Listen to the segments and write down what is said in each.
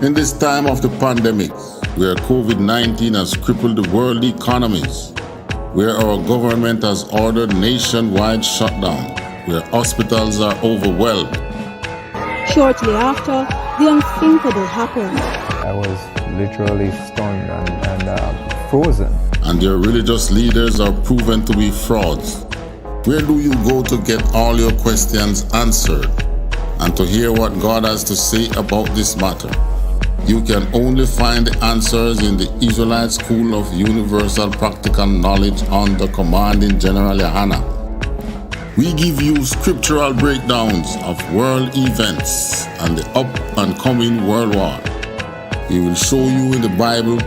In this time of the pandemic, where COVID-19 has crippled the world economies, where our government has ordered nationwide shutdown, where hospitals are overwhelmed. Shortly after, the unthinkable happened. I was literally stunned and frozen. And their religious leaders are proven to be frauds. Where do you go to get all your questions answered and to hear what God has to say about this matter? You can only find the answers in the Israelite School of Universal Practical Knowledge under Commanding General YAHANNA. We give you scriptural breakdowns of world events and the up and coming world war. We will show you in the Bible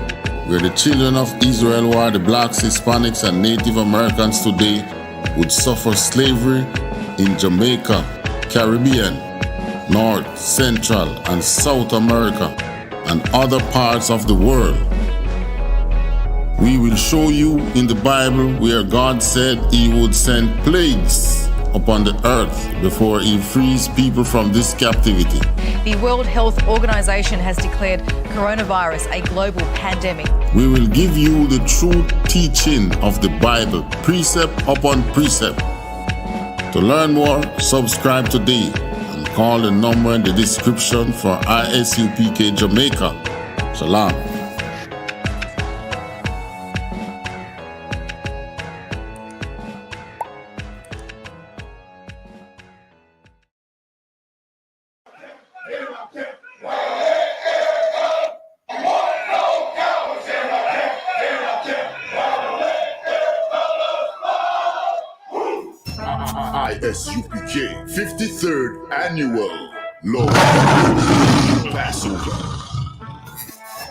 where the children of Israel, who are the blacks, Hispanics, and Native Americans today, would suffer slavery in Jamaica, Caribbean, North, Central, and South America, and other parts of the world. We will show you in the Bible where God said he would send plagues upon the earth before he frees people from this captivity. The World Health Organization has declared coronavirus a global pandemic. We will give you the true teaching of the Bible, precept upon precept. To learn more, subscribe today. Call the number in the description for I.S.U.P.K Jamaica. Shalom. I.S.U.P.K 53rd Annual Lord Passover.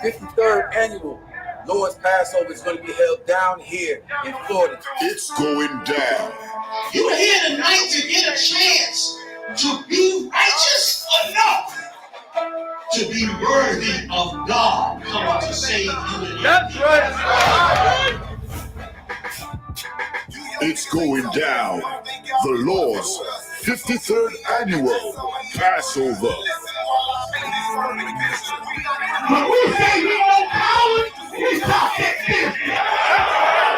53rd Annual Lord's Passover is going to be held down here in Florida. It's going down. You're here tonight to get a chance to be righteous enough to be worthy of God coming to save you. That's right. It's going down. The Lord's 53rd Annual Passover. When we say we no cowards, we talking this.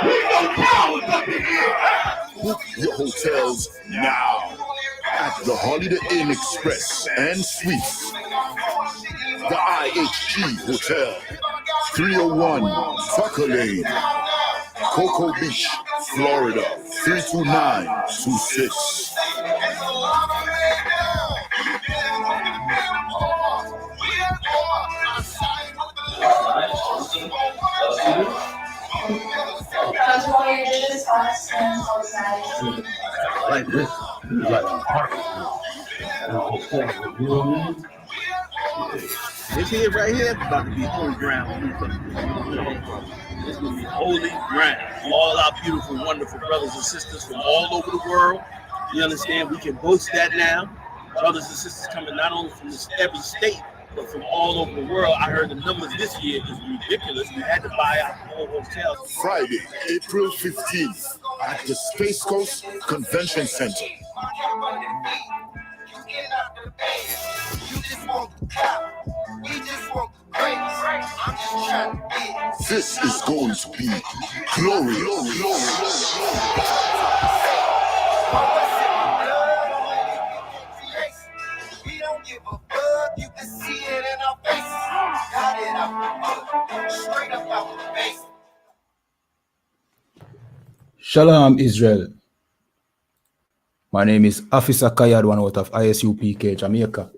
We no cowards up in here. Book your hotels now at the Holiday Inn Express and Suites, the IHG Hotel, 301 Tucker Lane, Cocoa Beach, Florida, 32926. Like this. This is like a park. You know what I mean? This here right here is about to be holy ground. This will be holy ground. All our beautiful, wonderful brothers and sisters from all over the world. You understand? We can boast that now. Brothers and sisters coming not only from every state, but from all over the world. I heard the numbers this year is ridiculous. We had to buy our whole hotel. Friday, April 15th at the Space Coast Convention Center. This is going to be glorious. We don't give a fuck, you can see it in our faces. Got it out the mud, straight up out the base. Shalom, Israel. My name is Officer Kayad, one out of I.S.U.P.K Jamaica.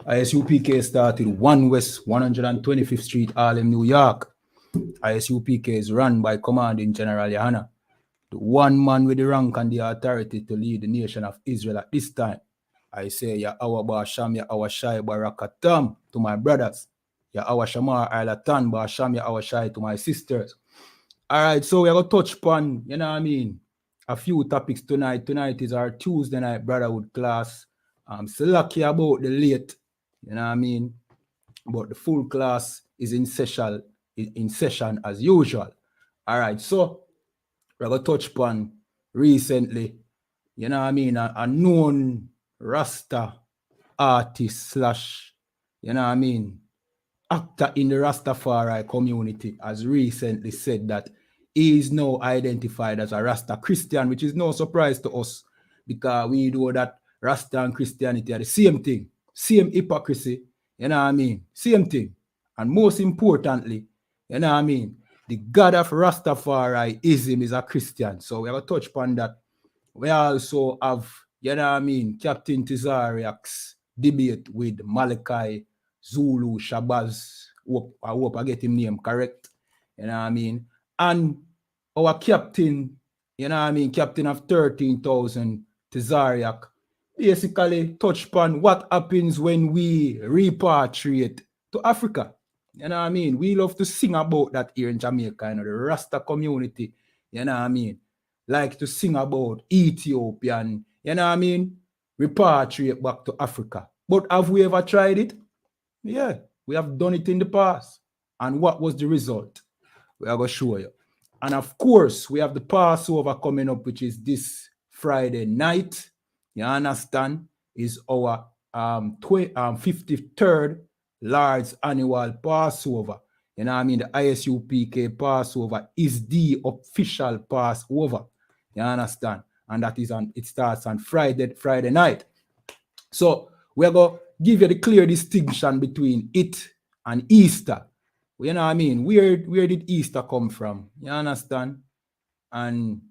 I.S.U.P.K started 1 West 125th Street, Harlem, New York. I.S.U.P.K is run by Commanding General YAHANNA, the one man with the rank and the authority to lead the nation of Israel at this time. I say, Yahweh Ba'asham, Yahweh Shai Barakatam to my brothers. Yahweh Shamar Ailatan Ba'asham, Yahweh Shai to my sisters. All right, so we're going to touch upon, you know what I mean, a few topics tonight. Tonight is our Tuesday night brotherhood class. I'm so lucky about the late, you know what I mean, but the full class is in session as usual. All right, so we're going to touch upon recently, you know what I mean, a known Rasta artist slash, you know what I mean, actor in the Rastafari community has recently said that he is now identified as a Rasta Christian, which is no surprise to us because we know that Rasta and Christianity are the same thing, same hypocrisy, you know what I mean? Same thing. And most importantly, you know what I mean? The God of Rastafariism is a Christian. So we have a touch upon that. We also have, you know what I mean, Captain Tizariak's debate with Malachi Zulu Shabazz. I hope I get his name correct. You know what I mean? And our captain, you know what I mean, captain of 13,000, Tizariak, basically touch upon what happens when we repatriate to Africa. You know what I mean? We love to sing about that here in Jamaica, you know, the Rasta community, you know what I mean? Like to sing about Ethiopian, you know what I mean? Repatriate back to Africa. But have we ever tried it? Yeah, we have done it in the past. And what was the result? We are going to show you. And of course, we have the Passover coming up, which is this Friday night. You understand? Is our 53rd Lord's annual Passover. You know what I mean? The I.S.U.P.K. Passover is the official Passover. You understand? And that is it starts on Friday night. So we're going to give you the clear distinction between it and Easter. You know what I mean? Where did Easter come from? You understand? And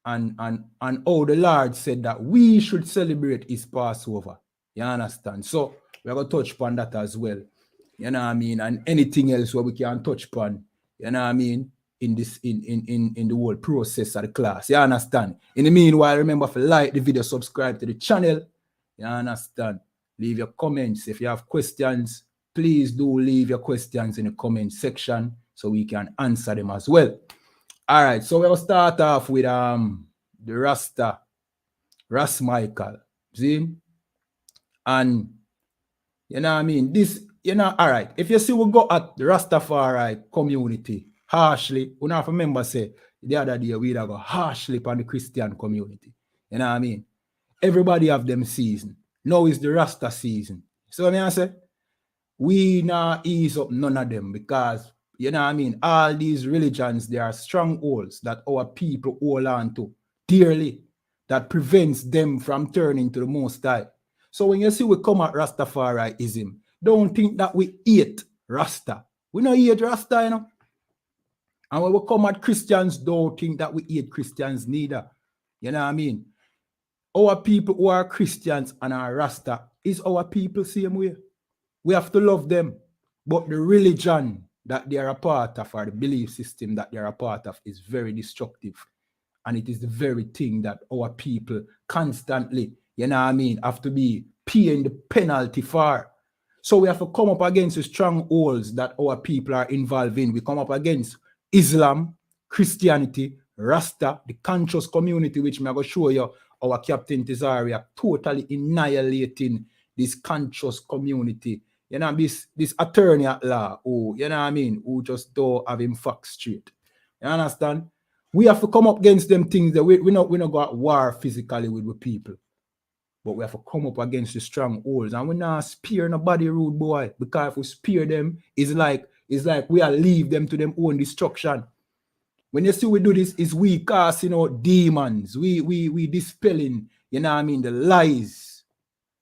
how the Lord said that we should celebrate his Passover. You understand? So we're going to touch upon that as well. You know what I mean? And anything else where we can touch upon, you know what I mean? In this in the whole process of the class. You understand? In the meanwhile, remember to like the video, subscribe to the channel. You understand? Leave your comments. If you have questions, please do leave your questions in the comment section so we can answer them as well. All right, so we'll start off with the Rasta, Ras Michael. See? And you know what I mean? This, you know, all right. If you see we go at the Rastafari community harshly, we not remember say the other day we go harshly on the Christian community. You know what I mean? Everybody have them season. Now is the Rasta season. So what I say? We not ease up none of them because, you know what I mean, all these religions, they are strongholds that our people hold on to dearly, that prevents them from turning to the Most High. So when you see we come at Rastafariism, don't think that we hate Rasta. We don't hate Rasta, you know. And when we come at Christians, don't think that we hate Christians neither. You know what I mean? Our people who are Christians and are Rasta is our people same way. We have to love them. But the religion that they are a part of, or the belief system that they are a part of, is very destructive. And it is the very thing that our people constantly, you know what I mean, have to be paying the penalty for. So we have to come up against the strongholds that our people are involved in. We come up against Islam, Christianity, Rasta, the conscious community, which I'm going to show you our Captain Tizaria totally annihilating this conscious community. You know, this attorney at law, who, you know what I mean, who just don't have him facts straight. You understand? We have to come up against them things that we not go at war physically with the people. But we have to come up against the strongholds. And we not spear nobody, rude boy. Because if we spear them, it's like we are leave them to them own destruction. When you see we do this, is we casting out demons. We dispelling, you know what I mean, the lies.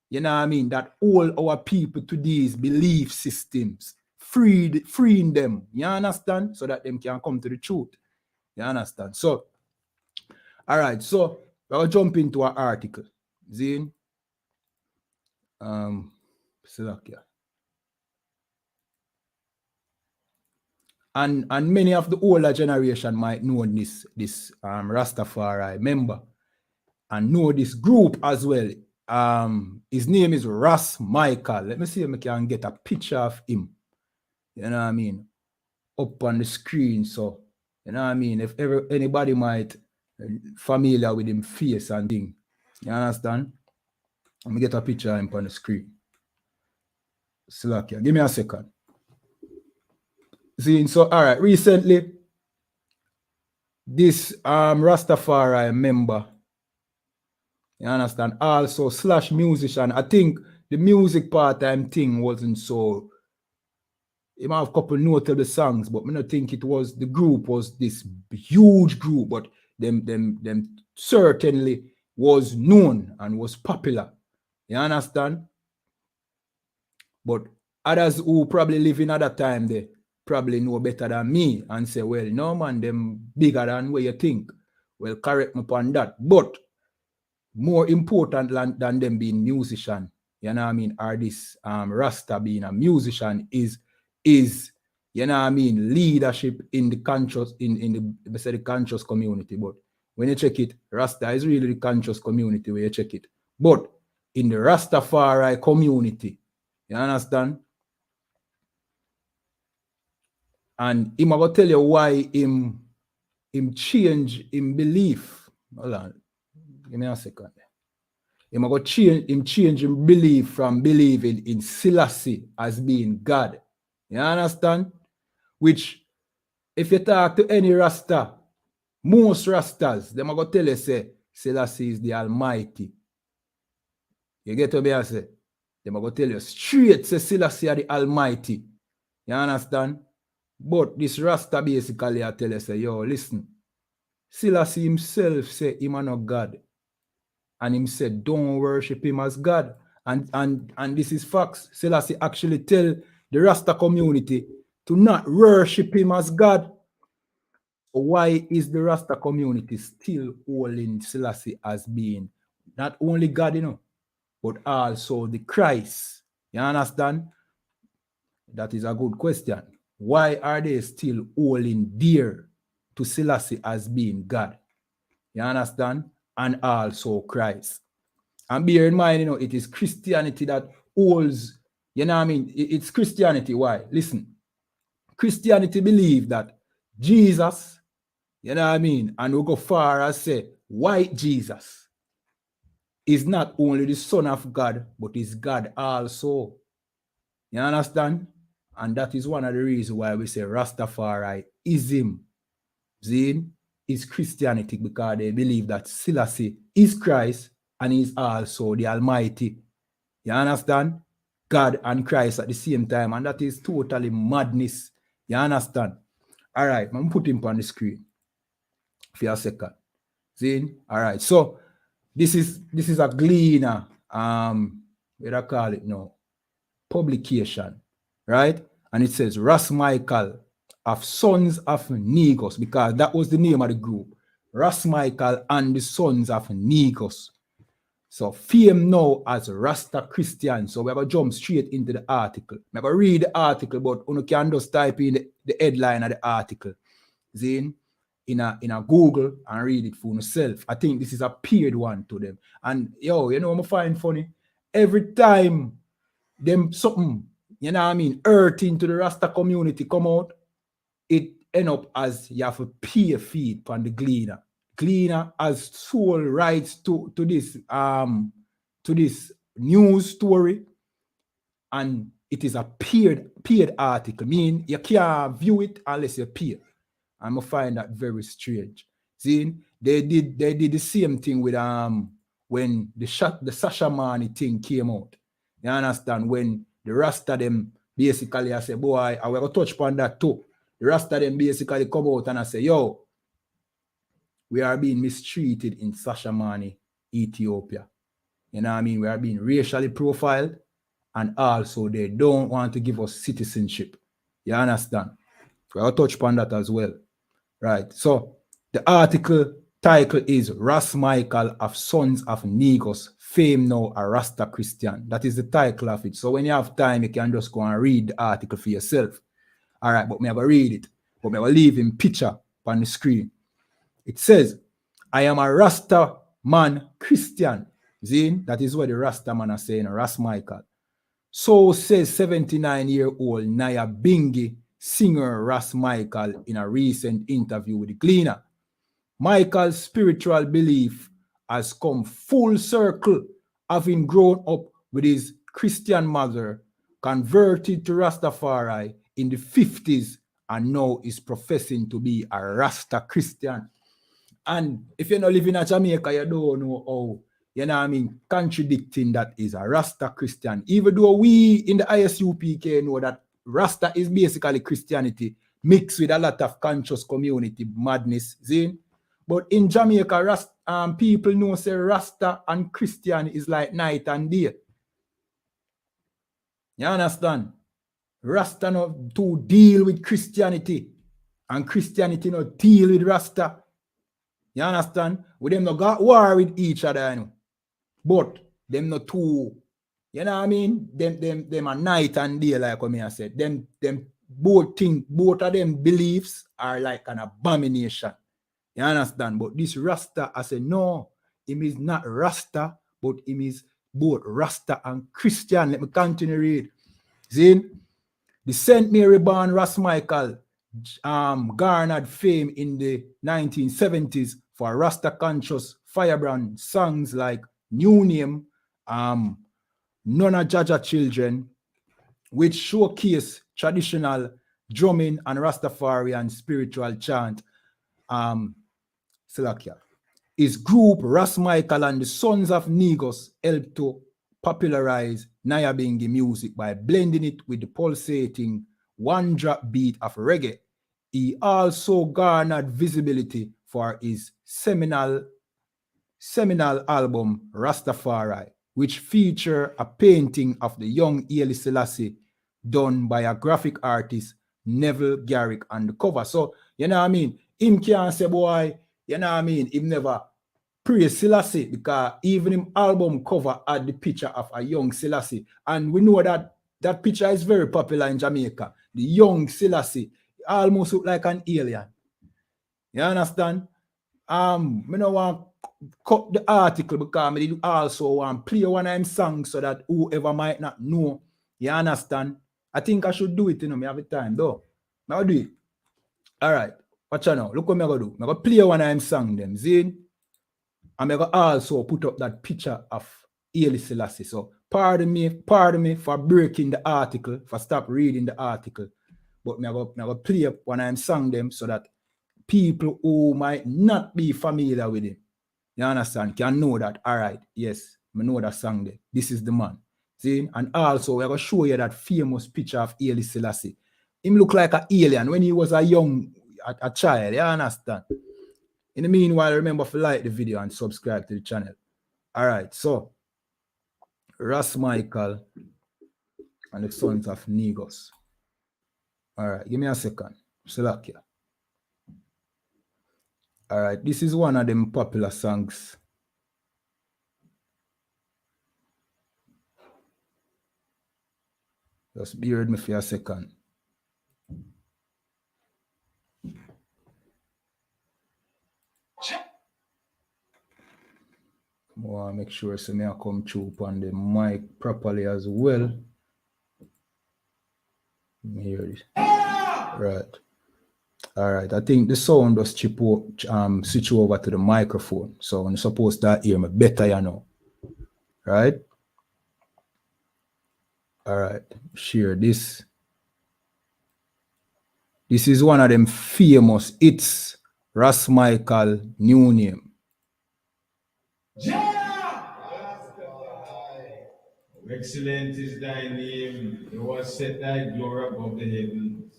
You know what I mean? That all our people to these belief systems, freeing them. You understand? So that them can come to the truth. You understand? So, all right. So, I'll jump into an article. Zine. Slovakia. And many of the older generation might know this Rastafari member and know this group as well. His name is Ras Michael. Let me see if I can get a picture of him. You know what I mean? Up on the screen. So, you know what I mean? If anybody might familiar with him face and thing. You understand? Let me get a picture of him on the screen. Slovakia. Give me a second. See, so all right, recently this Rastafari member, you understand, also slash musician. I think the music part-time thing wasn't so He might have a couple notable songs, but I don't think it was the group was this huge group, but them certainly was known and was popular. You understand? But others who probably live in other time, they probably know better than me and say, well, no man, them bigger than where you think. Well, correct me upon that. But more important than them being musician, you know what I mean, or this Rasta being a musician is you know what I mean, leadership in the conscious the conscious community. But when you check it, Rasta is really the conscious community where you check it. But in the Rastafari community, you understand? And him I go tell you why him change him belief. Hold on, give me a second. Him change him belief from believing in Selassie as being God. You understand? Which, if you talk to any Rasta, most Rastas, them are going to tell you, say, Selassie is the Almighty. You get what I say? Them are going to tell you straight, say, Selassie are the Almighty. You understand? But this Rasta basically, I tell you, say, yo, listen, Selassie himself say, him are not God. And him said, don't worship him as God. And this is facts. Selassie actually tell the Rasta community to not worship him as God. Why is the Rasta community still holding Selassie as being not only God, you know, but also the Christ? You understand? That is a good question. Why are they still holding dear to Selassie as being God? You understand? And also Christ. And bear in mind, you know, it is Christianity that holds, you know what I mean? It's Christianity. Why? Listen, Christianity believe that Jesus, you know what I mean? And we go far as say, white Jesus is not only the Son of God, but is God also. You understand? And that is one of the reasons why we say Rastafariism, Zine, is Christianity, because they believe that Selassie is Christ and is also the Almighty. You understand? God and Christ at the same time, and that is totally madness. You understand? All right, I'm going to put him on the screen for a second. See? All right, so this is a Gleaner, what I call it now, publication, right? And it says Ras Michael of Sons of Negos, because that was the name of the group. Ras Michael and the Sons of Negos. So fame now as Rasta Christian. So we're going to jump straight into the article. I'm going to read the article, but you can just type in the headline of the article. Zine, in a Google and read it for yourself. I think this is a peered one to them. And yo, you know what I find funny? Every time them something, you know what I mean, earth into the Rasta community come out, it end up as you have to pay a fee from the Gleaner. Gleaner has sole rights to this news story, and it is a peered article. Mean you can't view it unless you pay. I'm gonna find that very strange. See, they did the same thing with when the Sasha Mani thing came out. You understand? When the Rasta them basically I say, boy, I will touch upon that too. The Rasta them basically come out and I say, yo, we are being mistreated in Sasha Mani, Ethiopia. You know what I mean? We are being racially profiled, and also they don't want to give us citizenship. You understand? We'll touch upon that as well. Right. So the article title is Ras Michael of Sons of Negos, fame now a Rasta Christian. That is the title of it. So when you have time, you can just go and read the article for yourself. All right, but me have to read it. But me have to leave in picture on the screen. It says, I am a Rasta man Christian. Zine, that is what the Rasta man are saying, Ras Michael. So says 79-year-old Naya Bingi, singer Ras Michael, in a recent interview with the Gleaner. Michael's spiritual belief has come full circle, having grown up with his Christian mother, converted to Rastafari in the 50s, and now is professing to be a Rasta Christian. And if you're not living in Jamaica, you don't know how, you know what I mean, contradicting that is a Rasta Christian. Even though we in the I.S.U.P.K know that Rasta is basically Christianity mixed with a lot of conscious community madness. See? But in Jamaica, people know say Rasta and Christian is like night and day. You understand? Rasta no to deal with Christianity, and Christianity no deal with Rasta. You understand? With them no got war with each other, you know. But them no two, you know what I mean? Them are night and day, like what I said. Them both of them beliefs are like an abomination. You understand? But this Rasta, I say no, him is not Rasta, but him is both Rasta and Christian. Let me continue read. See? The St. Mary born Ras Michael garnered fame in the 1970s for Rasta conscious firebrand songs like New Name, Nona Jaja Children, which showcase traditional drumming and Rastafarian spiritual chant. His group Ras Michael and the Sons of Negos helped to popularize Nyabingi music by blending it with the pulsating one-drop beat of reggae. He also garnered visibility for his seminal album Rastafari, which featured a painting of the young Haile Selassie done by a graphic artist, Neville Garrick, on the cover. So, you know what I mean? Him can't say, boy, you know what I mean? Him never praise Selassie, because even him album cover had the picture of a young Selassie. And we know that that picture is very popular in Jamaica. The young Selassie almost look like an alien. You understand? Me no want cut the article because I also want play one of them songs so that whoever might not know, you understand? I think I should do it, you know, me have the time though. Now do it. All right. Watch out now. Look what I'm going to do. I'm going to play one of them songs, them. See? I'm going to also put up that picture of Haile Selassie. So pardon me for breaking the article, for stop reading the article. But I'm going to play up one of them songs, them, so that people who might not be familiar with him, you understand, can know that, all right, yes, I know that song there. This is the man. See? And also, we're going to show you that famous picture of Haile Selassie. Him look like an alien when he was a child, you understand? In the meanwhile, remember to like the video and subscribe to the channel. All right, so, Ras Michael and the Sons of Negos. All right, give me a second. Select here. All right, this is one of them popular songs. Just bear with me for a second. I want to make sure so I come through on the mic properly as well. Here it is. Right. All right. I think the sound does switch over to the microphone. So when you're supposed to hear me better, you know. Right? All right. Share this. This is one of them famous hits. Ras Michael, New Name. Excellent is thy name. Thou hast set thy glory above the heavens.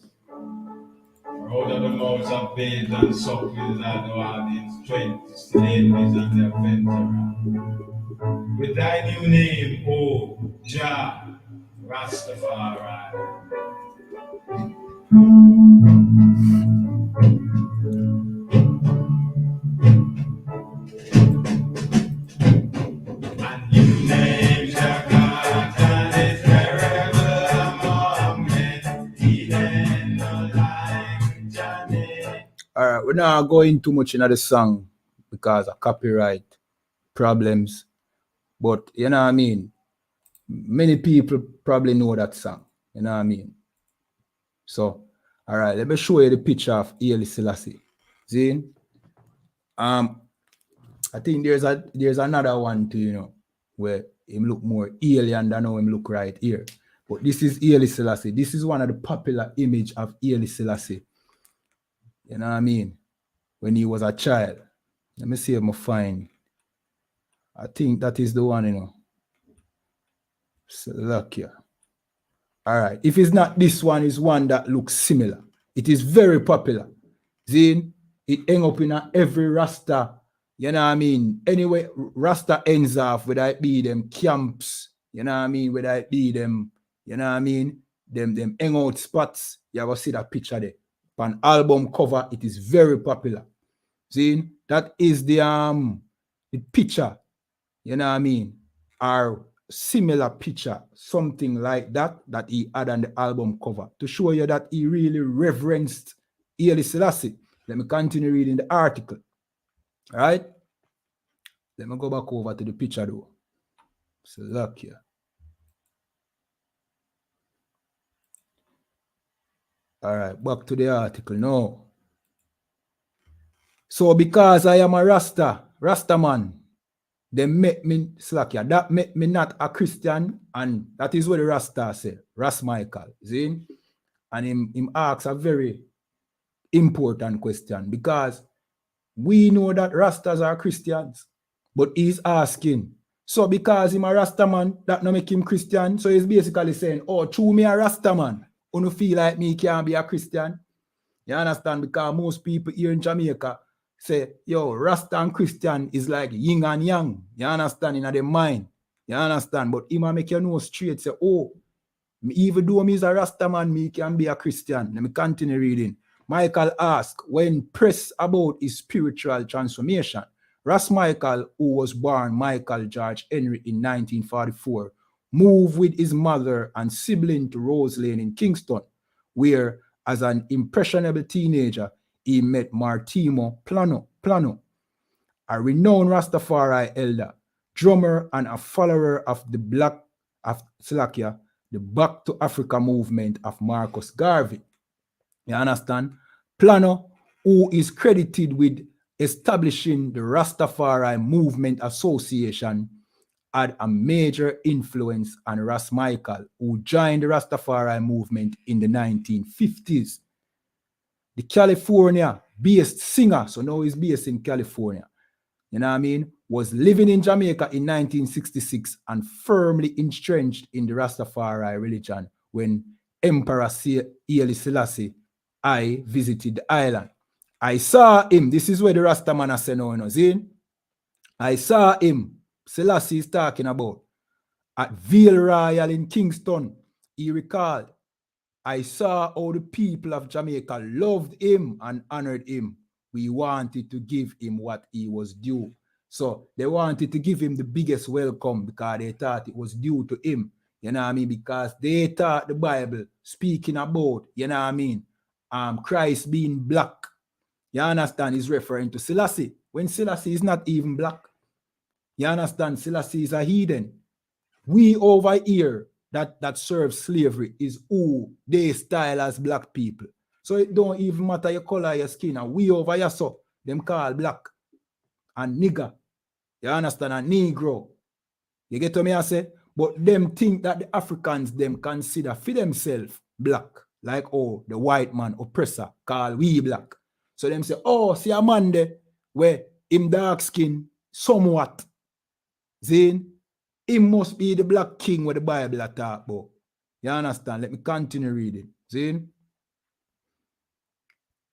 Out of the mouths of babes and sucklings are the audience, strength, still enemies and their venture. With thy new name, O Jah, Rastafari. And new name shall come, and is terrible among men, even no like Johnny. All right, we're not going too much into the song because of copyright problems. But, you know what I mean? Many people probably know that song. You know what I mean? So, all right, let me show you the picture of Haile Selassie. See? I think there's another one too, you know, where him look more alien than how him look right here. But this is Haile Selassie. This is one of the popular image of Haile Selassie. You know what I mean? When he was a child. Let me see if I find. I think that is the one, you know. Slovakia. All right. If it's not this one, is one that looks similar. It is very popular. Zine, it ends up in every Rasta. You know what I mean? Anyway, Rasta ends off whether it be them camps, you know what I mean? Whether it be them, you know what I mean? Them hangout spots. You ever see that picture there? On album cover, it is very popular. See, that is the picture, you know what I mean? Or similar picture, something like that he had on the album cover to show you that he really reverenced Haile Selassie. Let me continue reading the article. All right? Let me go back over to the picture though. So look here. All right, back to the article now. So because I am a Rasta man, they make me slack here. That make me not a Christian, and that is what the Rasta say. Ras Michael, see? And him asks a very important question because we know that Rastas are Christians, but he's asking, so because him a Rasta man, that no make him Christian. So he's basically saying, oh, true me a Rasta man, you don't feel like me can't be a Christian. You understand? Because most people here in Jamaica say, yo, Rasta and Christian is like yin and yang. You understand? In their mind. You understand? But him make you know straight, say, oh, even though me is a Rasta man, me can be a Christian. Let me continue reading. Michael asked, when pressed about his spiritual transformation, Ras Michael, who was born Michael George Henry in 1944, moved with his mother and sibling to Rose Lane in Kingston, where, as an impressionable teenager, he met Martimo Plano, a renowned Rastafari elder, drummer, and a follower of the the Back to Africa movement of Marcus Garvey. You understand? Plano, who is credited with establishing the Rastafari Movement Association, had a major influence on Ras Michael, who joined the Rastafari movement in the 1950s. The California-based singer, so now he's based in California, you know what I mean, was living in Jamaica in 1966 and firmly entrenched in the Rastafari religion when Emperor Haile Selassie I visited the island. I saw him. This is where the Rastaman has said, no, see? I saw him. Selassie is talking about at Ville Royal in Kingston. He recalled, I saw how the people of Jamaica loved him and honored him. We wanted to give him what he was due. So they wanted to give him the biggest welcome because they thought it was due to him. You know what I mean? Because they thought the Bible speaking about, you know what I mean, Christ being black. You understand? He's referring to Selassie. When Selassie is not even black. You understand? Selassie is a heathen. We over here that serve slavery is who they style as black people. So it don't even matter your color, your skin. And we over here, so them call black and nigger. You understand? And negro. You get what me I say? But them think that the Africans them consider for themselves black. Like, oh, the white man oppressor call we black. So them say, oh, see a man there where him dark skin somewhat. Zane, he must be the black king where the Bible talk about. You understand? Let me continue reading. Zane.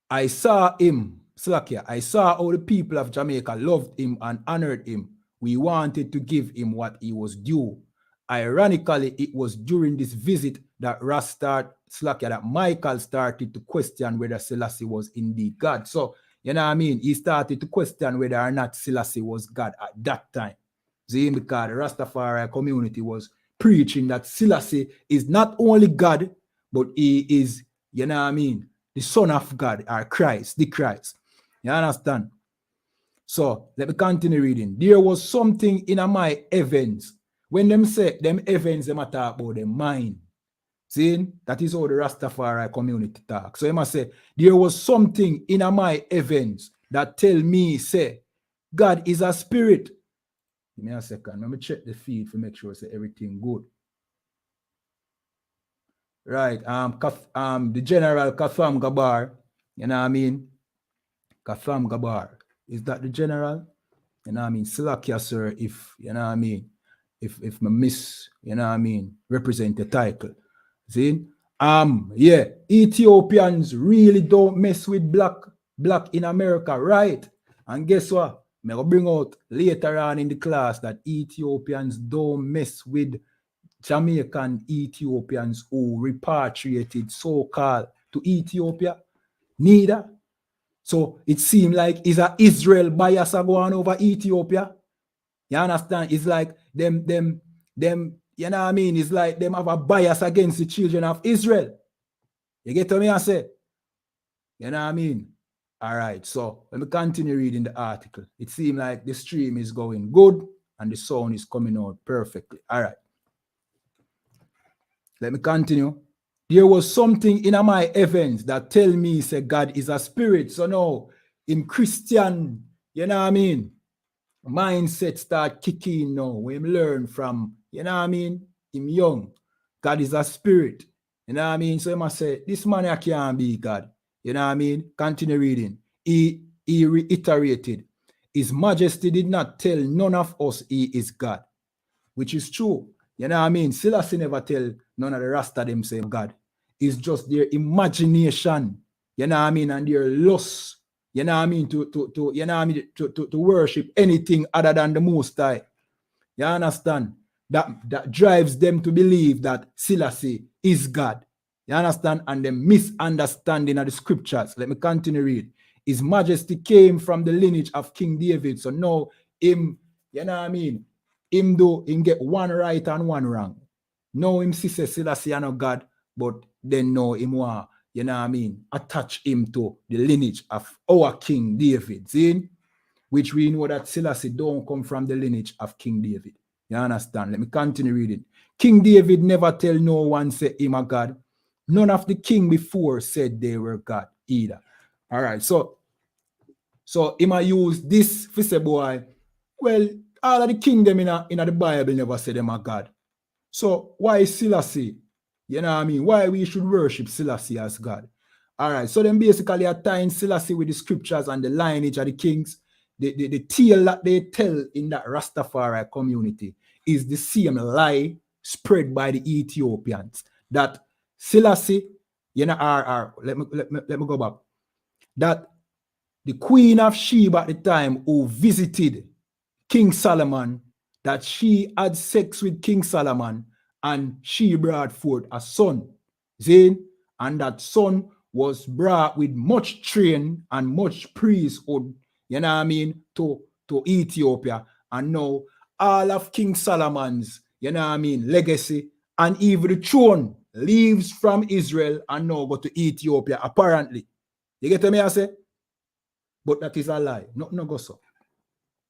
I saw him, Slakia. I saw how the people of Jamaica loved him and honored him. We wanted to give him what he was due. Ironically, it was during this visit that that Michael started to question whether Selassie was indeed God. So, you know what I mean? He started to question whether or not Selassie was God at that time. See, because the Rastafari community was preaching that Selassie is not only God, but he is, you know what I mean, the Son of God, or Christ, the Christ. You understand? So, let me continue reading. There was something in my heavens. When them say, them heavens, them talk about the mind. See, that is how the Rastafari community talk. So, they must say, there was something in my heavens that tell me, say, God is a spirit. Give me a second. Let me check the feed to make sure say everything good. Right. The General Katham Gabar, you know what I mean? Katham Gabar. Is that the general? You know what I mean? Slakia, sir, if you know what I mean, if I miss, you know what I mean, represent the title. See? Yeah, Ethiopians really don't mess with black in America, right? And guess what? I'm gonna bring out later on in the class that Ethiopians don't mess with Jamaican Ethiopians who repatriated so-called to Ethiopia. Neither. So it seems like it's a Israel bias going over Ethiopia. You understand? It's like them, you know what I mean? It's like them have a bias against the children of Israel. You get what I say? You know what I mean? All right, so let me continue reading the article. It seems like the stream is going good and the sound is coming out perfectly. All right. Let me continue. There was something in my heavens that tell me, say, God is a spirit. So now, in Christian, you know what I mean? Mindset start kicking now. We learn from, you know what I mean? Him young. God is a spirit. You know what I mean? So he must say, this man I can't be God. You know what I mean? Continue reading. He reiterated, His Majesty did not tell none of us he is God, which is true. You know what I mean? Selassie never tell none of the Rasta them say God. It's just their imagination, you know what I mean, and their lust, you know what I mean, to you know what I mean, to worship anything other than the Most High. You understand? That drives them to believe that Selassie is God. You understand? And the misunderstanding of the scriptures. Let me continue read. His Majesty came from the lineage of King David. So now him, you know what I mean? Him get one right and one wrong. No, him say Selassie are not God, but then no, him want, you know what I mean, attach him to the lineage of our King David. See? Which we know that Selassie don't come from the lineage of King David. You understand? Let me continue reading. King David never tell no one say him a God. None of the king before said they were God either. All right, so him a use this for say, boy, well, all of the kingdom in the Bible never said them a God. So why Selassie? You know what I mean? Why we should worship Selassie as God? All right, so then basically are tying Selassie with the scriptures and the lineage of the kings. The tale that they tell in that Rastafari community is the same lie spread by the Ethiopians. That Selassie, you know, let me go back. That the Queen of Sheba at the time who visited King Solomon, that she had sex with King Solomon and she brought forth a son. See? And that son was brought with much train and much priesthood, you know what I mean, to Ethiopia. And now all of King Solomon's, you know what I mean, legacy and even the throne leaves from Israel and now go to Ethiopia, apparently. You get me, I say? But that is a lie. No go so.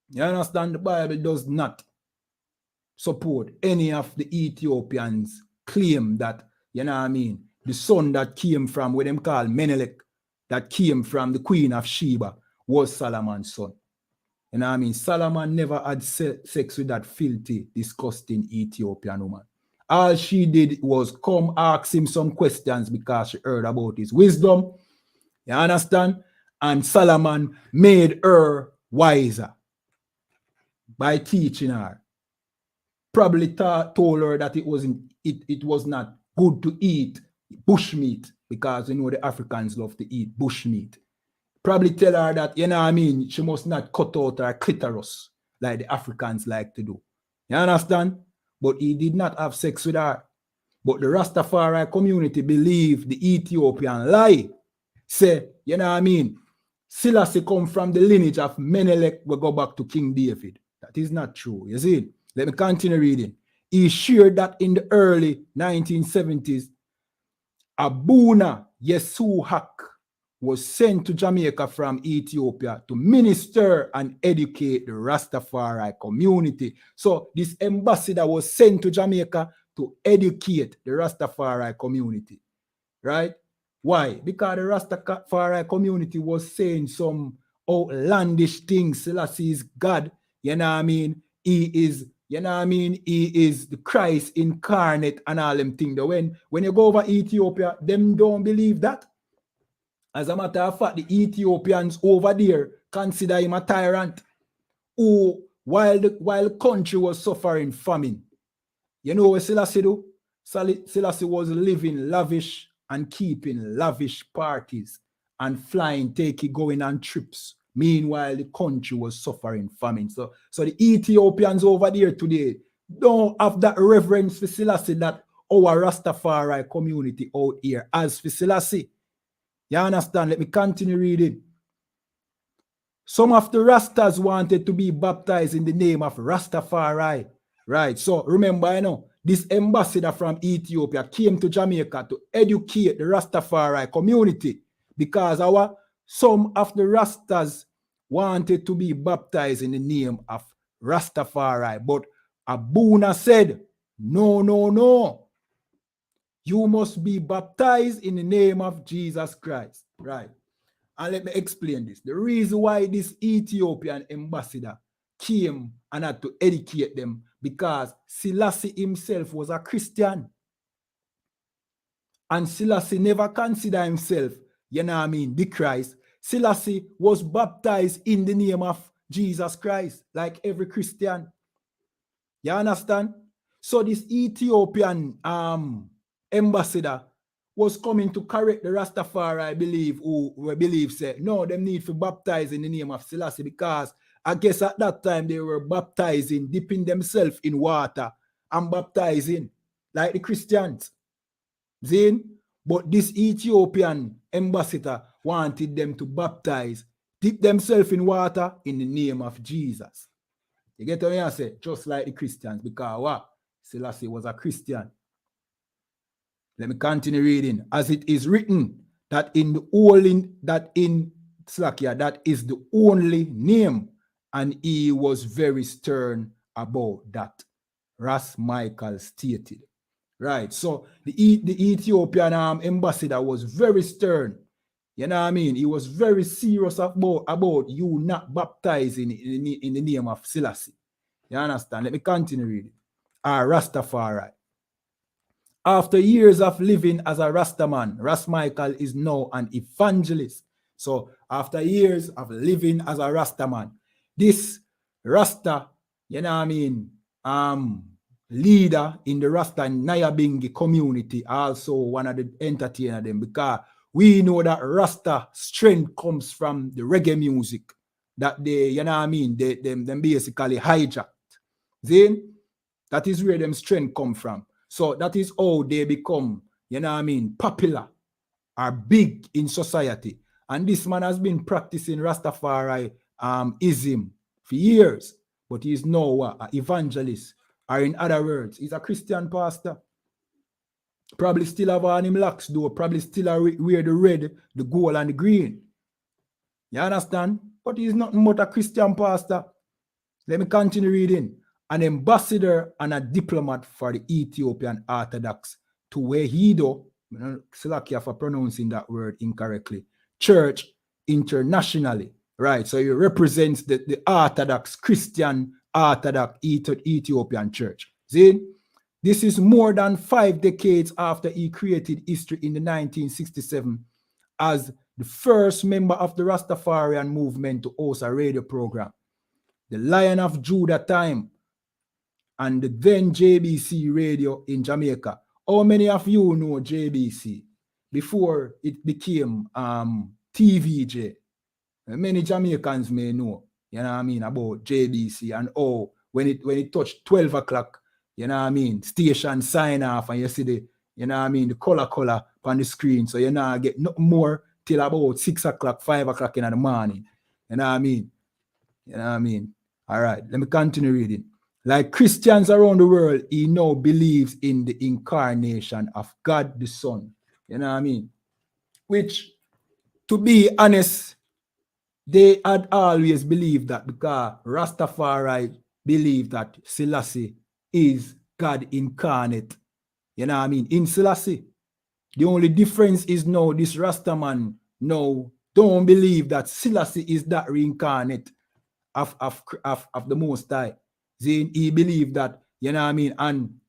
You understand? The Bible does not support any of the Ethiopians' claim that, you know what I mean, the son that came from what them call Menelik, that came from the Queen of Sheba, was Solomon's son. You know what I mean? Solomon never had sex with that filthy, disgusting Ethiopian woman. All she did was come ask him some questions because she heard about his wisdom. You understand? And Solomon made her wiser by teaching her. Probably told her that it was not good to eat bush meat because you know the Africans love to eat bush meat. Probably tell her that, you know what I mean, she must not cut out her clitoris like the Africans like to do. You understand? But he did not have sex with her. But the Rastafari community believe the Ethiopian lie. Say, you know what I mean, Selassie come from the lineage of Menelik, we go back to King David. That is not true. You see? Let me continue reading. He shared that in the early 1970s, Abuna I.S.U.P.K was sent to Jamaica from Ethiopia to minister and educate the Rastafari community. So this ambassador was sent to Jamaica to educate the Rastafari community. Right? Why? Because the Rastafari community was saying some outlandish things. Selassie is God. You know what I mean? He is, you know what I mean? He is the Christ incarnate and all them things. When you go over Ethiopia, them don't believe that. As a matter of fact, the Ethiopians over there consider him a tyrant who, while the country was suffering famine, you know what Selassie do? Selassie was living lavish and keeping lavish parties and flying, going on trips. Meanwhile, the country was suffering famine. So the Ethiopians over there today don't have that reverence for Selassie that our Rastafari community out here as for Selassie. You understand? Let me continue reading. Some of the Rastas wanted to be baptized in the name of Rastafari. Right. So remember, this ambassador from Ethiopia came to Jamaica to educate the Rastafari community because some of the Rastas wanted to be baptized in the name of Rastafari. But Abuna said, no. You must be baptized in the name of Jesus Christ. Right. And let me explain this. The reason why this Ethiopian ambassador came and had to educate them because Selassie himself was a Christian. And Selassie never considered himself, the Christ. Selassie was baptized in the name of Jesus Christ, like every Christian. You understand? So this Ethiopian ambassador was coming to correct the Rastafari believe say, no, them need to baptize in the name of Selassie because I guess at that time they were baptizing, dipping themselves in water and baptizing like the Christians. Zin? But this Ethiopian ambassador wanted them to baptize, dip themselves in water in the name of Jesus. You get what I say? Just like the Christians, because what? Selassie was a Christian. Let me continue reading. As it is written that that is the only name, and he was very stern about that. Ras Michael stated. Right. So the Ethiopian ambassador was very stern. You know what I mean? He was very serious about you not baptizing in the name of Selassie. You understand? Let me continue reading. Rastafari. After years of living as a Rastaman, Ras Michael is now an evangelist. So after years of living as a Rastaman, this Rasta, leader in the Rasta Nyabingi community, also one of the entertainer them, because we know that Rasta strength comes from the reggae music that they, them basically hijacked. Then that is where them strength come from. So that is how they become, popular or big in society. And this man has been practicing Rastafari ism for years, but he is now an evangelist, or in other words, he's a Christian pastor. Probably still have on him locks though, probably still wear the red, the gold, and the green. You understand? But he's not but a Christian pastor. Let me continue reading. An ambassador and a diplomat for the Ethiopian Orthodox to Wehido, Salakia for pronouncing that word incorrectly, church internationally. Right, so he represents the Orthodox, Christian Orthodox Ethiopian church. See, this is more than 5 decades after he created history in the 1967 as the first member of the Rastafarian movement to host a radio program. The Lion of Judah time and the then JBC radio in Jamaica. How many of you know JBC before it became TVJ? Many Jamaicans may know, about JBC and when it touched 12 o'clock, station sign off and you see the color on the screen. So get no more till about 6 o'clock, 5 o'clock in the morning. All right, let me continue reading. Like Christians around the world, he now believes in the incarnation of God the Son. Which, to be honest, they had always believed that because Rastafari believed that Selassie is God incarnate. In Selassie. The only difference is now this Rastaman now don't believe that Selassie is that reincarnate of the Most High. Then he believed that, and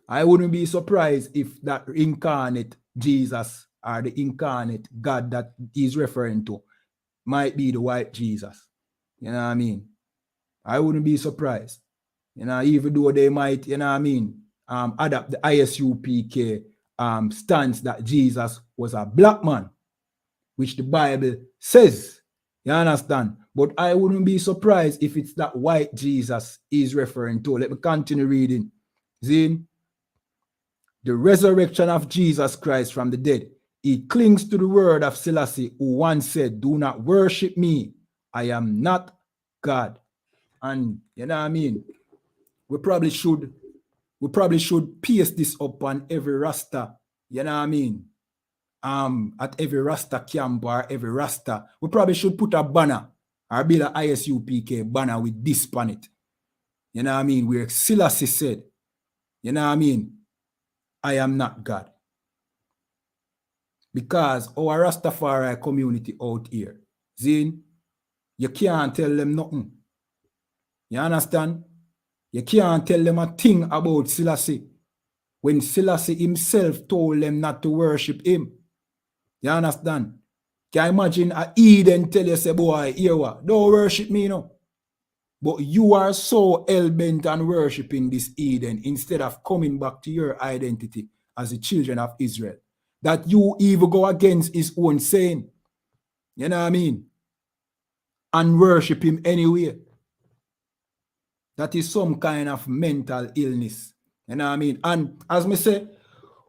I wouldn't be surprised if that incarnate Jesus or the incarnate God that he's referring to might be the white Jesus. I wouldn't be surprised. Even though they might, adopt the ISUPK stance that Jesus was a black man, which the Bible says. You understand? But I wouldn't be surprised if it's that white Jesus is referring to. Let me continue reading. See? The resurrection of Jesus Christ from the dead. He clings to the word of Selassie, who once said, "Do not worship me. I am not God." And you know what I mean? We probably should paste this up on every Rasta. You know what I mean? At every Rasta camp or every Rasta. We probably should put a banner or build an ISUPK banner with this on it. You know what I mean? Where Selassie said, you know what I mean? I am not God. Because our Rastafari community out here, Zin, you can't tell them nothing. You understand? You can't tell them a thing about Selassie when Selassie himself told them not to worship him. You understand? Can you imagine a Eden tell you, say, boy, here what? Don't worship me, no. But you are so hell-bent on worshiping this Eden instead of coming back to your identity as the children of Israel, that you even go against his own saying. You know what I mean? And worship him anyway. That is some kind of mental illness. You know what I mean? And as me say,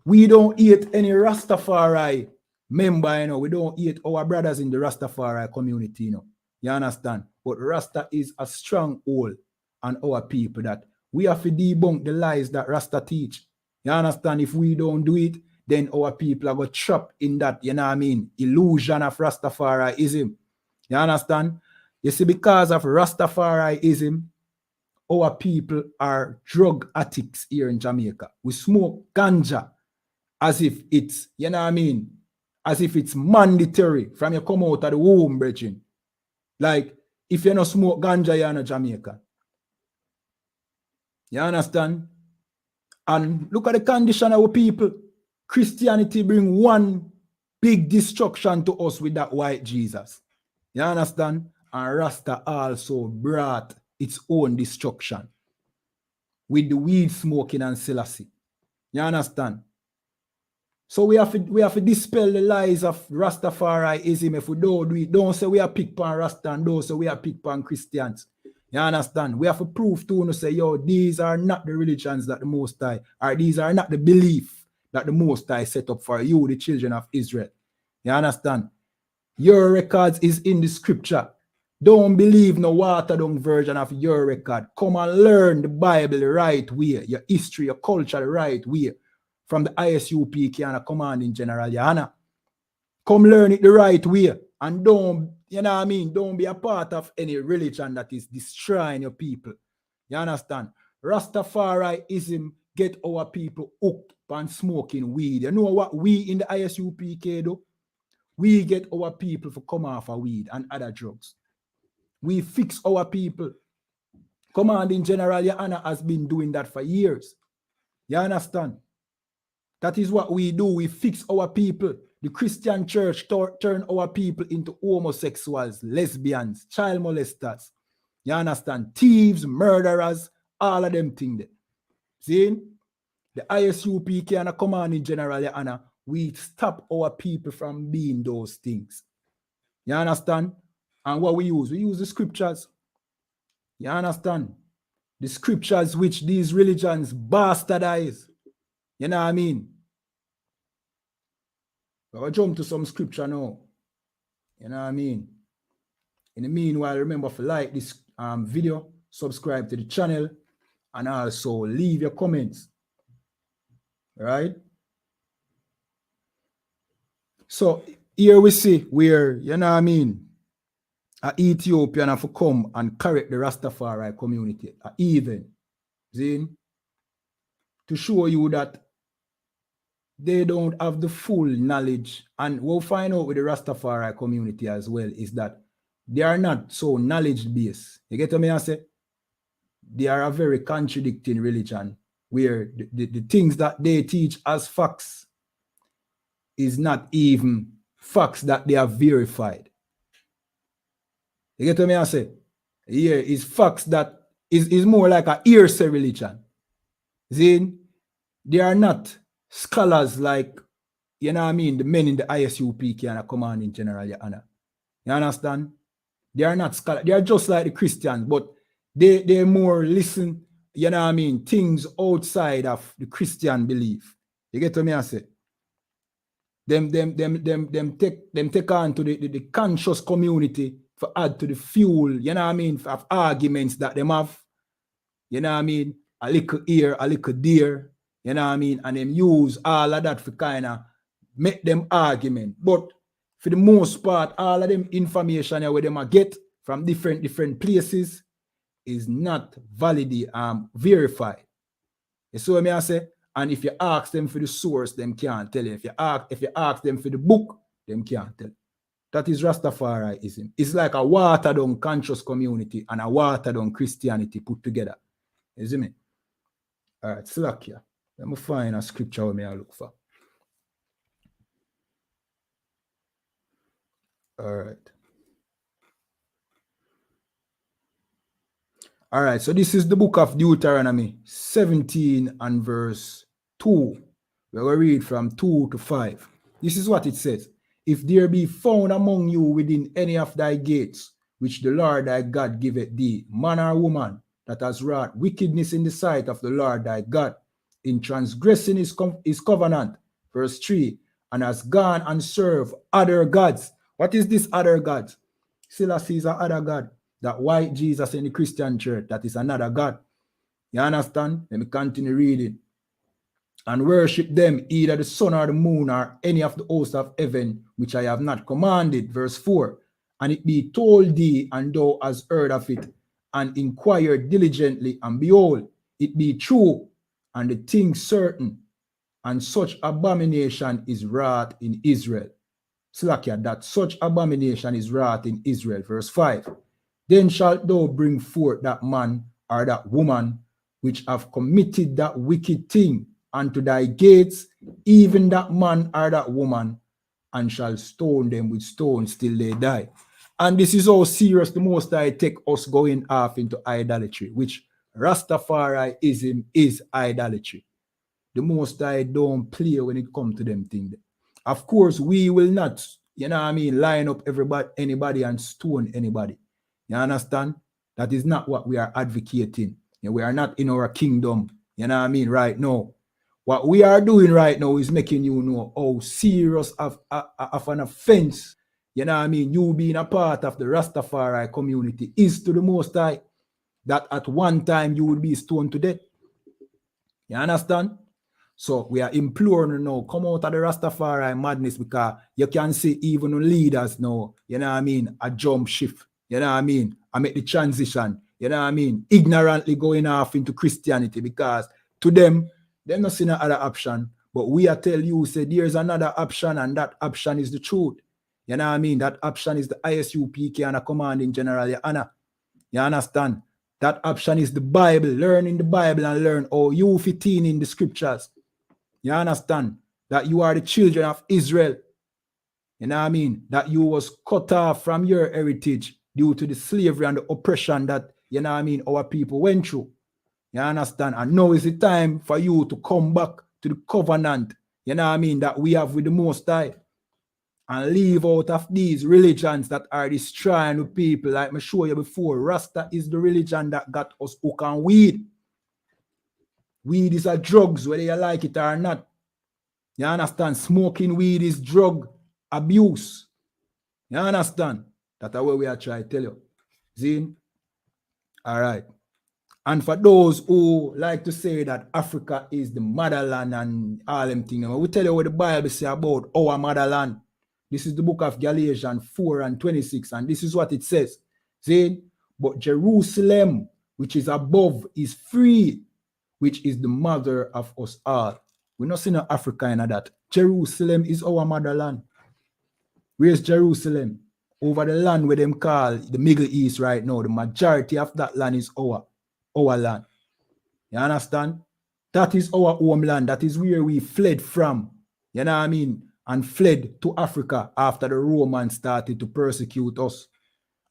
we don't hate any Rastafari member, you know. We don't hate our brothers in the Rastafari community, you know. You understand? But Rasta is a stronghold on our people that we have to debunk the lies that Rasta teach. You understand? If we don't do it, then our people are going to trap in that, you know what I mean, illusion of Rastafariism. You understand? You see, because of Rastafariism, our people are drug addicts here in Jamaica. We smoke ganja as if it's, you know what I mean, as if it's mandatory from you come out of the womb, brethren. Like, if you don't smoke ganja, you're in Jamaica. You understand? And look at the condition of our people. Christianity bring one big destruction to us with that white Jesus. You understand? And Rasta also brought its own destruction with the weed smoking and Selassie. You understand? So we have to dispel the lies of Rastafariism. If we don't do it, don't say we are pick pan Rasta and don't say we are pick pan Christians. You understand? We have to prove to say, yo, these are not the religions that the Most High, or these are not the belief that the Most High set up for you, the children of Israel. You understand? Your records is in the scripture. Don't believe no watered down version of your record. Come and learn the Bible the right way, your history, your culture the right way, from the I.S.U.P.K and the commanding general YAHANNA. Come learn it the right way. And don't, you know what I mean, don't be a part of any religion that is destroying your people. You understand? Rastafariism get our people hooked on smoking weed. You know what we in the I.S.U.P.K do? We get our people to come off of weed and other drugs. We fix our people. Commanding General YAHANNA has been doing that for years. You understand? That is what we do. We fix our people. The Christian church turn our people into homosexuals, lesbians, child molesters. You understand? Thieves, murderers, all of them things. See? The I.S.U.P.K and the commanding General YAHANNA, we stop our people from being those things. You understand? And what we use? We use the scriptures. You understand? The scriptures which these religions bastardize. You know what I mean? I'll jump to some scripture now. You know what I mean? In the meanwhile, remember to like this video, subscribe to the channel, and also leave your comments. Right? So here we see where, you know what I mean, an Ethiopian have to come and correct the Rastafari community, even, to show you that they don't have the full knowledge. And we'll find out with the Rastafari community as well is that they are not so knowledge-based. You get what I say? They are a very contradicting religion where the things that they teach as facts is not even facts that they have verified. You get what I say? Here is facts that is more like a hearsay religion. See? They are not scholars like, you know what I mean, the men in the I.S.U.P.K and the commanding general, Your Honor. You understand? They are not scholars. They are just like the Christians, but they more listen, you know what I mean, things outside of the Christian belief. You get what me I say? Them take on to the conscious community for add to the fuel, you know what I mean, of arguments that them have, you know what I mean, a little here, a little there, you know what I mean, and them use all of that for kind of make them argument. But for the most part, all of them information where them get from different places is not validly verified. You see what I say? And if you ask them for the source, them can't tell you. If you ask them for the book, them can't tell you. That is Rastafarianism. It's like a watered down conscious community and a watered down Christianity put together. You see me? All right, slack here. Let me find a scripture where I look for. All right. All right, so this is the book of Deuteronomy 17 and verse 2. We will read from 2 to 5. This is what it says. If there be found among you within any of thy gates, which the Lord thy God giveth thee, man or woman, that has wrought wickedness in the sight of the Lord thy God, in transgressing his covenant, verse 3, and has gone and served other gods. What is this other gods? Selassie is another God. That white Jesus in the Christian church, that is another God. You understand? Let me continue reading. And worship them, either the sun or the moon or any of the hosts of heaven, which I have not commanded. Verse 4. And it be told thee, and thou hast heard of it, and inquired diligently, and behold, it be true, and the thing certain, and such abomination is wrought in Israel. Slakia, that such abomination is wrought in Israel. Verse 5. Then shalt thou bring forth that man or that woman which have committed that wicked thing unto thy gates, even that man or that woman, and shall stone them with stones till they die. And this is how serious the Most High take us going off into idolatry, which Rastafarianism is idolatry. The Most High don't play when it comes to them things. Of course, we will not, you know what I mean, line up anybody and stone anybody. You understand? That is not what we are advocating. We are not in our kingdom, you know what I mean, right now. What we are doing right now is making you know how serious of an offense, you know what I mean, you being a part of the Rastafari community is to the Most High, that at one time you would be stoned to death. You understand? So we are imploring now, come out of the Rastafari madness, because you can see even the leaders now, you know what I mean, a jump shift. You know what I mean? I make the transition, you know what I mean? Ignorantly going off into Christianity, because to them, they're not seeing another option. But we are tell you, say there's another option, and that option is the truth. You know what I mean? That option is the I.S.U.P.K and a commanding general, YAHANNA. You understand? That option is the Bible. Learn in the Bible and learn how you fit in the scriptures. You understand? That you are the children of Israel. You know what I mean? That you was cut off from your heritage due to the slavery and the oppression that, you know what I mean, our people went through. You understand? And now is the time for you to come back to the covenant, you know what I mean, that we have with the Most High, and leave out of these religions that are destroying the people. Like I showed you before, Rasta is the religion that got us hooked on weed. Weed is a drugs, whether you like it or not. You understand? Smoking weed is drug abuse. You understand? That's what we are trying to tell you. See? All right. And for those who like to say that Africa is the motherland and all them things, we tell you what the Bible says about our motherland. This is the book of Galatians 4 and 26, and this is what it says. See? But Jerusalem, which is above, is free, which is the mother of us all. We're not seeing Africa in that. Jerusalem is our motherland. Where's Jerusalem? Over the land where them call the Middle East right now. The majority of that land is our land. You understand? That is our homeland. That is where we fled from. You know what I mean? And fled to Africa after the Romans started to persecute us.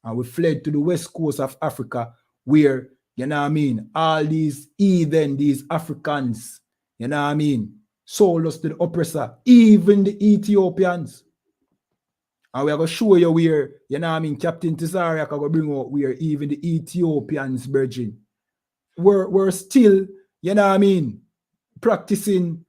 And we fled to the west coast of Africa, where, you know what I mean, all these heathen, these Africans, You know what I mean? Sold us to the oppressor, even the Ethiopians. And we are going to show you where, you know what I mean, Captain Tizariak are going to bring out where even the Ethiopians, virgin, we're still, you know what I mean, practicing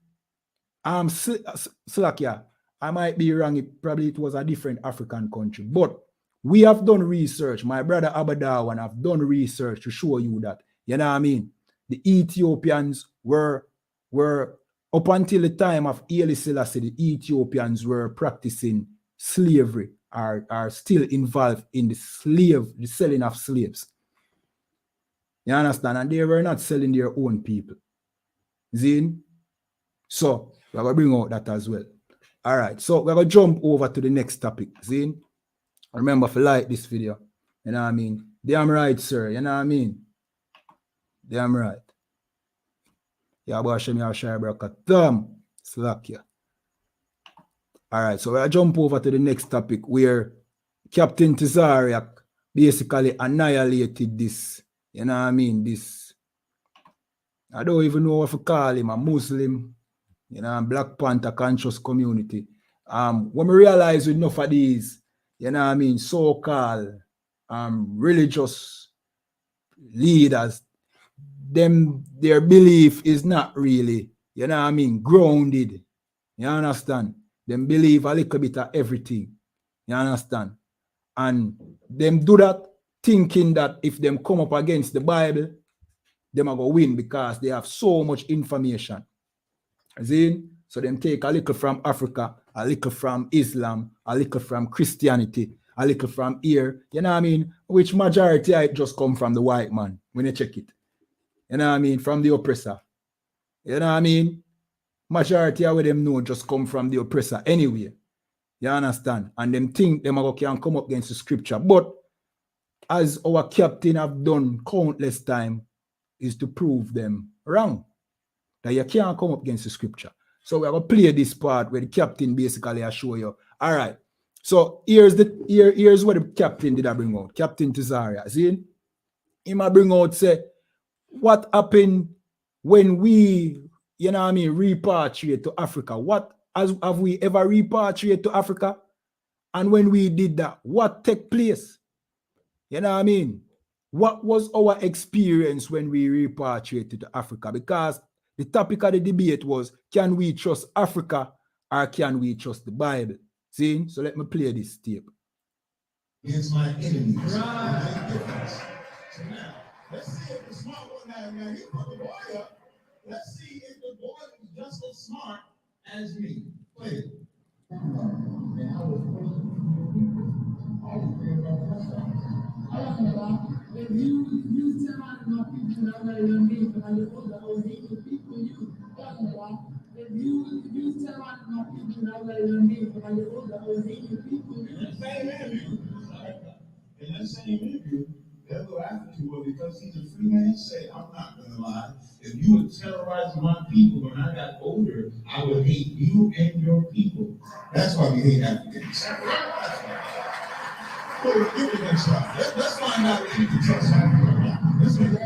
Slakia. I might be wrong, it was a different African country. But we have done research. My brother Abadawan have done research to show you that, you know what I mean, the Ethiopians were up until the time of Haile Selassie, the Ethiopians were practicing slavery, are still involved in the selling of slaves. You understand? And they were not selling their own people. Zin? So, we're going to bring out that as well. All right. So, we're going to jump over to the next topic. Zin? Remember to like this video. You know what I mean? Damn right, sir. You know what I mean? Damn right. Yeah, but Hashem Yahshua Barakatam. Slack ya. All right, so we'll jump over to the next topic where Captain Tizariak basically annihilated this. You know what I mean? This, I don't even know what to call him, a Muslim, you know, Black Panther conscious community. When we realize enough of these, you know what I mean, so-called religious leaders, their belief is not really, you know what I mean, grounded. You understand? Them believe a little bit of everything. You understand? And them do that thinking that if them come up against the Bible, them are going to win because they have so much information. See? So them take a little from Africa, a little from Islam, a little from Christianity, a little from here. You know what I mean? Which majority it just come from the white man when you check it. You know what I mean? From the oppressor. You know what I mean? Majority of them know just come from the oppressor anyway. You understand? And them think them can come up against the scripture. But as our captain have done countless times, is to prove them wrong. That you can't come up against the scripture. So we're going to play this part where the captain basically will show you. All right. So here's what the captain did I bring out. Captain Tizaria. See? He might bring out, say, what happened when we, you know what I mean, repatriate to Africa? Have we ever repatriated to Africa? And when we did that, what took place? You know what I mean? What was our experience when we repatriated to Africa? Because the topic of the debate was, can we trust Africa or can we trust the Bible? See? So let me play this tape. Against my enemies. Right. So now, let's see if the smart one, now he put the boy up. Let's see if the boy is just as smart as me. Play it. If you tell my people that way you mean, but I know that was equal people you. If you tell my people that way you mean, but I know that was equal people you. In that same interview, they'll go after you, but because he's a free man, say, I'm not going to lie. If you would terrorize my people when I got older, I would hate you and your people. That's why we hate Africans. Give me the next slide. Let's find out if you can trust Africa. Let's go to the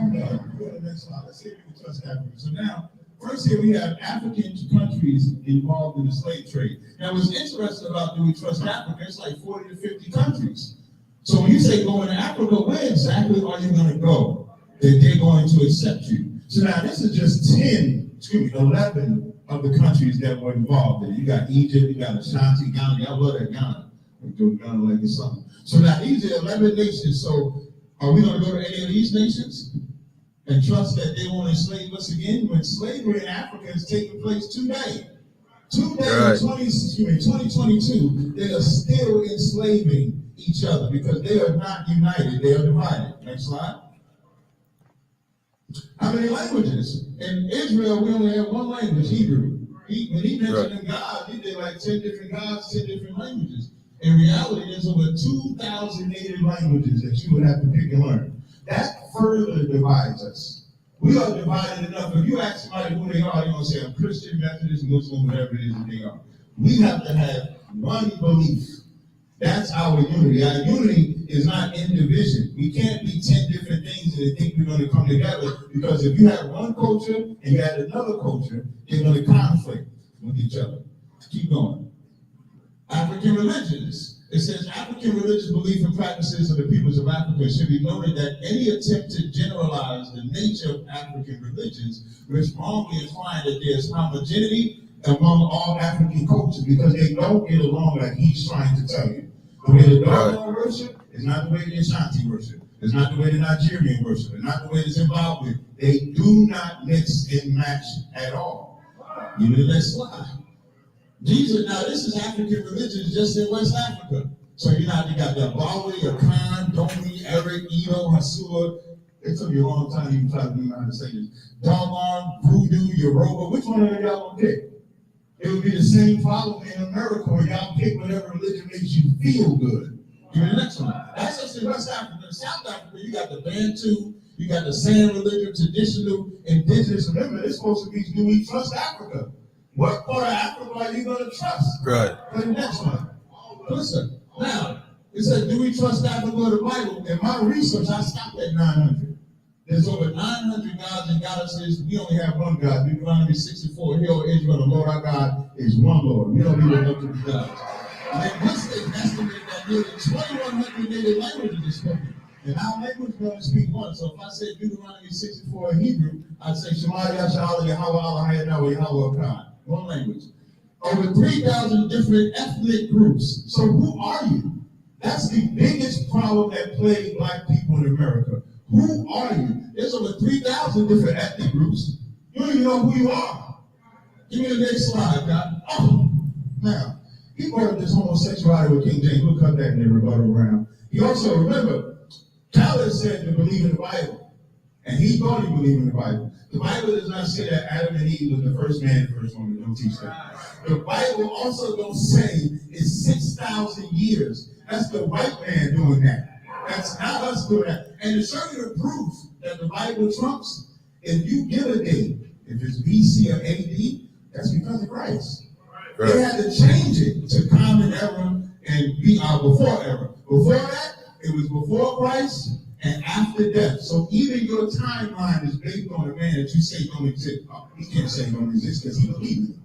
next slide. Let's see if you can trust Africa. So now, first here we have African countries involved in the slave trade. Now, what's interesting about do we trust Africa? It's like 40 to 50 countries. So when you say go into Africa, where exactly are you going to go that they're going to accept you? So now this is just 11 of the countries that were involved in it. You got Egypt, you got Ashanti, Ghana. Y'all love that Ghana. We're doing Ghana like it's something. So now these are 11 nations. So are we going to go to any of these nations and trust that they won't enslave us again? When slavery in Africa is taking place today, right. 2022, they are still enslaving each other because they are not united, they are divided. Next slide. How many languages? In Israel, we only have one language, Hebrew. When he mentioned God, he did like 10 different gods, 10 different languages. In reality, there's over 2,000 native languages that you would have to pick and learn. That further divides us. We are divided enough. If you ask somebody who they are, they're going to say, I'm Christian, Methodist, Muslim, whatever it is that they are. We have to have one belief. That's our unity. Our unity is not in division. We can't be 10 different things and think we're going to come together, because if you have one culture and you have another culture, they're going to conflict with each other. Keep going. African religions. It says African religious belief and practices of the peoples of Africa should be noted that any attempt to generalize the nature of African religions which wrongly imply that there's homogeneity among all African cultures, because they don't get along, like he's trying to tell you. The way the Dogon worship is not the way the Ashanti worship. It's not the way the Nigerian worship. It's not the way the Zimbabwe. They do not mix and match at all. Give me the next slide. Jesus, now this is African religion just in West Africa. So you got the Bawi, Akan, Domi, Eric, Edo, Hasua. It took me a long time to even try to know how to say this. Dogon, Voodoo, Yoruba. Which one of them y'all gonna pick? It would be the same problem in America where y'all pick whatever religion makes you feel good. Give me the next one. That's just in West Africa. In South Africa, you got the Bantu, you got the San religion, traditional, indigenous. Remember, it's supposed to be, do we trust Africa? What part of Africa are you going to trust? Right. The next one. Listen, now, it says, do we trust Africa or the Bible? In my research, I stopped at 900. There's over 900 gods and goddesses. We only have one God. Deuteronomy 64, Hear, O Israel, the Lord our God is one Lord. We don't need multiple gods. And then this is estimated that nearly 2,100 native languages are spoken. And our language we only speak one. So if I say Deuteronomy 64 in Hebrew, I'd say Shema Yahshua Yahweh Allah Yahweh. One language. Over 3,000 different ethnic groups. So who are you? That's the biggest problem that plagues black people in America. Who are you? There's over 3,000 different ethnic groups. You don't even know who you are. Give me the next slide, God. Oh, now, he brought up this homosexuality with King James. We'll cut that in the rebuttal round. He also, remember, Khaled said to believe in the Bible. And he thought he believed in the Bible. The Bible does not say that Adam and Eve was the first man and first woman. Don't teach that. The Bible also don't say it's 6,000 years. That's the white man doing that. That's not us doing that. And to show you the proof that the Bible trumps, if you give a date, if it's BC or AD, that's because of Christ. Right. They had to change it to common era and before era. Before that, it was before Christ and after death. So even your timeline is based on a man that you say don't exist. Oh, he can't say don't exist because he believes it.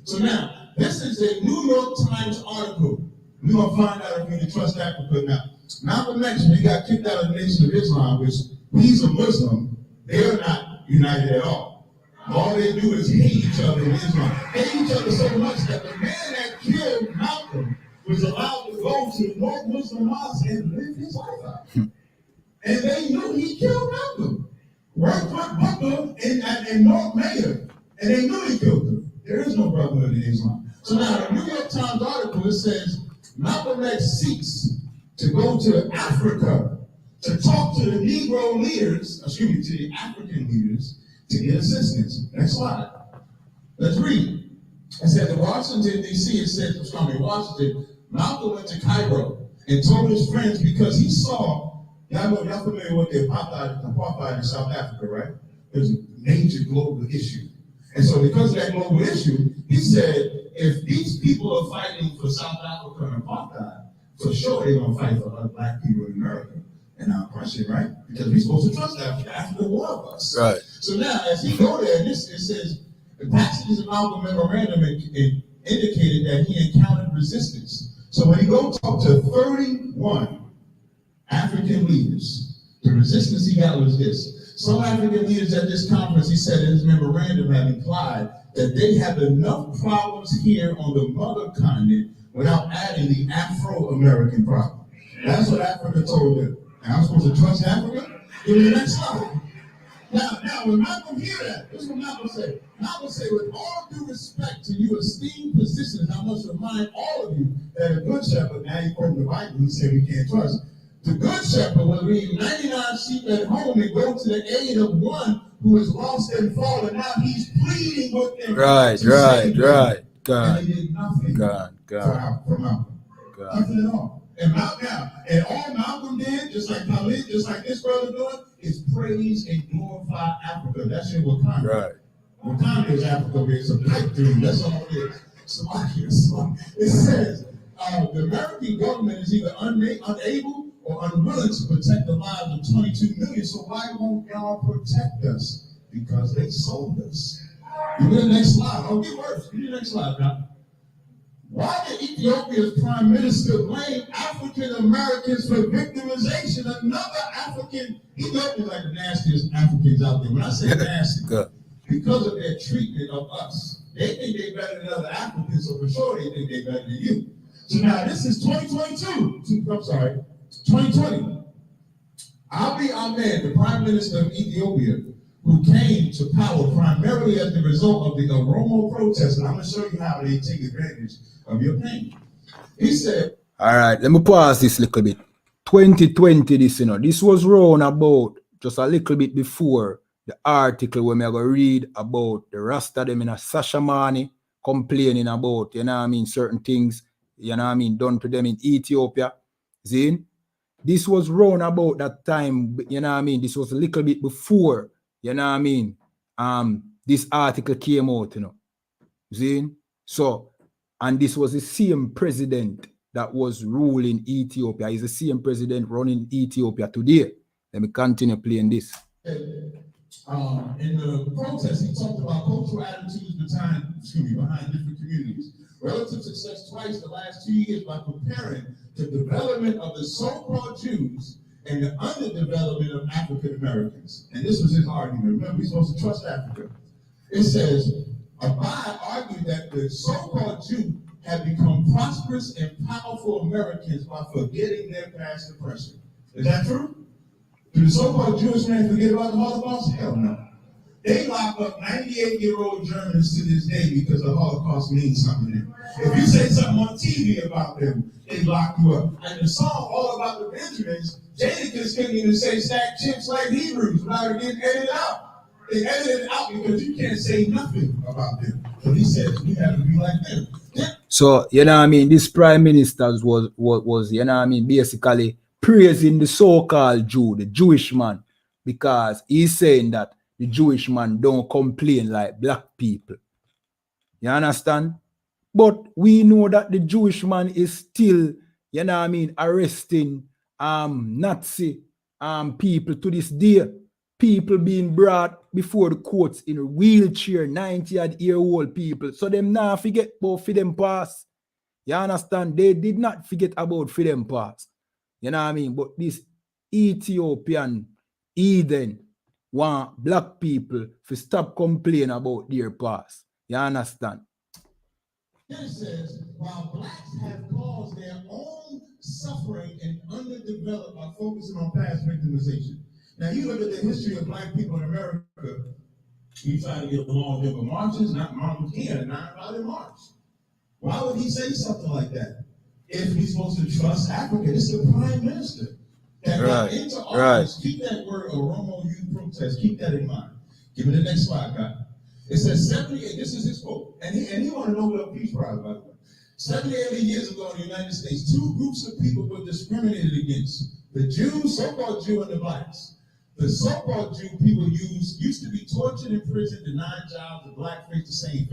So now, this is a New York Times article. We're going to find out if we can trust Africa now. Malcolm X, when he got kicked out of the Nation of Islam, which he's a Muslim, they're not united at all. All they do is hate each other in Islam. Hate each other so much that the man that killed Malcolm was allowed to go to the North Muslim Mosque and live his life out. And they knew he killed Malcolm. Right front Booker and North Mayor. And they knew he killed him. There is no brotherhood in Islam. So now the New York Times article, it says, Malcolm X seeks to go to Africa to talk to the Negro leaders, to the African leaders, to get assistance. Next slide. Let's read. It says in Washington, D.C., it says, Washington, Malcolm went to Cairo and told his friends because he saw, y'all familiar with the apartheid in South Africa, right? There's a major global issue. And so because of that global issue, he said, if these people are fighting for South Africa and apartheid, for sure they're going to fight for other black people in America and our oppression, right? Because we're supposed to trust Africa. Africa love us. Right. So now, as he go there, it says, the passages of Malcolm memorandum indicated that he encountered resistance. So when he go talk to 31 African leaders, the resistance he got was this. Some African leaders at this conference, he said in his memorandum, have implied that they have enough problems here on the mother continent without adding the Afro-American problem. That's what Africa told them. And I'm supposed to trust Africa? Give me the next slide. Now, when Malcolm hear that, this is what Malcolm said. Malcolm said, with all due respect to you esteemed positions, I must remind all of you that a good shepherd, now he quoted the Bible, he said we can't trust. The good shepherd will leave 99 sheep at home and go to the aid of one who is lost and fallen. Now he's pleading with them. Right. God. And they did nothing for Malcolm. Nothing at all. And all Malcolm did, just like Khalid, just like this brother doing, is praise and glorify Africa. That's your Wakanda. Right. Wakanda is Africa, it's a pipe dream. That's all it is. Somalia. It says the American government is either unable or unwilling to protect the lives of 22 million. So why won't y'all protect us? Because they sold us. Give me the next slide. I'll get worse. Give me the next slide, John. Why did Ethiopia's prime minister blame African Americans for victimization? Another African, Ethiopians like the nastiest Africans out there. When I say nasty, because of their treatment of us, they think they're better than other Africans, so for sure they think they're better than you. So now this is 2022. I'm sorry, 2020. Abiy Ahmed, the prime minister of Ethiopia, who came to power primarily as the result of the Oromo protests, and I'm going to show you how they take advantage of your pain. He said, all right, let me pause this a little bit. 2020, this was round about just a little bit before the article where I'm going to read about the Rasta them in a Sashamani complaining about, certain things, done to them in Ethiopia. See? This was round about that time, this was a little bit before, this article came out, See? So, and this was the same president that was ruling Ethiopia. He's the same president running Ethiopia today. Let me continue playing this. In the protest, he talked about cultural attitudes behind different communities. Relative success twice the last 2 years by comparing the development of the so-called Jews and the underdevelopment of African Americans. And this was his argument. Remember, we're supposed to trust Africa. It says, Abai argued that the so-called Jew have become prosperous and powerful Americans by forgetting their past oppression. Is that true? Do the so-called Jewish man forget about the Holocaust? Hell no. They lock up 98-year-old Germans to this day because the Holocaust means something to them. If you say something on TV about them, they lock you up. And the song all about the Benjamins, Jadakiss couldn't even say stack chips like Hebrews without it getting edited out. They edited it out because you can't say nothing about them. So he says we have to be like them. So, this prime minister was basically praising the so-called Jew, the Jewish man, because he's saying that the Jewish man don't complain like black people. You understand? But we know that the Jewish man is still, arresting Nazi people to this day. People being brought before the courts in a wheelchair, 90-year-old people. So them now forget about freedom pass. You understand? They did not forget about freedom pass. But this Ethiopian heathen want black people to stop complaining about their past. You understand? It says, while blacks have caused their own suffering and underdeveloped by focusing on past victimization. Now you look at the history of black people in America, we try to get along with marches, not Martin Luther King, not march. Why would he say something like that? If he's supposed to trust Africa, this is the prime minister that got into office. Keep that word Oromo youth protest, keep that in mind. Give me the next slide, guy. It says 78, this is his quote, and he won a Nobel Peace Prize, by the way. 78 years ago in the United States, two groups of people were discriminated against. The Jews, so-called Jew, and the blacks. The so-called Jew people used to be tortured in prison, denied jobs, the black face, the same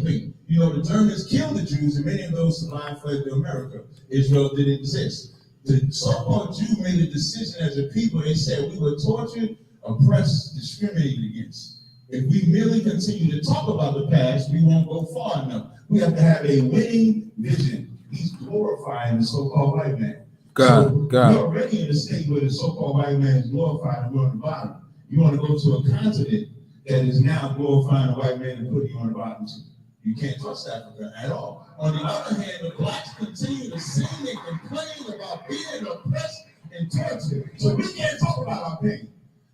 fate. The Germans killed the Jews, and many of those survived fled to America. Israel didn't exist. The so-called Jew made a decision as a people. They said we were tortured, oppressed, discriminated against. If we merely continue to talk about the past, we won't go far enough. We have to have a winning vision. He's glorifying the so-called white man. God. We're already in a state where the so-called white man is glorified and we're on the bottom. You want to go to a continent that is now glorifying the white man and putting you on the bottom too. You can't trust Africa at all. On the other hand, the blacks continue to sing and complain about being oppressed and tortured. So we can't talk about our pain.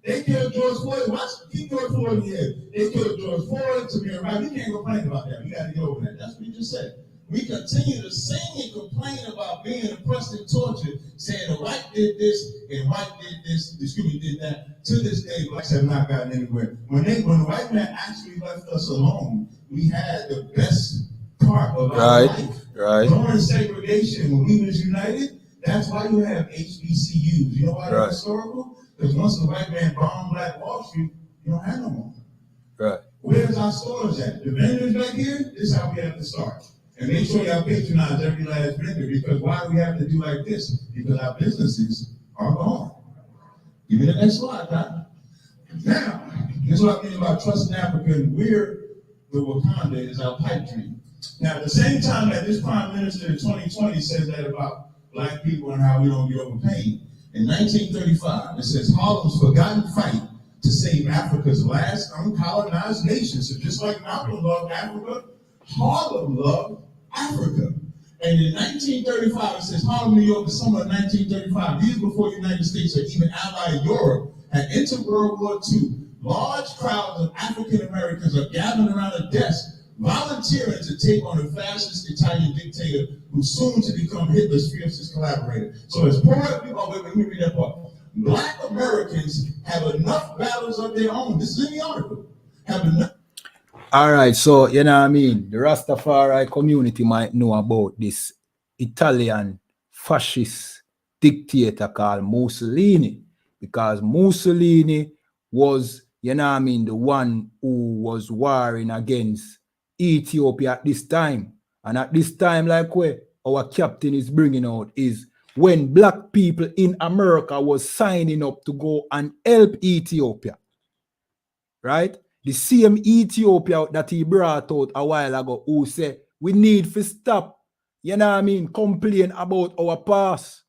They killed George Floyd. Keep George Floyd in here. They killed George Floyd, Tamir Rice. We can't complain about that. We got to get over that. That's what he just said. We continue to sing and complain about being oppressed and tortured, saying the white did this and white did this, did that. To this day, blacks have not gotten anywhere. When the white man actually left us alone, we had the best part of our life. During segregation, when we was united, that's why you have HBCUs. You know why they're historical? Because once the white man bombed Black Wall Street, you don't have no more. Where's our stores at? The vendors back here, this is how we have to start. And make sure y'all patronize every last vendor, because why do we have to do like this? Because our businesses are gone. Give me the next slide, Doc. Now, this is what I mean about trusting Africa, and we're the Wakanda is our pipe dream. Now, at the same time that this prime minister in 2020 says that about black people and how we don't get overpaid, in 1935, it says Harlem's forgotten fight to save Africa's last uncolonized nation. So just like Malcolm loved Africa, Harlem loved Africa. And in 1935, it says Harlem, New York, the summer of 1935, years before the United States or even allied Europe had entered World War II, large crowds of African Americans are gathered around a desk, volunteering to take on a fascist Italian dictator who soon to become Hitler's fiercest collaborator. So as poor people, let me read that part. Black Americans have enough battles of their own. This is in the article. Have enough. All right, so you know what I mean? The Rastafari community might know about this Italian fascist dictator called Mussolini, because Mussolini was, you know what I mean, the one who was warring against Ethiopia at this time. And at this time, like where our captain is bringing out, is when black people in America was signing up to go and help Ethiopia, right? The same Ethiopia that he brought out a while ago, who said, we need to stop, you know what I mean, complain about our past.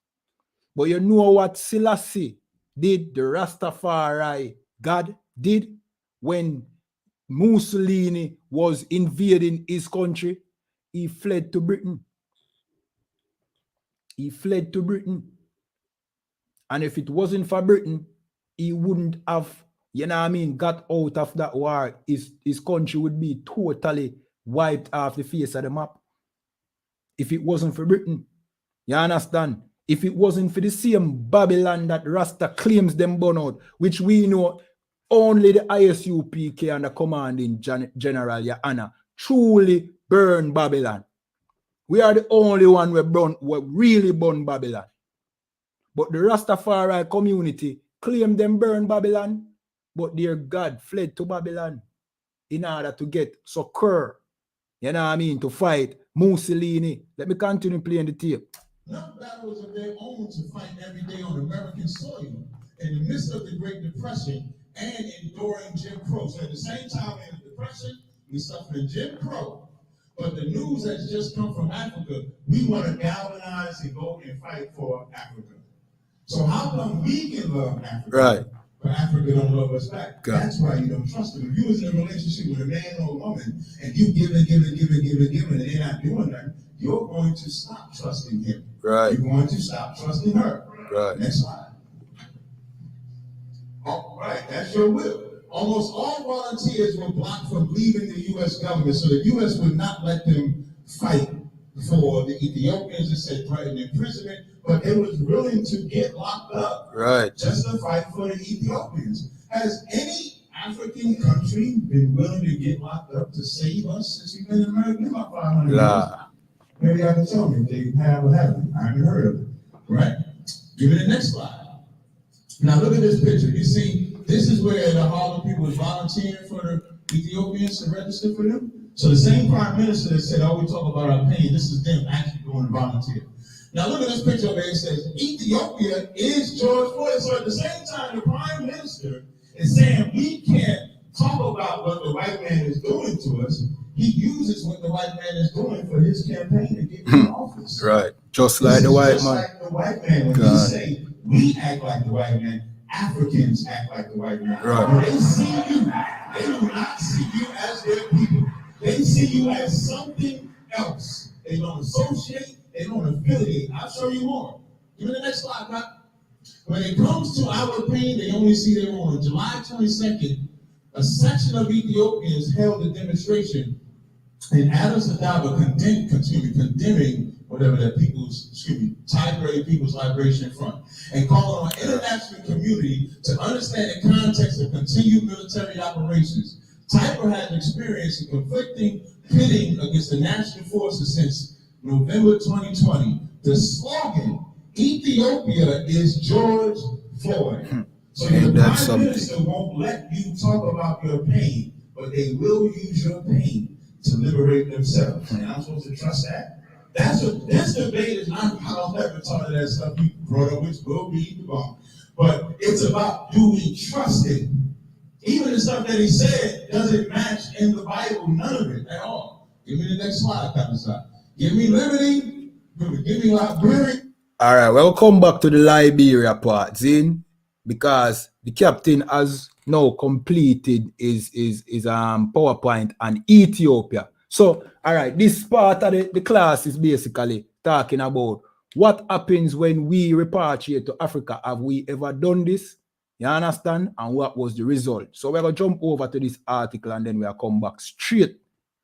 But you know what Selassie did, the Rastafari God did, when Mussolini was invading his country? He fled to Britain. He fled to Britain. And if it wasn't for Britain, he wouldn't have, you know what I mean, got out of that war. His country would be totally wiped off the face of the map. If it wasn't for Britain. You understand? If it wasn't for the same Babylon that Rasta claims them burn out, which we know only the I.S.U.P.K and the commanding general YAHANNA truly burn Babylon. We are the only one who really burn Babylon. But the Rastafari community claim them burn Babylon, but their God fled to Babylon in order to get succor, you know what I mean, to fight Mussolini. Let me continue playing the tape. Enough battles of their own to fight every day on American soil in the midst of the Great Depression and enduring Jim Crow. So at the same time in the Depression, we suffering Jim Crow. But the news has just come from Africa. We want to galvanize and go and fight for Africa. So how come we can love Africa, right, but Africa don't love us back? God. That's why you don't trust them. If you was in a relationship with a man or a woman and you give and they're not doing that, you're going to stop trusting him. Right. You're going to stop trusting her. Right. Next slide. All right, that's your will. Almost all volunteers were blocked from leaving the U.S. government, so the U.S. would not let them fight for the Ethiopians. It said threatened imprisonment, but they was willing to get locked up, right, just to fight for the Ethiopians. Has any African country been willing to get locked up to save us since we've been in America? About 500 years. Maybe I can tell me if they have or haven't. I haven't heard of it. Right? Give me the next slide. Now look at this picture. You see, this is where the Harlem people was volunteering for the Ethiopians to register for them. So the same prime minister that said, oh, we talk about our pain, this is them actually going to volunteer. Now look at this picture over here. It says, Ethiopia is George Floyd. So at the same time, the prime minister is saying we can't talk about what the white man is doing to us. He uses what the white man is doing for his campaign to get in office. Right. Just like the white man. Like the white man. When he say we act like the white man, Africans act like the white man. Right. When they see you, they do not see you as their people. They see you as something else. They don't associate, they don't affiliate. I'll show you more. Give me the next slide, Doc. When it comes to our pain, they only see their own. On July 22nd, a section of Ethiopians held a demonstration in Addis Ababa condemning whatever that Tigray People's Liberation Front, and calling on international community to understand the context of continued military operations. Tigray has experienced a conflicting pitting against the national forces since November 2020. The slogan, Ethiopia is George Floyd. So the prime minister won't let you talk about your pain, but they will use your pain to liberate themselves. And I'm supposed to trust that? That's what this debate is. I don't ever talk to that stuff you brought up, which will be wrong. But it's about, do we trust it? Even the stuff that he said doesn't match in the Bible, none of it at all. Give me the next slide, Pastor. Give me liberty. Give me liberty. All right, welcome back to the Liberia part, Zin, because the captain has now completed his PowerPoint on Ethiopia. So, all right, this part of the class is basically talking about what happens when we repatriate to Africa. Have we ever done this? You understand? And what was the result? So we're going to jump over to this article and then we'll come back straight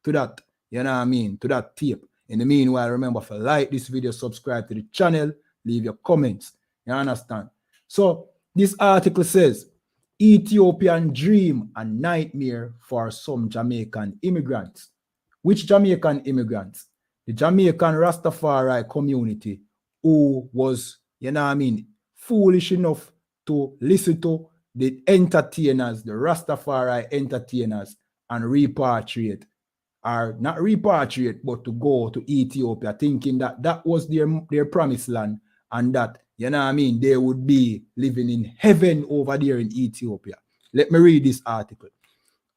to that, you know what I mean, to that tape. In the meanwhile, remember to like this video, subscribe to the channel, leave your comments. You understand? So this article says, Ethiopian dream and nightmare for some Jamaican immigrants. Which Jamaican immigrants? The Jamaican Rastafari community who was, you know what I mean, foolish enough to listen to the entertainers, the Rastafari entertainers, and repatriate. Or not repatriate, but to go to Ethiopia, thinking that that was their promised land and that, you know what I mean, they would be living in heaven over there in Ethiopia. Let me read this article.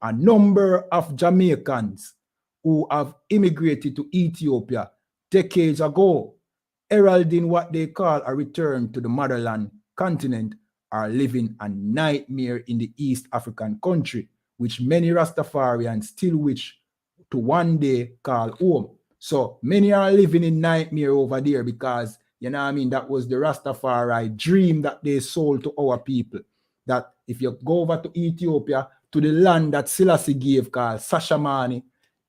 A number of Jamaicans who have immigrated to Ethiopia decades ago, heralding what they call a return to the motherland continent, are living a nightmare in the East African country, which many Rastafarians still wish to one day call home. So many are living in nightmare over there because, you know what I mean, that was the Rastafari dream that they sold to our people. That if you go over to Ethiopia, to the land that Selassie gave called Sashamani,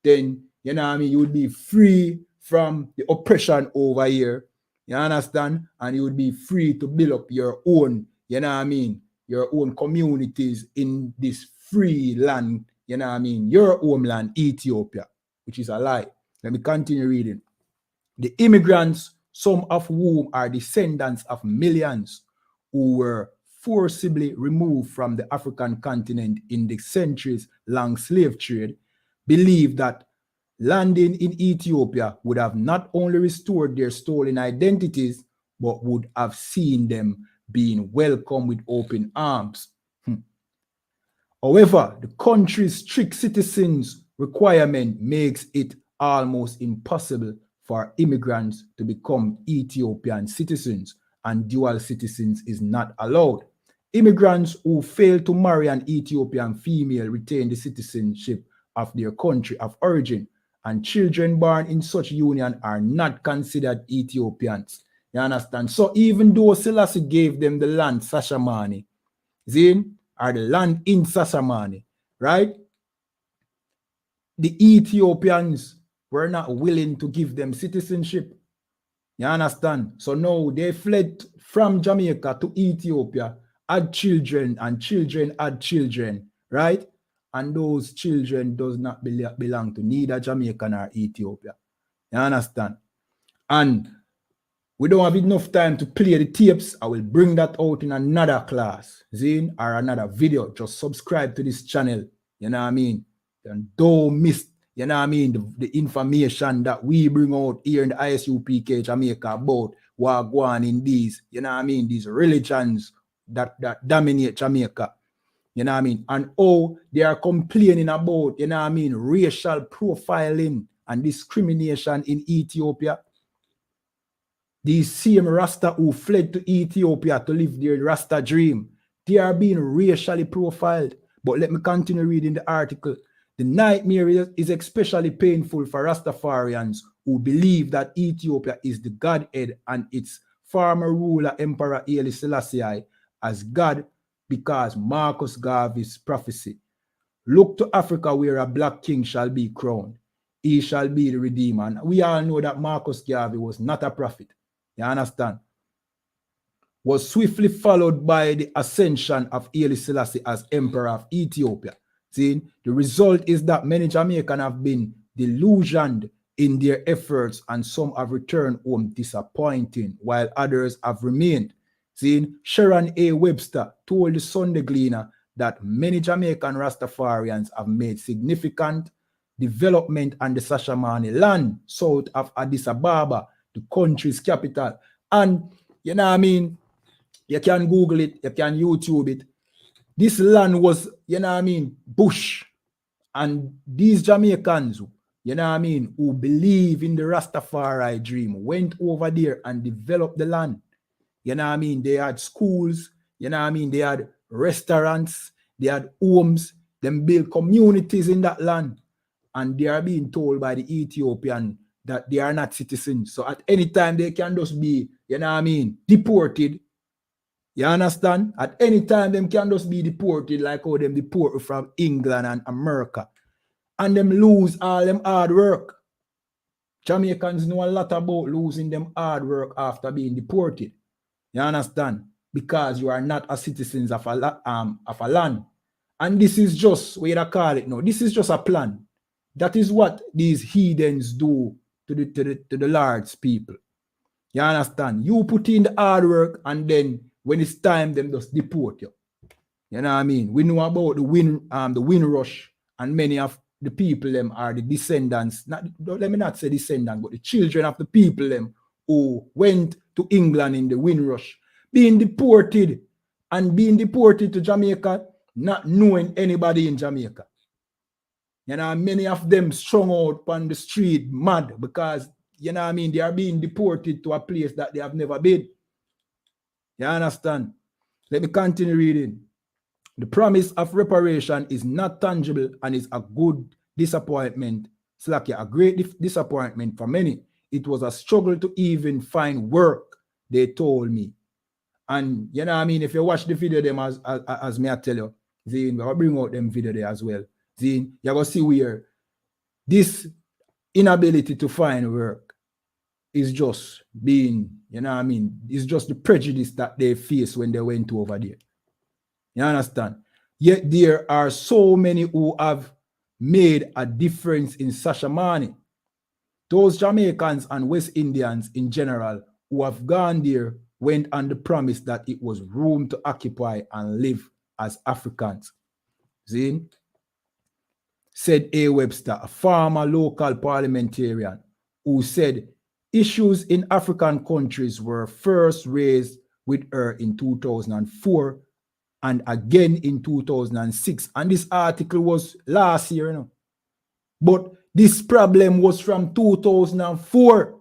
then, you know what I mean, you would be free from the oppression over here. You understand? And you would be free to build up your own, you know what I mean, your own communities in this free land, you know what I mean, your homeland, Ethiopia, which is a lie. Let me continue reading. The immigrants, some of whom are descendants of millions who were forcibly removed from the African continent in the centuries-long slave trade, believe that landing in Ethiopia would have not only restored their stolen identities, but would have seen them being welcomed with open arms. However, the country's strict citizens requirement makes it almost impossible for immigrants to become Ethiopian citizens, and dual citizens is not allowed. Immigrants who fail to marry an Ethiopian female retain the citizenship of their country of origin, and children born in such union are not considered Ethiopians. You understand? So even though Selassie gave them the land Sashamani, Zin, or the land in Sashamani, right? The Ethiopians were not willing to give them citizenship. You understand? So now they fled from Jamaica to Ethiopia, had children, and children had children, right? And those children does not belong to neither Jamaica nor Ethiopia. You understand? And we don't have enough time to play the tapes. I will bring that out in another class, Zine, or another video. Just subscribe to this channel, you know what I mean? And don't miss, you know what I mean, the information that we bring out here in the I.S.U.P.K. Jamaica about what going on in these, you know what I mean, these religions that dominate Jamaica. You know what I mean? And oh, they are complaining about, you know what I mean, racial profiling and discrimination in Ethiopia. These same Rasta who fled to Ethiopia to live their Rasta dream, they are being racially profiled. But let me continue reading the article. The nightmare is especially painful for Rastafarians who believe that Ethiopia is the Godhead and its former ruler, Emperor Haile Selassie, as God because Marcus Garvey's prophecy. Look to Africa where a black king shall be crowned. He shall be the Redeemer. And we all know that Marcus Garvey was not a prophet. You understand? Was swiftly followed by the ascension of Haile Selassie as Emperor of Ethiopia. See, the result is that many Jamaicans have been delusioned in their efforts and some have returned home disappointing while others have remained. See, Sharon A. Webster told the Sunday Gleaner that many Jamaican Rastafarians have made significant development and the Shashamane land south of Addis Ababa, the country's capital. And you know what I mean? You can Google it, you can YouTube it. This land was, you know what I mean, bush. And these Jamaicans, you know what I mean, who believe in the Rastafari dream, went over there and developed the land. You know what I mean? They had schools, you know what I mean? They had restaurants, they had homes, them built communities in that land. And they are being told by the Ethiopian that they are not citizens. So at any time they can just be, you know what I mean, deported. You understand? At any time them can just be deported like how them deported from England and America. And them lose all them hard work. Jamaicans know a lot about losing them hard work after being deported. You understand? Because you are not a citizens of a land. And this is just, what you call it now, this is just a plan. That is what these heathens do to the Lord's people. You understand? You put in the hard work and then when it's time, them just deport you. You know what I mean? We know about the wind rush, and many of the people them are the descendants, let me not say descendants, but the children of the people them who went to England in the wind rush, being deported to Jamaica, not knowing anybody in Jamaica. You know, many of them strung out on the street mad because, you know what I mean, they are being deported to a place that they have never been. You understand? Let me continue reading. The promise of reparation is not tangible and is a good disappointment. It's like a great disappointment for many. It was a struggle to even find work, they told me. And you know what I mean? If you watch the video them as me I tell you, then I'll bring out them video there as well. Then you're going to see where this inability to find work is just being, you know what I mean? It's just the prejudice that they face when they went over there. You understand? Yet there are so many who have made a difference in Shashamane. Those Jamaicans and West Indians in general who have gone there went on the promise that it was room to occupy and live as Africans. See? Said A. Webster, a former local parliamentarian, who said issues in African countries were first raised with her in 2004 and again in 2006. And this article was last year, you know. But this problem was from 2004.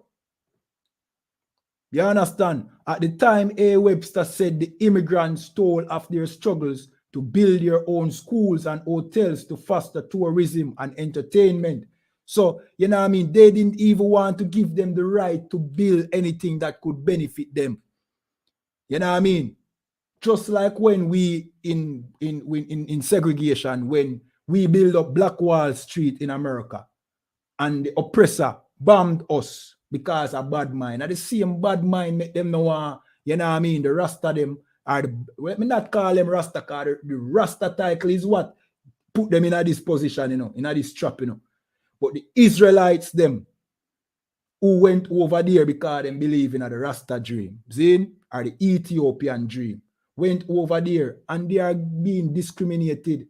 You understand? At the time, A. Webster said the immigrants told of their struggles to build their own schools and hotels to foster tourism and entertainment. So, you know what I mean? They didn't even want to give them the right to build anything that could benefit them. You know what I mean? Just like when we in segregation, when we build up Black Wall Street in America and the oppressor bombed us because of bad mind. And the same bad mind make them know, you know what I mean? The Rasta them are let me not call them Rasta, because the Rasta title is what put them in this position, you know, in this trap, you know. But the Israelites them who went over there because they believe in the Rasta dream, Zin, or the Ethiopian dream, went over there and they are being discriminated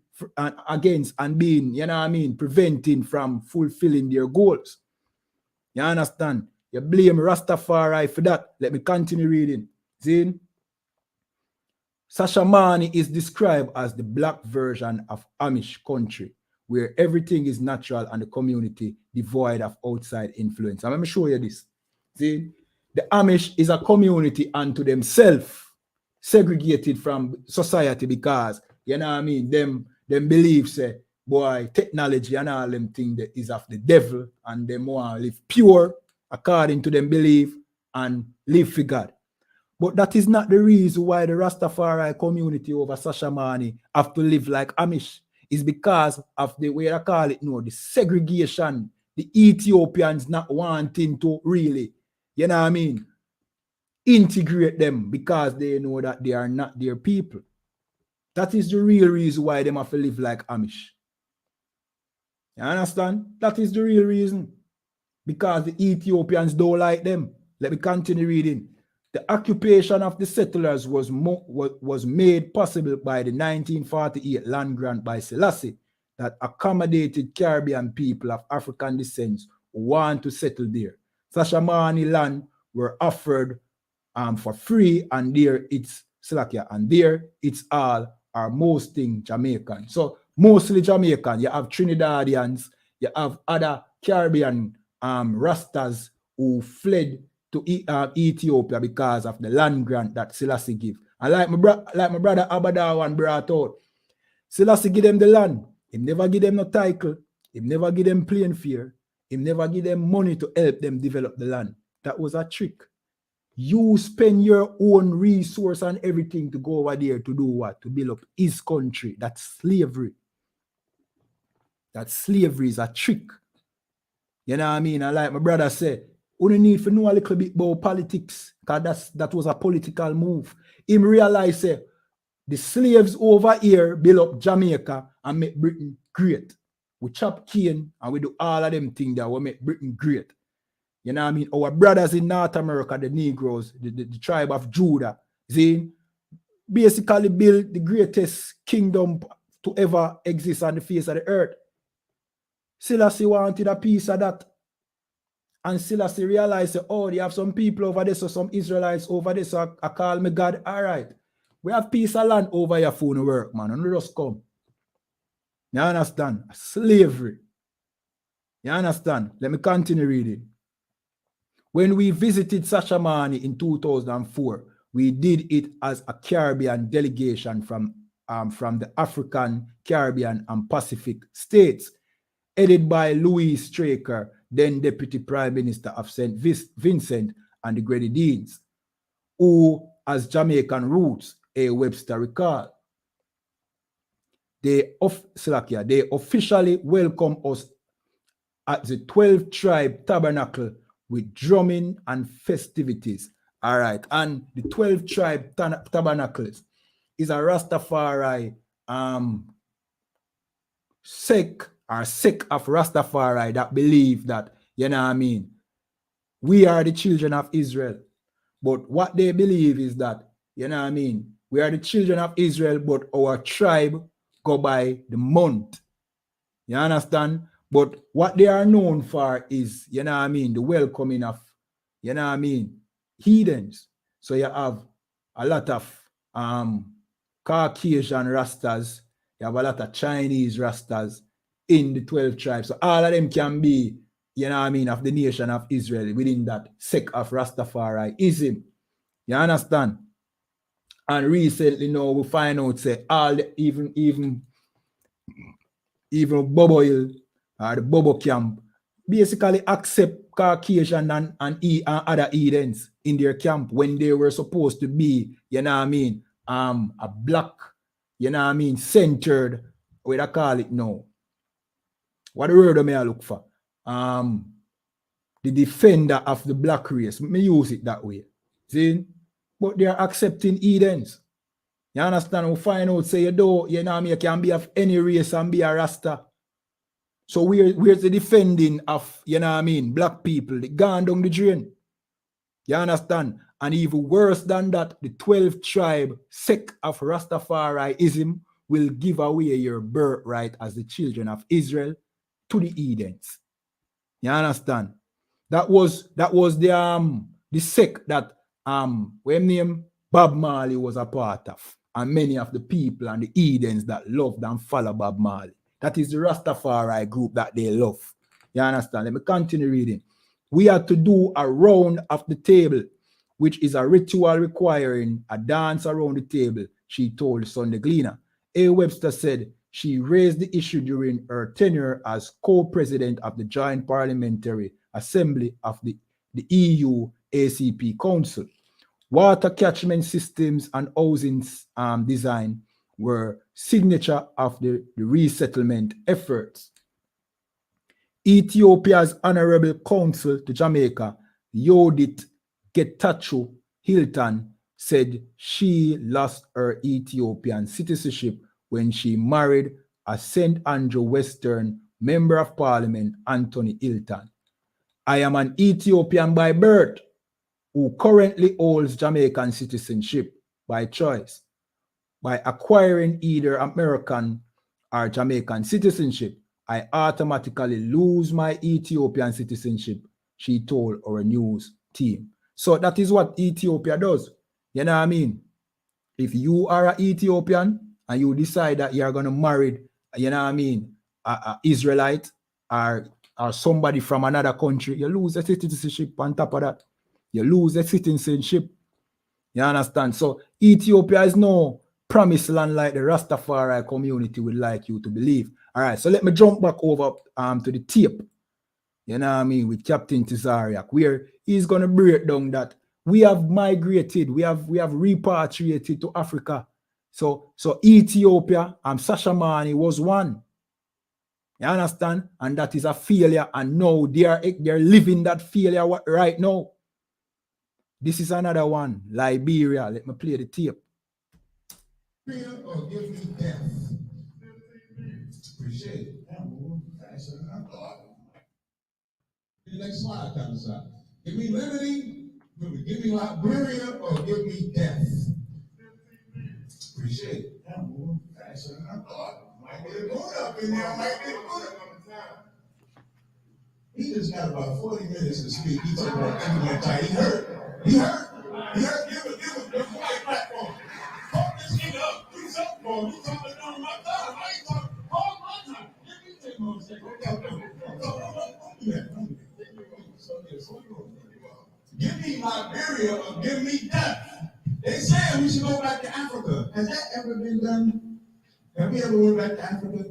against and being, you know what I mean, preventing from fulfilling their goals. You understand? You blame Rastafari for that. Let me continue reading. Zin, Shashamane is described as the black version of Amish country, where everything is natural and the community devoid of outside influence. And let me show you this. See, the Amish is a community unto themselves, segregated from society because, you know what I mean, them beliefs say, boy, technology and all them things that is of the devil, and them want to live pure according to them belief and live for God. But that is not the reason why the Rastafari community over Shashamane have to live like Amish. It's because of the way I call it now, the segregation, the Ethiopians not wanting to really, you know what I mean, integrate them because they know that they are not their people. That is the real reason why they have to live like Amish. You understand? That is the real reason. Because the Ethiopians don't like them. Let me continue reading. The occupation of the settlers was made possible by the 1948 land grant by Selassie that accommodated Caribbean people of African descent who want to settle there. Sashamani land were offered for free, and there it's Slakia, and there it's all or most thing Jamaican. So mostly Jamaican. You have Trinidadians, you have other Caribbean Rastas who fled to Ethiopia because of the land grant that Selassie give. And like my brother Abadawan brought out, Selassie give them the land. He never give them no title. He never give them plane fare. He never give them money to help them develop the land. That was a trick. You spend your own resource and everything to go over there to do what? To build up his country. That's slavery. That slavery is a trick. You know what I mean? And like my brother said, only need to know a little bit about politics, because that was a political move. Him realize the slaves over here build up Jamaica and make Britain great. We chop cane and we do all of them things that will make Britain great. You know what I mean? Our brothers in North America, the Negroes, the tribe of Judah, see, basically build the greatest kingdom to ever exist on the face of the earth. Selassie wanted a piece of that. And Selassie realized, oh, they have some people over there, so some Israelites over there, so I call me God. All right. We have piece of land over here for no work, man. And just come. You understand? Slavery. You understand? Let me continue reading. When we visited Sashamani in 2004, we did it as a Caribbean delegation from the African, Caribbean, and Pacific states, headed by Louis Straker, then Deputy Prime Minister of St. Vincent and the Grenadines, who has Jamaican roots, A. Webster recalled. They officially welcome us at the 12 Tribe Tabernacle with drumming and festivities. All right. And the 12 Tribe Tabernacles is a Rastafari sect of Rastafari that believe that, you know what I mean, we are the children of Israel. But what they believe is that, you know what I mean, we are the children of Israel, but our tribe go by the month. You understand? But what they are known for is, you know what I mean, the welcoming of, you know what I mean, heathens. So you have a lot of Caucasian Rastas, you have a lot of Chinese Rastas in the 12 tribes. So all of them can be, you know what I mean, of the nation of Israel within that sect of Rastafariism. You understand? And recently now we find out, say, all the, even Bobo Hill or the Bobo camp basically accept Caucasian and other Edens in their camp when they were supposed to be, you know what I mean, a black, you know what I mean, centered, what I call it now. What the word may I look for? The defender of the black race. Me use it that way. See? But they are accepting Edens. You understand? We find out, say, you know what I mean, you can be of any race and be a Rasta. So where's the defending of, you know what I mean, black people? They gone down the drain. You understand? And even worse than that, the 12 tribe sect of Rastafariism will give away your birthright as the children of Israel to the Edens. You understand? That was the sect that when name Bob Marley was a part of, and many of the people and the Edens that loved and follow Bob Marley. That is the Rastafari group that they love. You understand? Let me continue reading. We had to do a round of the table, which is a ritual requiring a dance around the table, she told Sunday Gleaner. A. Webster said she raised the issue during her tenure as co-president of the Joint Parliamentary Assembly of the EU ACP Council. Water catchment systems and housing design were signature of the resettlement efforts. Ethiopia's Honorable Consul to Jamaica, Yodit Getachew Hilton, said she lost her Ethiopian citizenship when she married a St. Andrew Western Member of Parliament, Anthony Hilton. I am an Ethiopian by birth who currently holds Jamaican citizenship by choice by acquiring either American or Jamaican citizenship, I automatically lose my Ethiopian citizenship, she told our news team. So that is what Ethiopia does. You know what I mean? If you are an Ethiopian and you decide that you're going to marry, you know what I mean, a Israelite or somebody from another country, you lose a citizenship on top of that. You lose a citizenship. You understand? So Ethiopia is no promised land like the Rastafari community would like you to believe. All right, so let me jump back over to the tape, you know what I mean, with Captain Tizariak, where he's going to break down that we have migrated, we have repatriated to Africa. So Ethiopia and Sashamani was one. You understand? And that is a failure, and now they're living that failure right now. This is another one, Liberia. Let me play the tape. Or give me death. Appreciate it. The next slide, kind of side. Give me liberty, give me Liberia, or give me death. Appreciate it. Faster than I thought. Might get a mood up in there, might get a mood up. He just got about 40 minutes to speak. He took about 2 minutes time. He hurt. Give him the white platform. Hold this nigga up. Do something for him. He's talking on my time. I ain't talking. Hold my time. Give me 10 more seconds. Give me Liberia or give me death. They said we should go back to Africa. Has that ever been done? Have we ever went back to Africa?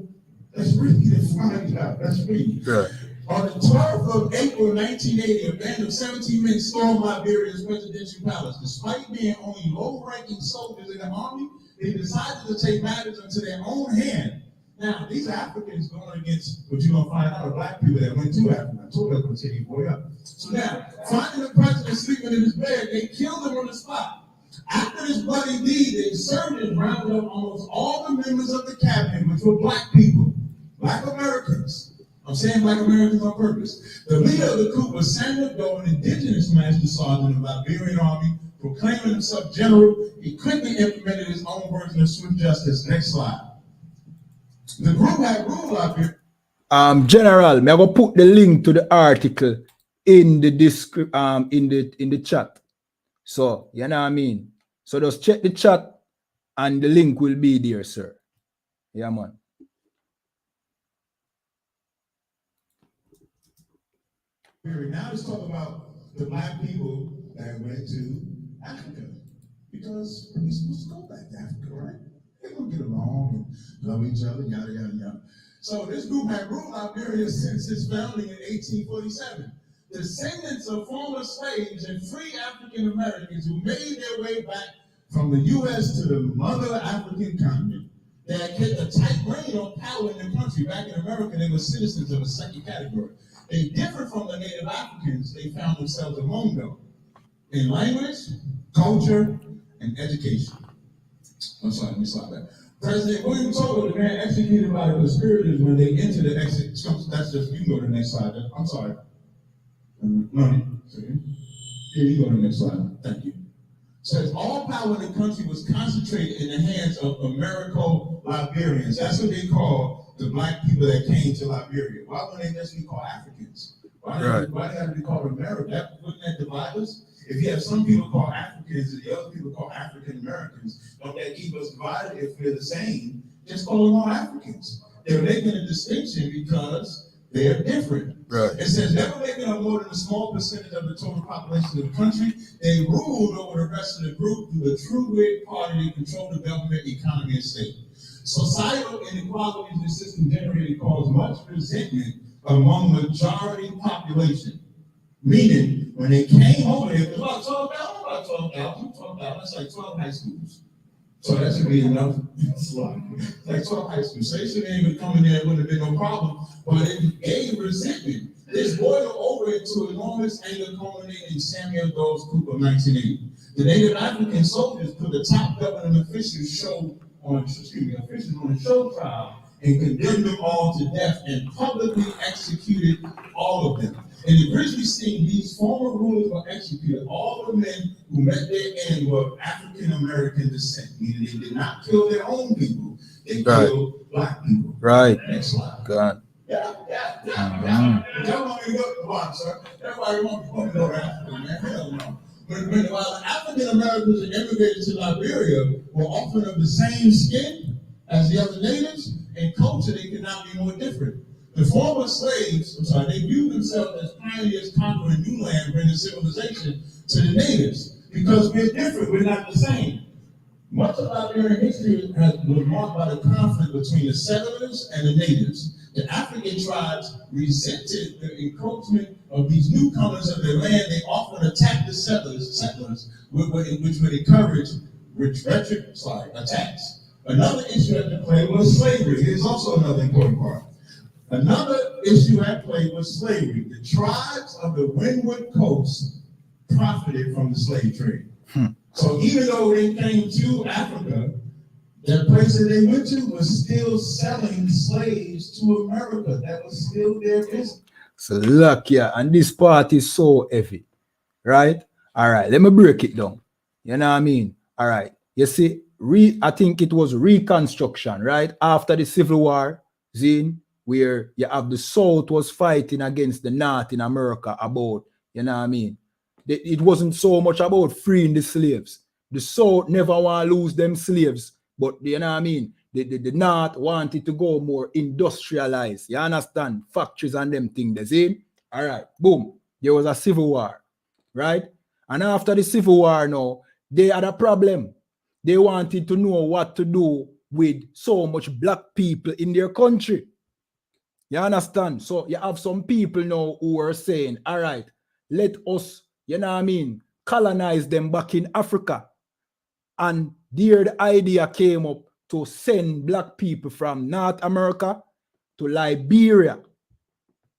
Let's read it. Find out. Let's read. Right. On the 12th of April 1980, a band of 17 men stormed Liberia's presidential palace. Despite being only low-ranking soldiers in the army, they decided to take matters into their own hand. Now, these Africans going against what you're going to find out are black people that went to Africa. I told them to take you boy up. So now, finding the president sleeping in his bed, they killed him on the spot. After this bloody deed, the insurgents rounded up almost all the members of the cabinet, which were black people, black Americans. I'm saying black Americans on purpose. The leader of the coup was Samuel Doe, an indigenous master sergeant of the Liberian army, proclaiming himself general. He quickly implemented his own version of swift justice. Next slide. The group had ruled Liberia. General, may I go put the link to the article in the in the chat. So, you know what I mean? So just check the chat and the link will be there, sir. Yeah, man. Now let's talk about the black people that went to Africa. Because we're supposed to go back to Africa, right? They're going to get along and love each other, yada, yada, yada. So this group had ruled Liberia since its founding in 1847. Descendants of former slaves and free African Americans who made their way back from the U.S. to the mother African continent. They had kept a tight rein on power in the country. Back in America, they were citizens of a second category. They differed from the native Africans they found themselves among them in language, culture, and education. I'm sorry, let me slide back. President William Togo, the man executed by the conspirators when they entered the exit. That's just, you can go to the next slide. I'm sorry. No, here you go to the next slide. Thank you. Says all power in the country was concentrated in the hands of Americo-Liberians. That's what they call the black people that came to Liberia. Why wouldn't they just be called Africans? Why do they have to be called America? Wouldn't that divide us? If you have some people called Africans and the other people called African Americans, don't that keep us divided if we're the same? Just call them all Africans. They're making a distinction because they're different. Right. It says never making up more than a small percentage of the total population of the country. They ruled over the rest of the group through the true Whig party that controlled the government, economy, and state. Societal inequalities in the system generated caused much resentment among majority population. Meaning, when they came over here, it was about 12,000, that's like 12 high schools. So that should be enough. It's like 12 high schools. So they shouldn't even come in there, it wouldn't have been no problem. But it gave resentment. This boiled over into enormous anger culminating in Samuel Doe's coup of 1980. The Native African soldiers put the top government officials on a show trial and condemned them all to death and publicly executed all of them. In the grisly scene, these former rulers were executed. All the men who met their end were of African American descent, meaning they did not kill their own people. They killed black people. Right. Next slide. God. Yeah. Y'all want me to go? Come on, sir. Everybody want to go to Africa, man. Hell no. But while the African Americans that immigrated to Liberia were often of the same skin as the other natives, in culture they could not be more different. The former slaves, they viewed themselves as pioneers conquering new land, bringing civilization to the natives. Because we're different, we're not the same. Much of Liberian history was marked by the conflict between the settlers and the natives. The African tribes resented the encroachment of these newcomers of their land. They often attacked the settlers, which would encourage retributive attacks. Another issue at the play was slavery. Here's also another important part. Another issue at play was slavery. The tribes of the Windward Coast profited from the slave trade. So even though they came to Africa, the place that they went to was still selling slaves to America. That was still their business. So look, yeah, and this part is so heavy, right? All right, let me break it down. You know what I mean? All right, you see, I think it was Reconstruction, right? After the Civil War, Zine, where you have the South was fighting against the North in America about, you know what I mean? It wasn't so much about freeing the slaves. The South never want to lose them slaves, but you know what I mean? The North wanted to go more industrialized. You understand? Factories and them things. You see? All right, boom. There was a civil war, right? And after the civil war now, they had a problem. They wanted to know what to do with so much black people in their country. You understand? So you have some people now who are saying, all right, let us, you know what I mean, colonize them back in Africa. And there the idea came up to send black people from North America to Liberia.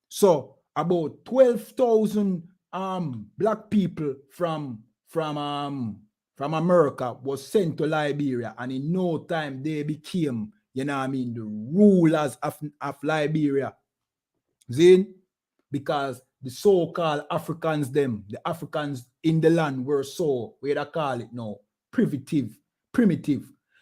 So about 12,000 black people from America was sent to Liberia, and in no time they became, you know what I mean, the rulers of Liberia. Zin? Because the so-called Africans, the Africans in the land were so, where they call it now, primitive.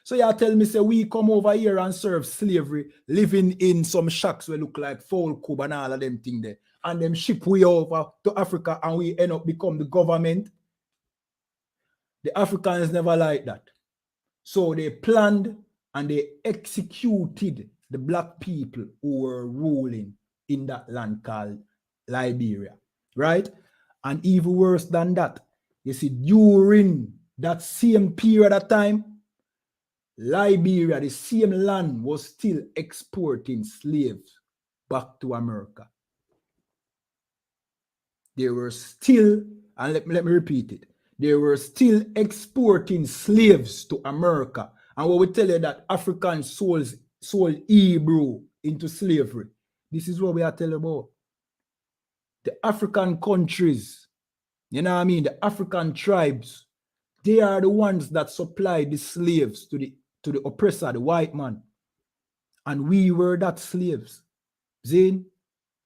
So you tell me, say, we come over here and serve slavery, living in some shacks where look like foul cube and all of them things there. And them ship we over to Africa and we end up become the government. The Africans never like that. So they planned and they executed the black people who were ruling in that land called Liberia, right? And even worse than that, you see, during that same period of time, Liberia, the same land, was still exporting slaves back to America. They were still, and let me repeat it, they were still exporting slaves to America. And when we tell you that Africans sold Hebrew into slavery, this is what we are telling about. The African countries, you know what I mean, the African tribes, they are the ones that supplied the slaves to the oppressor, the white man. And we were that slaves. Zane,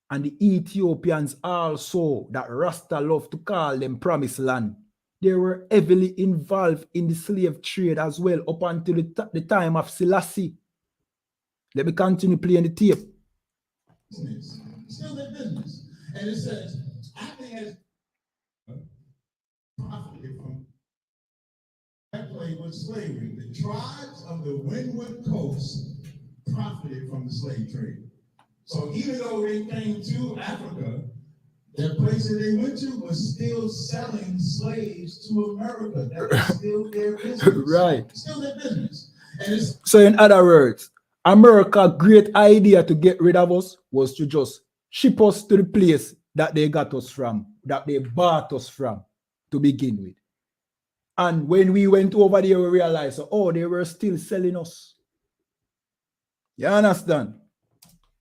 and the Ethiopians also, that Rasta love to call them promised land, they were heavily involved in the slave trade as well up until the time of Selassie. Let me continue playing the tape. Still their business. And it says, acting as profited from that play with slavery. The tribes of the Windward Coast profited from the slave trade. So even though they came to Africa, the place that they went to was still selling slaves to America. That was still their business. Right. Still their business. And so in other words, America's great idea to get rid of us was to just ship us to the place that they got us from, that they bought us from to begin with. And when we went over there, we realized, oh, they were still selling us. You understand?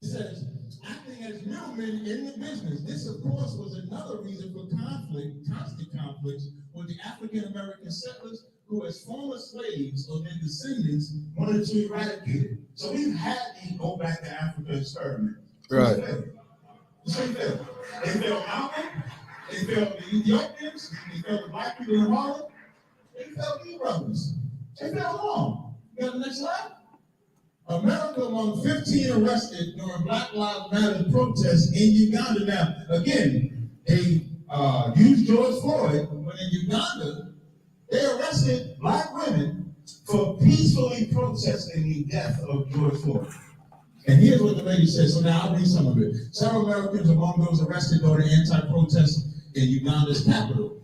It says, acting as middlemen in the business. This, of course, was another reason for constant conflicts with the African American settlers who, as former slaves or their descendants, wanted to eradicate it. So we've had the go back to Africa experiment. Right. So they failed. They failed Malcolm. They failed the Ethiopians. They failed the black people in Harlem. They failed the brothers. They failed all. You got the next slide? America among 15 arrested during Black Lives Matter protests in Uganda. Now, again, they used George Floyd, but in Uganda, they arrested black women for peacefully protesting the death of George Floyd. And here's what the lady said. So now I'll read some of it. Several Americans among those arrested during the anti-protest in Uganda's capital.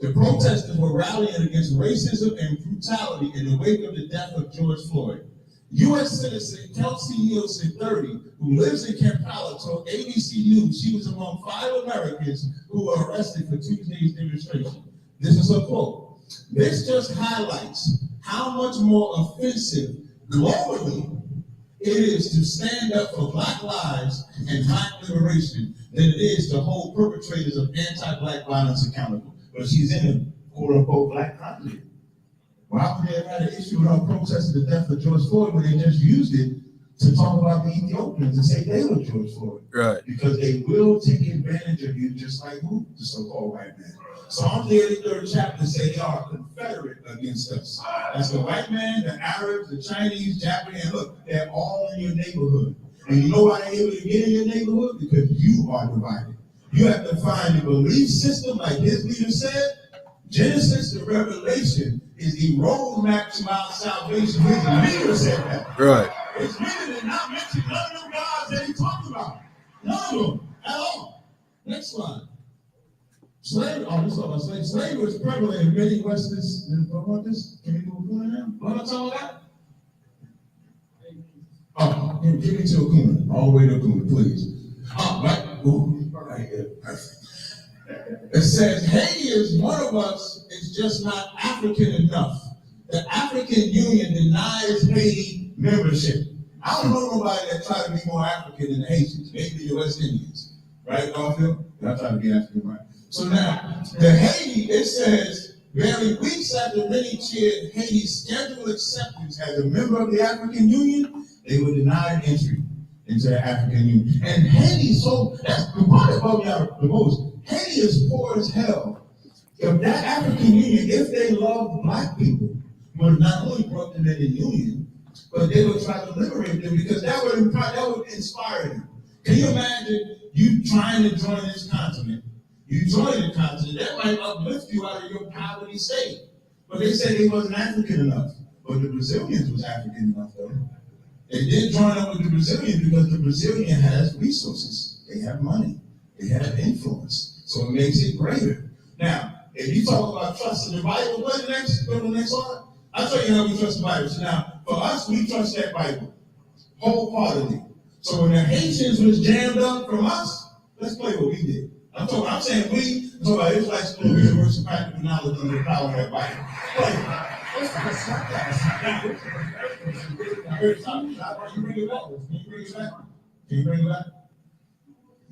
The protesters were rallying against racism and brutality in the wake of the death of George Floyd. U.S. citizen Kelsey Nielsen, 30, who lives in Kampala, told ABC News she was among 5 Americans who were arrested for Tuesday's demonstration. This is her quote. This just highlights how much more offensive globally it is to stand up for black lives and black liberation than it is to hold perpetrators of anti-black violence accountable. But she's in a quote-unquote black country. Why would they have had an issue with her protesting the death of George Floyd when they just used it to talk about the Ethiopians and say they were George Floyd? Right. Because they will take advantage of you just like who? The so-called white man. Psalm 83rd chapter say they are confederate against us. That's the white man, the Arabs, the Chinese, Japanese, and look, they're all in your neighborhood. And you know why they're able to get in your neighborhood? Because you are divided. You have to find a belief system, like his leader said. Genesis to Revelation is the roadmap to our salvation. His leader said that. Right. His leader did not mention none of them gods that he talked about. None of them at all. Next slide. Slavery, slavery was prevalent in many Western, want this? Can we do Akuna now? What I'm talking about? Oh, give me to Akuna, all the way to Akuna, please. Right, ooh, right here, perfect. It says, Haiti is one of us, is just not African enough. The African Union denies Haiti membership. I don't know nobody that try to be more African than the Haitians, maybe the West Indians. Right, Garfield? Y'all try to be African, right? So now, the Haiti, it says, barely weeks after many cheered Haiti's scheduled acceptance as a member of the African Union, they were denied entry into the African Union. And Haiti, so that's the part that bugged me out the most. Haiti is poor as hell. If that African Union, if they loved black people, would not only brought them in the Union, but they would try to liberate them because that would inspire them. Can you imagine you trying to join this continent? You join the continent, that might uplift you out of your poverty state. But they said they wasn't African enough. But the Brazilians was African enough though. They did join up with the Brazilians because the Brazilian has resources. They have money. They have influence. So it makes it greater. Now, if you talk about trusting the Bible, go to the next slide. I'll tell you how we trust the Bible. So now, for us, we trust that Bible wholeheartedly. So when the Haitians was jammed up from us, let's play what we did. I'm saying we, I'm talking about Israelite School of Universal Practical Knowledge and the power of that Bible. Can you bring it back? Can you bring it back?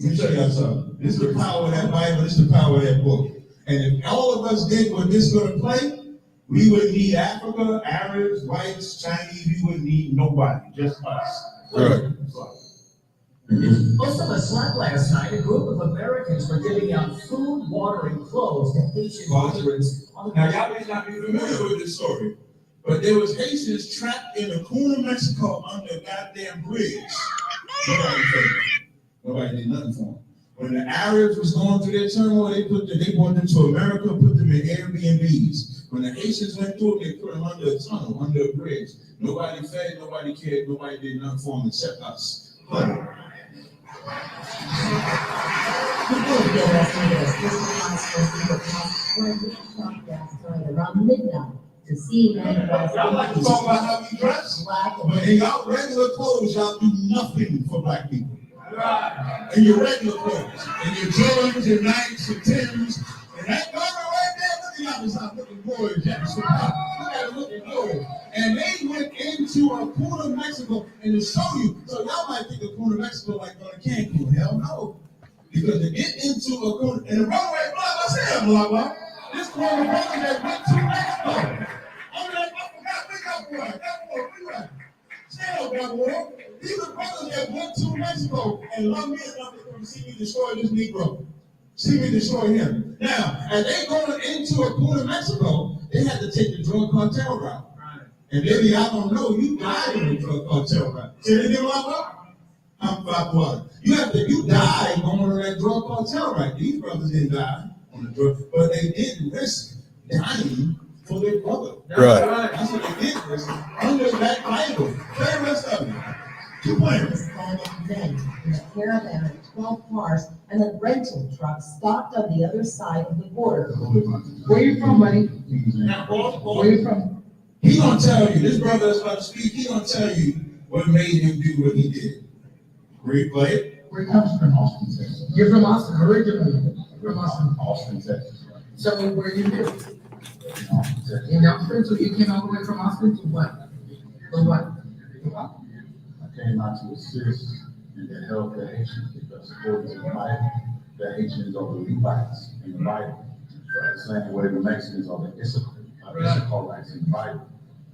Let me show y'all something. This is the power of that Bible, this is the power of that book. And if all of us did what this is going to play, we wouldn't need Africa, Arabs, whites, Chinese, we wouldn't need nobody, just us. Right. Also, a slap last night, a group of Americans were giving out food, water, and clothes to Haitian migrants. Now, y'all may not be familiar with this story, but there was Haitians trapped in Akuna, Mexico under a goddamn bridge. Nobody did nothing for them. When the Arabs was going through their turmoil, they brought them to America, put them in Airbnbs. When the Haitians went through it, they put them under a tunnel, under a bridge. Nobody fed, nobody cared, nobody did nothing for them except us. Around midnight to see y'all like to talk about how we dress, but in y'all regular clothes, y'all do nothing for black people. In your regular clothes, in your Jordans, your Nikes, your Timbs, and that garment right there, look at y'all, it's not looking gorgeous. Look at it looking good. And they went into Akuna, Mexico, and to show you, so y'all might think Akuna, Mexico like going to Cancun. Hell no. Because to get into Akuna, and the runway, blah, blah. This Akuna brother that went to Mexico. I forgot, that boy, we right. Stand up, that boy. These are brothers that went to Mexico and loved me enough to come see me destroy this Negro. See me destroy him. Now, as they going into Akuna, Mexico, they had to take the drug cartel route. And maybe I don't know, you died in the drug cartel, right? See anything like that? I'm about what? You died going on that drug cartel, right? These brothers didn't die on the drug, but they did risk dying for their brother. Right. That's what they did risk under that Bible. Play the rest of it. Keep playing. In a caravan of 12 cars and a rental truck stopped on the other side of the border. Where you from, buddy? Where you from? He gonna tell you, this brother is about to speak, he gonna tell you what made him do what he did. Replay it. Where you from? Austin, Texas. You're from Austin, originally. From Austin. Austin, Texas. So where you live? In Austin, Texas. In Austin, so you came all the way from Austin to what? For what? I came out to assist and to help the Haitians because according to the Bible, the Haitians are the Levites in the Bible. The same way the Mexicans are the I.S.U.P.K in the Bible.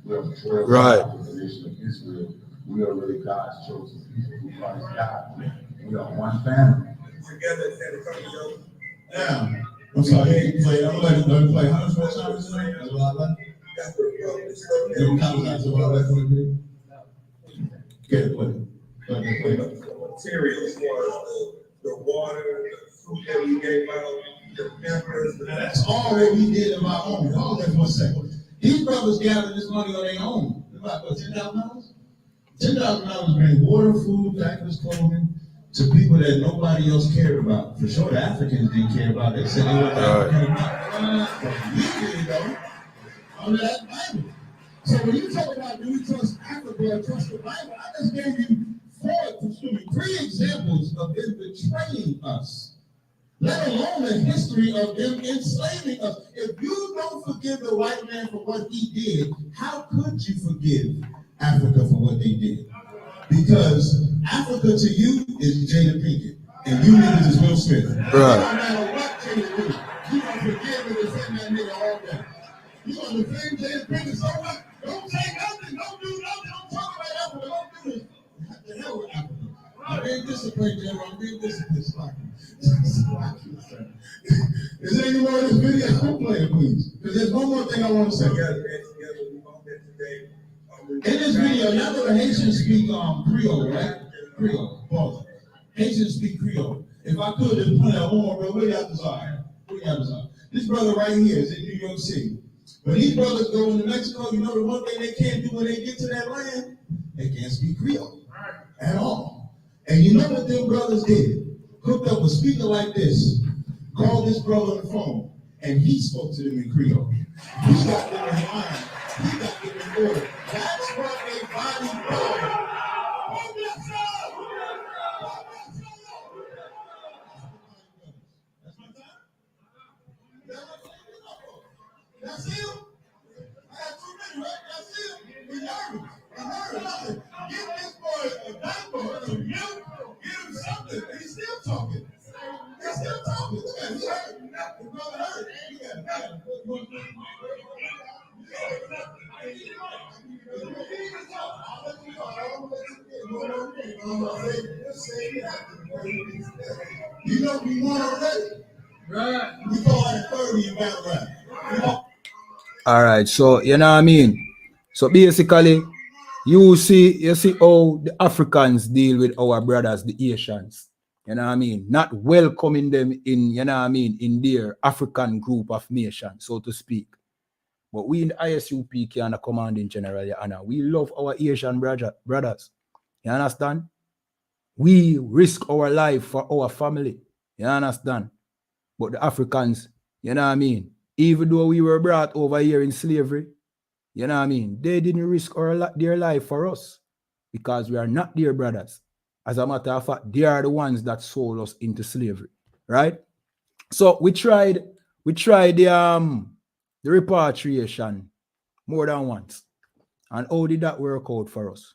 We are the 12 tribes of the nation of Israel. We are really God's chosen people who Christ died. We are one family. Together, now, I'm sorry, I'm gonna let him play 104 times tonight. That's what I like. Give him comments on what I like for him. Get it, play. The materials was the water, the food that we gave out, the members. That's all that we did of our own. Hold that for a second. These brothers gathered this money on their own. About what, $10,000? $10,000 bring water, food, diapers, clothing to people that nobody else cared about. For sure, the Africans didn't care about. They said they were African American. We did though. Under that Bible. So when you talk about do we trust Africa or trust the Bible, I just gave you 3 examples of them betraying us, let alone the history of them enslaving us. If you don't forgive the white man for what he did, how could you forgive Africa for what they did? Because Africa to you is Jada Pinkett, and you niggas is Will Smith. Right. No matter what Jada do, you gonna forgive and defend that nigga all day. You gonna defend Jada Pinkett so much? Don't say nothing, don't do nothing, don't talk about Africa, don't do this. What the hell with Africa? I'm being disciplined, General. I'm being disciplined. Is there any more in this video? Don't play it, please. Because there's one more thing I want to say. In this video, y'all know the Haitians speak Creole, right? Creole. Pause. Haitians speak Creole. If I could, just play that one more, bro. Where y'all desire? This brother right here is in New York City. When these brothers go into Mexico, you know the one thing they can't do when they get to that land? They can't speak Creole at all. And you know what them brothers did? Hooked up a speaker like this, called this brother on the phone, and he spoke to them in Creole. He got them in line. He got them in order. That's what a body does. That's my time. That's him. I got too many, right? That's him. We're nervous. Give this boy a diaper, some milk, give him something. He's still talking. Look at him. He's hurt. His brother hurt. He got mad. You know we won already. Right. We call that 30 in battle rap. All right, so you know what I mean. So basically, you see how the Africans deal with our brothers, the Asians. You know what I mean? Not welcoming them in, you know what I mean, in their African group of nations, so to speak. But we in the I.S.U.P.K and the commanding general, YAHANNA, we love our Asian brothers. You understand? We risk our life for our family. You understand? But the Africans, you know what I mean? Even though we were brought over here in slavery, you know what I mean? They didn't risk their life for us because we are not their brothers. As a matter of fact, they are the ones that sold us into slavery, right? So we tried the repatriation more than once. And how did that work out for us?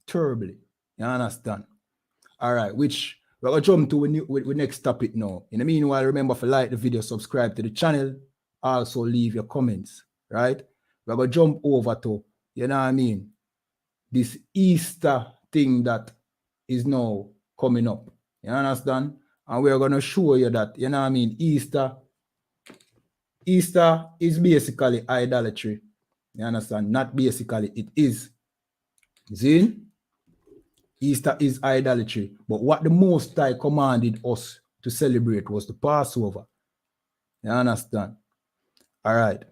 Terribly. You understand? All right, which we're going to jump to with next topic now. In the meanwhile, remember to like the video, subscribe to the channel, also leave your comments, right? We're going to jump over to, you know what I mean, this Easter thing that is now coming up. You understand? And we're going to show you that, you know what I mean, Easter is basically idolatry. You understand? Not basically, it is. See? Easter is idolatry. But what the Most High commanded us to celebrate was the Passover. You understand? All right.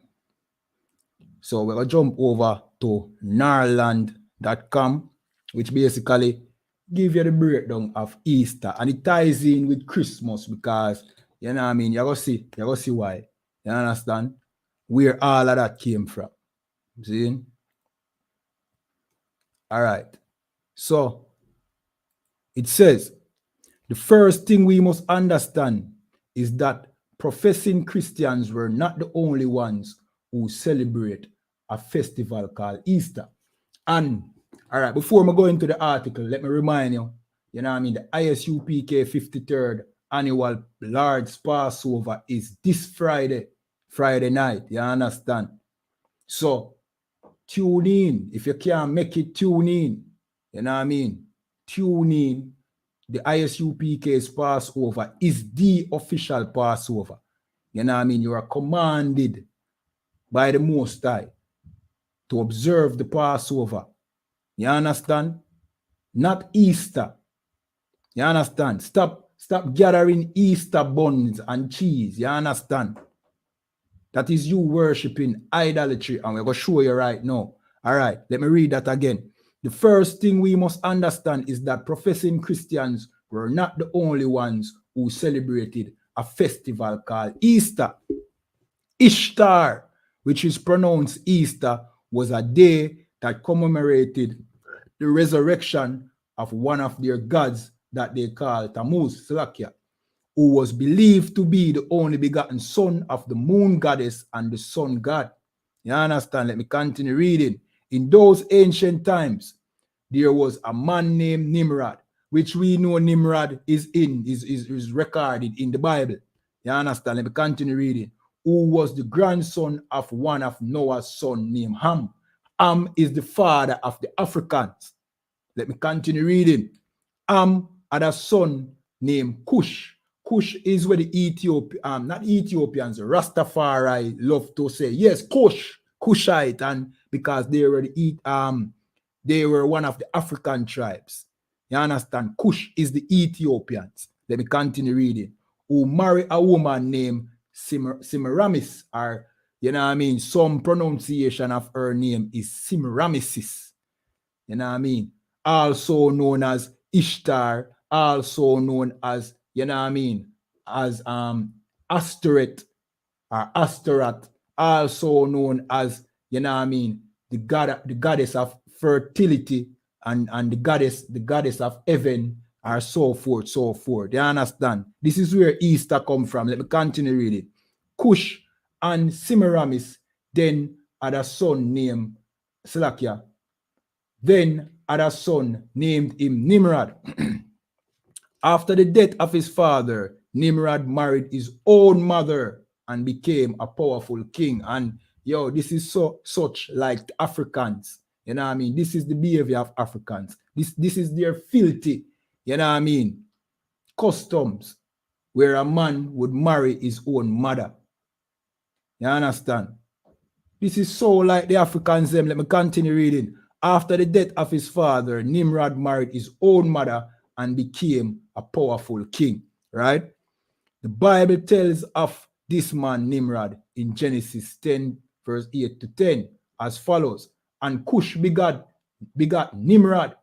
So we're going to jump over to narland.com, which basically give you the breakdown of Easter. And it ties in with Christmas because, you know what I mean, you're going to see why. You understand? Where all of that came from. See? All right. So it says, the first thing we must understand is that professing Christians were not the only ones who celebrate a festival called Easter. And, all right, before I go into the article, let me remind you, you know what I mean, the I.S.U.P.K 53rd annual large Passover is this Friday night, you understand? So, tune in. If you can't make it, tune in. You know what I mean? Tune in. The I.S.U.P.K's Passover is the official Passover. You know what I mean? You are commanded by the Most High to observe the Passover. You understand? Not Easter. You understand? Stop gathering Easter buns and cheese. You understand? That is you worshiping idolatry, and we're going to show you right now. All right, let me read that again. The first thing we must understand is that professing Christians were not the only ones who celebrated a festival called Easter. Ishtar, which is pronounced Easter, was a day that commemorated the resurrection of one of their gods that they call Tammuz, Salakia, who was believed to be the only begotten son of the moon goddess and the sun god. You understand? Let me continue reading. In those ancient times, there was a man named Nimrod, which we know Nimrod is recorded in the Bible. You understand? Let me continue reading. Who was the grandson of one of Noah's son named Ham. Ham is the father of the Africans. Let me continue reading. Ham had a son named Cush. Cush is where the not Ethiopians, Rastafari love to say, yes, Cushite, and because they were one of the African tribes. You understand? Cush is the Ethiopians. Let me continue reading. Who married a woman named Semiramis, or, you know what I mean, some pronunciation of her name is Semiramis. You know what I mean? Also known as Ishtar, also known as, you know what I mean, as Astoret or Astorat, also known as, you know what I mean, the goddess of fertility and the goddess of heaven, or so forth, so forth. You understand? This is where Easter come from. Let me continue reading. Cush and Semiramis then had a son named Slakia. Then had a son named him Nimrod. After the death of his father, Nimrod married his own mother and became a powerful king. And this is such like the Africans. You know what I mean? This is the behavior of Africans. This is their filthy, you know what I mean, customs, where a man would marry his own mother. You understand? This is so like the Africans them. Let me continue reading. After the death of his father, Nimrod married his own mother and became a powerful king, right? The Bible tells of this man Nimrod in Genesis 10, verse 8 to 10 as follows. And Cush begat Nimrod.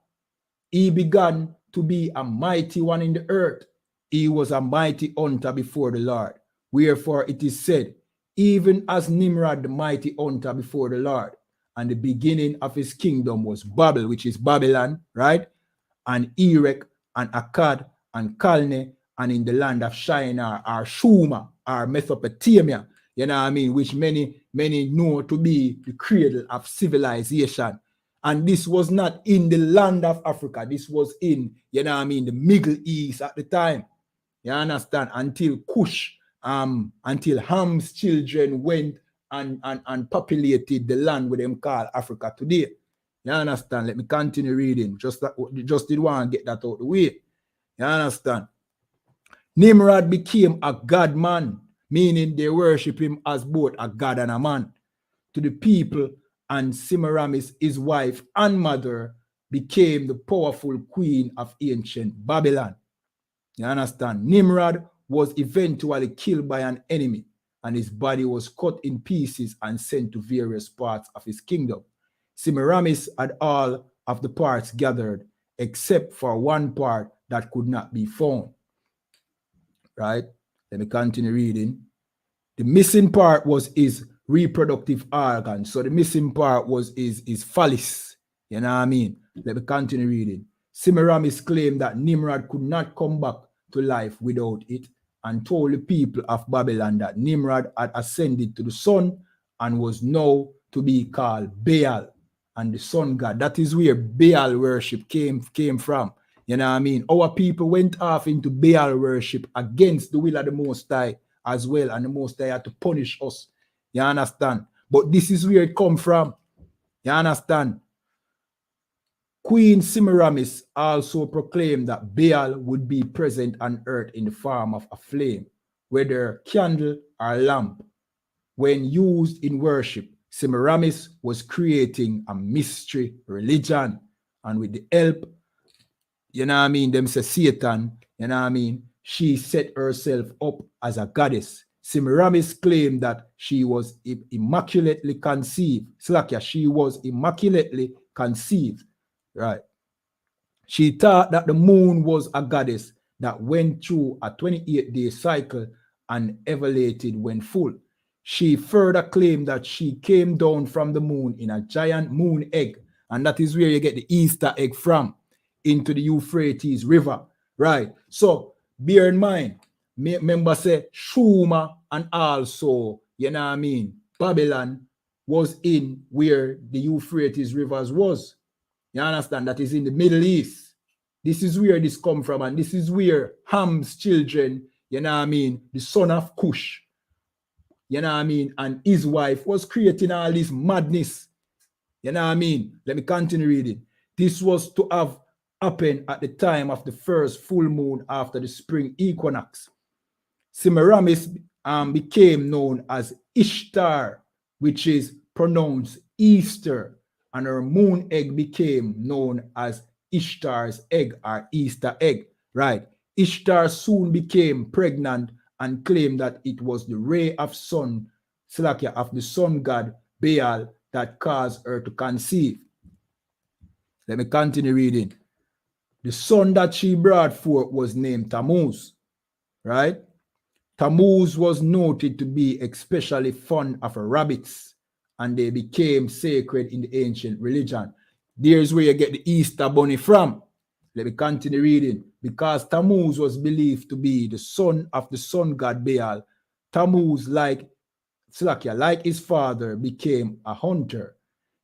He began to be a mighty one in the earth. He was a mighty hunter before the Lord. Wherefore it is said, even as Nimrod the mighty hunter before the Lord, and the beginning of his kingdom was Babel, which is Babylon, right? And Erech, and Akkad, and Calneh, and in the land of Shinar, or Shuma, or Mesopotamia, you know what I mean, which many know to be the cradle of civilization. And this was not in the land of Africa. This was in, you know what I mean, the Middle East at the time. You understand? Until Cush, until Ham's children went and populated the land with them called Africa today. You understand? Let me continue reading. Just did want to get that out the way. You understand? Nimrod became a god man, meaning they worship him as both a god and a man. To the people and Semiramis, his wife and mother, became the powerful queen of ancient Babylon. You understand? Nimrod was eventually killed by an enemy, and his body was cut in pieces and sent to various parts of his kingdom. Semiramis had all of the parts gathered, except for one part that could not be found. Right? Let me continue reading. The missing part was his reproductive organ. So the missing part was his phallus. You know what I mean? Let me continue reading. Semiramis claimed that Nimrod could not come back to life without it, and told the people of Babylon that Nimrod had ascended to the sun and was now to be called Baal, and the sun god. That is where Baal worship came from. You know what I mean? Our people went off into Baal worship against the will of the Most High as well, and the Most High had to punish us. You understand? But this is where it come from. You understand? Queen Semiramis also proclaimed that Baal would be present on earth in the form of a flame, whether candle or lamp. When used in worship, Semiramis was creating a mystery religion, and with the help, you know what I mean, them say Satan, you know what I mean, she set herself up as a goddess. Semiramis claimed that she was immaculately conceived. Slakia, she was immaculately conceived. Right. She thought that the moon was a goddess that went through a 28-day cycle and ovulated when full. She further claimed that she came down from the moon in a giant moon egg, and that is where you get the Easter egg from, into the Euphrates River. Right. So bear in mind, remember say Shuma and also, you know what I mean, Babylon was in where the Euphrates Rivers was. You understand? That is in the Middle East. This is where this come from, and this is where Ham's children, you know what I mean, the son of Cush, you know what I mean, and his wife was creating all this madness. You know what I mean? Let me continue reading. This was to have happened at the time of the first full moon after the spring equinox. Semiramis became known as Ishtar, which is pronounced Easter, and her moon egg became known as Ishtar's egg or Easter egg. Right. Ishtar soon became pregnant and claimed that it was the ray of sun, Slakia, of the sun god Baal that caused her to conceive. Let me continue reading. The son that she brought forth was named Tammuz. Right. Tammuz was noted to be especially fond of rabbits, and they became sacred in the ancient religion. There's where you get the Easter bunny from. Let me continue reading. Because Tammuz was believed to be the son of the sun god Baal, Tammuz, like his father, became a hunter.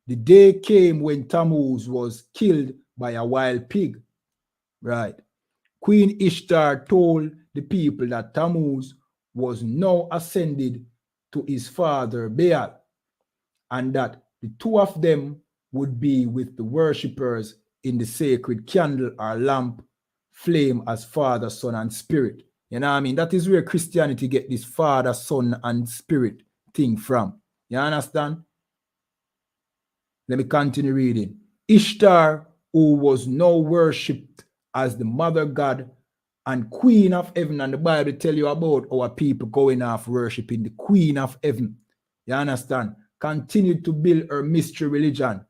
The day came when Tammuz was killed by a wild pig. Right. Queen Ishtar told the people that Tammuz was now ascended to his father Baal, and that the two of them would be with the worshippers in the sacred candle or lamp flame as Father, Son, and Spirit. You know what I mean? That is where Christianity get this Father, Son, and Spirit thing from. You understand? Let me continue reading. Ishtar, who was now worshipped as the mother god and queen of heaven, and the Bible tell you about our people going off worshiping the queen of heaven. You understand? Continued to build her mystery religion.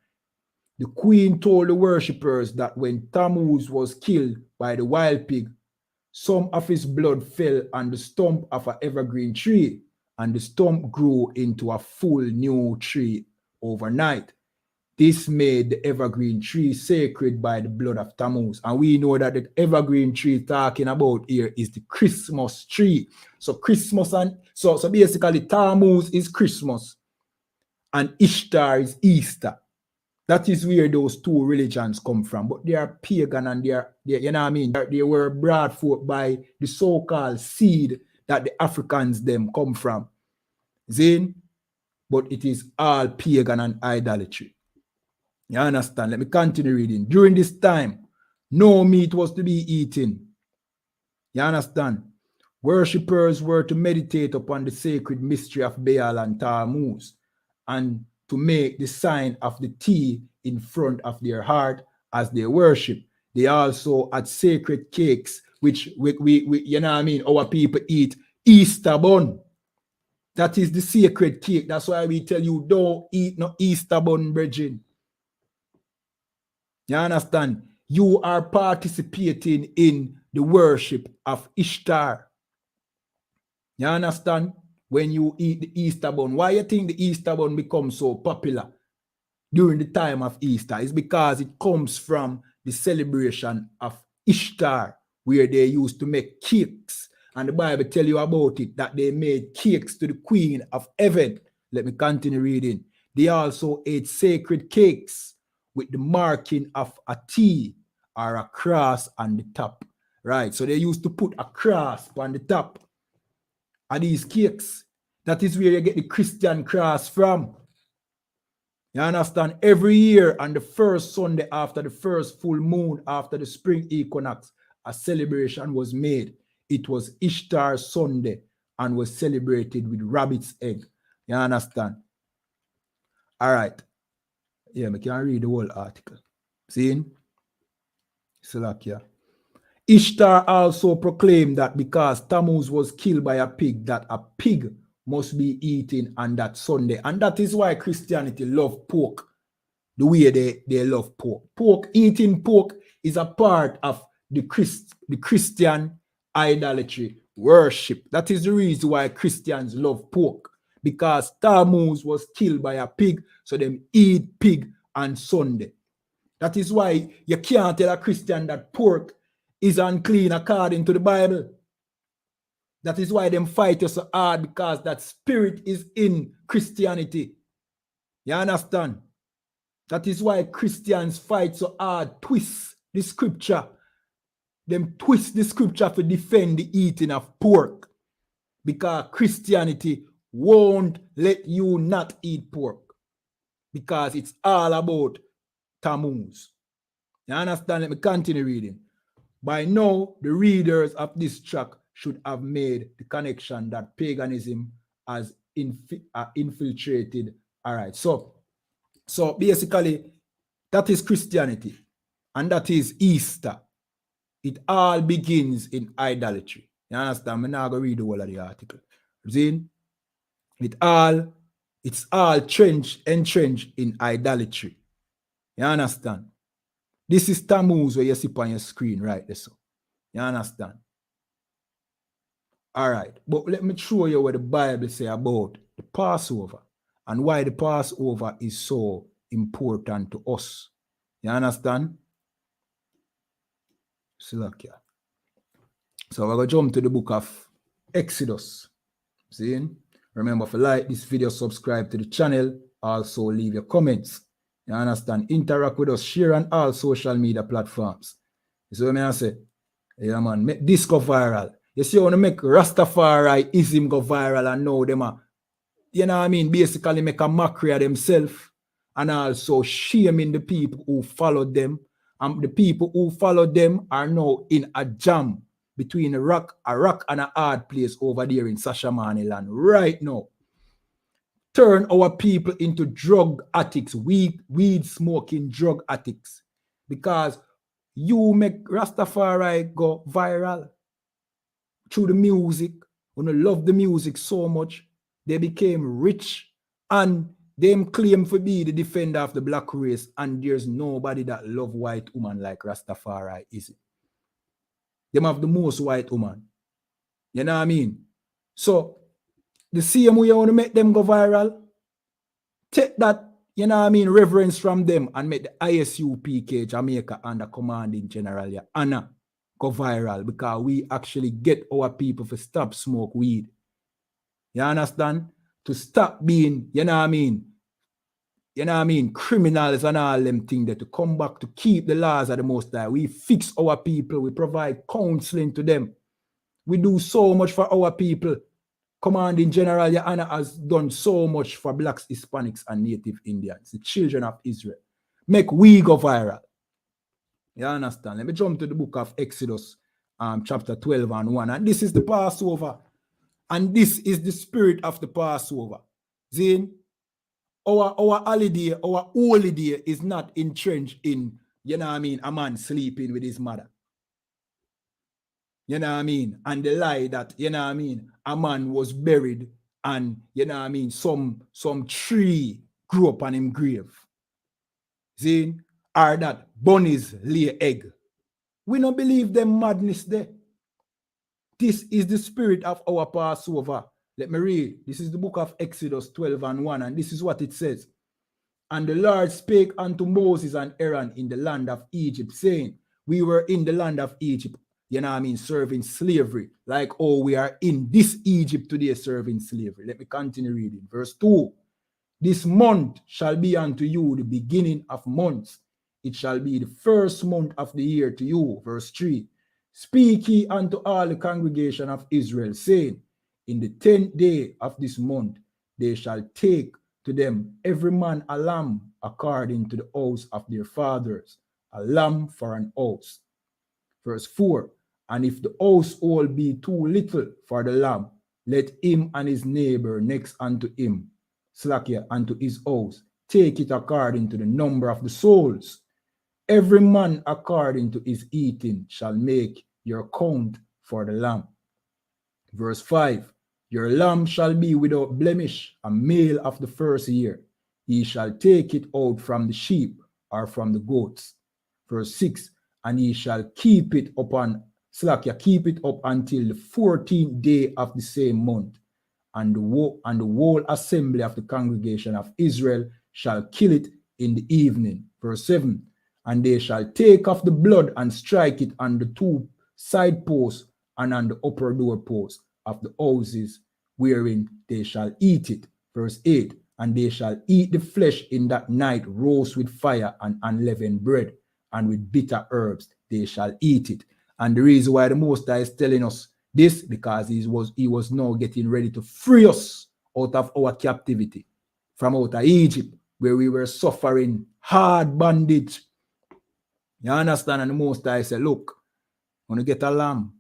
The queen told the worshippers that when Tammuz was killed by the wild pig, some of his blood fell on the stump of an evergreen tree, and the stump grew into a full new tree overnight. This made the evergreen tree sacred by the blood of Tammuz. And we know that the evergreen tree talking about here is the Christmas tree. So Christmas and so basically Tammuz is Christmas and Ishtar is Easter. That is where those two religions come from. But they are pagan, and they are, you know what I mean? They were brought forth by the so-called seed that the Africans them come from. Zin? But it is all pagan and idolatry. You understand? Let me continue reading. During this time, no meat was to be eaten. You understand? Worshippers were to meditate upon the sacred mystery of Baal and Tammuz, and to make the sign of the T in front of their heart as they worship. They also had sacred cakes, which we you know what I mean, our people eat Easter bun. That is the sacred cake. That's why we tell you don't eat no Easter bun, brethren. You understand? You are participating in the worship of Ishtar. You understand? When you eat the Easter bun. Why you think the Easter bun becomes so popular during the time of Easter? It's because it comes from the celebration of Ishtar, where they used to make cakes. And the Bible tell you about it, that they made cakes to the Queen of Heaven. Let me continue reading. They also ate sacred cakes with the marking of a T or a cross on the top. Right, so they used to put a cross on the top of these cakes. That is where you get the Christian cross from. You understand? Every year on the first Sunday after the first full moon after the spring equinox, a celebration was made. It was Ishtar Sunday and was celebrated with rabbit's egg. You understand? All right. Yeah, I can read the whole article. See? Salakia. Ishtar also proclaimed that because Tammuz was killed by a pig, that a pig must be eaten on that Sunday. And that is why Christianity love pork the way they love pork. Eating pork is a part of the Christian idolatry worship. That is the reason why Christians love pork. Because Tammuz was killed by a pig, so them eat pig on Sunday. That is why you can't tell a Christian that pork is unclean according to the Bible. That is why them fight you so hard, because that spirit is in Christianity. You understand? That is why Christians fight so hard, twist the scripture. Them twist the scripture to defend the eating of pork. Because Christianity won't let you not eat pork. Because it's all about Tammuz. You understand? Let me continue reading. By now, the readers of this track should have made the connection that paganism has infiltrated. All right, so basically, that is Christianity, and that is Easter. It all begins in idolatry. You understand? I'm not going to read the whole of the article. See? It's all entrenched in idolatry. You understand? This is Tammuz where you see on your screen right there. So. You understand? All right. But let me show you what the Bible say about the Passover and why the Passover is so important to us. You understand? So we're going to jump to the book of Exodus. See? Remember, if you like this video, subscribe to the channel. Also, leave your comments. You understand? Interact with us. Share on all social media platforms. You see what I say? Yeah, man. Make this go viral. You see, I want to make Rastafari-ism go viral and know them are, you know what I mean? Basically make a mockery of themselves and also shaming the people who follow them. And the people who follow them are now in a jam between a rock and a hard place over there in Sashamaniland right now. Turn our people into drug addicts, weed smoking drug addicts, because you make Rastafari go viral through the music. When you love the music so much, they became rich and them claim to be the defender of the black race, and there's nobody that love white woman like Rastafari, is it? Them have the most white woman. You know what I mean? So, the same way you want to make them go viral, take that, you know what I mean, reverence from them and make the I.S.U.P.K. Jamaica under commanding General YAHANNA go viral, because we actually get our people to stop smoke weed. You understand? To stop being, you know what I mean, criminals and all them things, that to come back to keep the laws of the Most High. We fix our people. We provide counseling to them. We do so much for our people. Commanding General YAHANNA has done so much for blacks, Hispanics, and Native Indians, the children of Israel. Make we go viral. You understand? Let me jump to the book of Exodus, chapter 12 and 1. And this is the Passover. And this is the spirit of the Passover. See? our holiday, our holiday is not entrenched in, you know what I mean, a man sleeping with his mother. You know what I mean? And the lie that, you know what I mean, a man was buried and, you know what I mean, some tree grew up on him grave. See? Or that bunnies lay egg. We don't believe them madness there. This is the spirit of our Passover. Let me read. This is the book of Exodus 12:1, and this is what it says. And the Lord spake unto Moses and Aaron in the land of Egypt, saying, we were in the land of Egypt, you know what I mean, serving slavery, like, oh, we are in this Egypt today serving slavery. Let me continue reading. Verse 2, this month shall be unto you the beginning of months. It shall be the first month of the year to you. Verse 3, speak ye unto all the congregation of Israel, saying, in the 10th day of this month they shall take to them every man a lamb according to the house of their fathers, a lamb for an house. Verse 4, and if the household be too little for the lamb, let him and his neighbor next unto him, slacker unto his house, take it according to the number of the souls. Every man according to his eating shall make your count for the lamb. Verse 5, your lamb shall be without blemish, a male of the first year. Ye shall take it out from the sheep or from the goats. Verse 6, and ye shall keep it up until the 14th day of the same month. And the whole assembly of the congregation of Israel shall kill it in the evening. Verse 7, and they shall take off the blood and strike it on the two side posts and on the upper door posts of the houses wherein they shall eat it. Verse 8, and they shall eat the flesh in that night, roast with fire and unleavened bread, and with bitter herbs they shall eat it. And the reason why the Most High is telling us this, because he was now getting ready to free us out of our captivity, from out of Egypt, where we were suffering hard bondage. You understand? And the Most High said, look, when you get a lamb,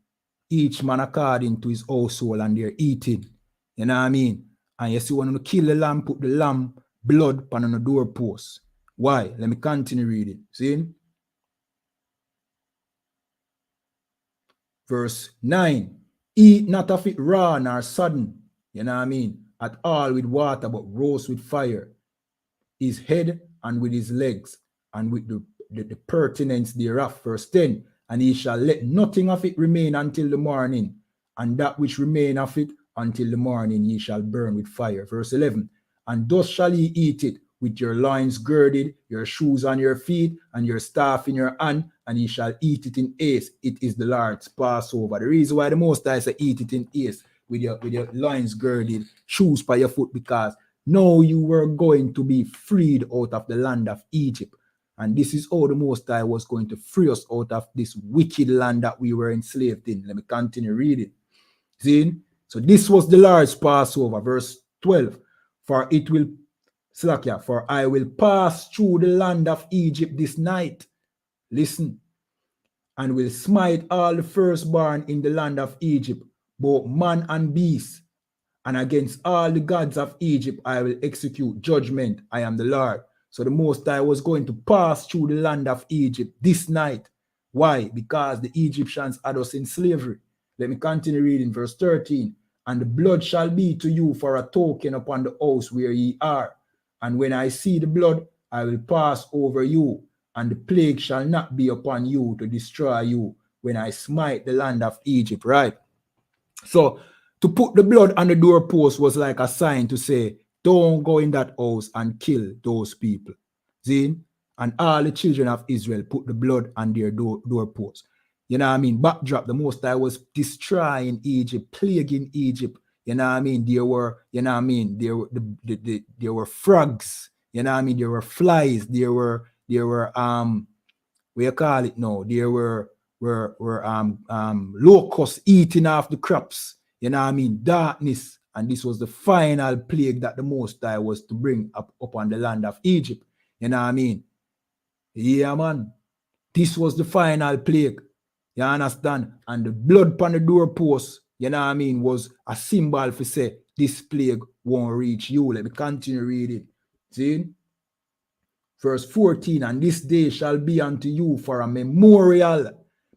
each man according to his household, and they're eating. You know what I mean? And you see, when you kill the lamb, put the lamb blood on the doorpost. Why? Let me continue reading. See? Verse 9. Eat not of it raw nor sodden. You know what I mean? At all with water, but roast with fire. His head and with his legs, and with the pertinence thereof. Verse 10. And he shall let nothing of it remain until the morning, and that which remain of it until the morning ye shall burn with fire. Verse 11. And thus shall ye eat it, with your loins girded, your shoes on your feet, and your staff in your hand, and ye shall eat it in haste. It is the Lord's Passover. The reason why the Most High say eat it in haste, with your loins girded, shoes by your foot, because now you were going to be freed out of the land of Egypt. And this is how the Most High was going to free us out of this wicked land that we were enslaved in. Let me continue reading. See? So this was the Lord's Passover. Verse 12. For I will pass through the land of Egypt this night. Listen. And will smite all the firstborn in the land of Egypt, both man and beast. And against all the gods of Egypt I will execute judgment. I am the Lord. So the Most High was going to pass through the land of Egypt this night. Why? Because the Egyptians had us in slavery. Let me continue reading verse 13. And the blood shall be to you for a token upon the house where ye are. And when I see the blood, I will pass over you, and the plague shall not be upon you to destroy you when I smite the land of Egypt. Right? So to put the blood on the doorpost was like a sign to say, don't go in that house and kill those people. See? And all the children of Israel put the blood on their doorpost. You know what I mean? Backdrop, the Most High was destroying Egypt, plaguing Egypt. You know what I mean? There were, you know what I mean? There were frogs. You know what I mean? There were flies. There were what you call it now? There were locusts eating off the crops. You know what I mean? Darkness. And this was the final plague that the Most High was to bring upon the land of Egypt. You know what I mean? Yeah, man. This was the final plague. You understand? And the blood upon the doorpost, you know what I mean, was a symbol for say, this plague won't reach you. Let me continue reading. See? Verse 14, and this day shall be unto you for a memorial.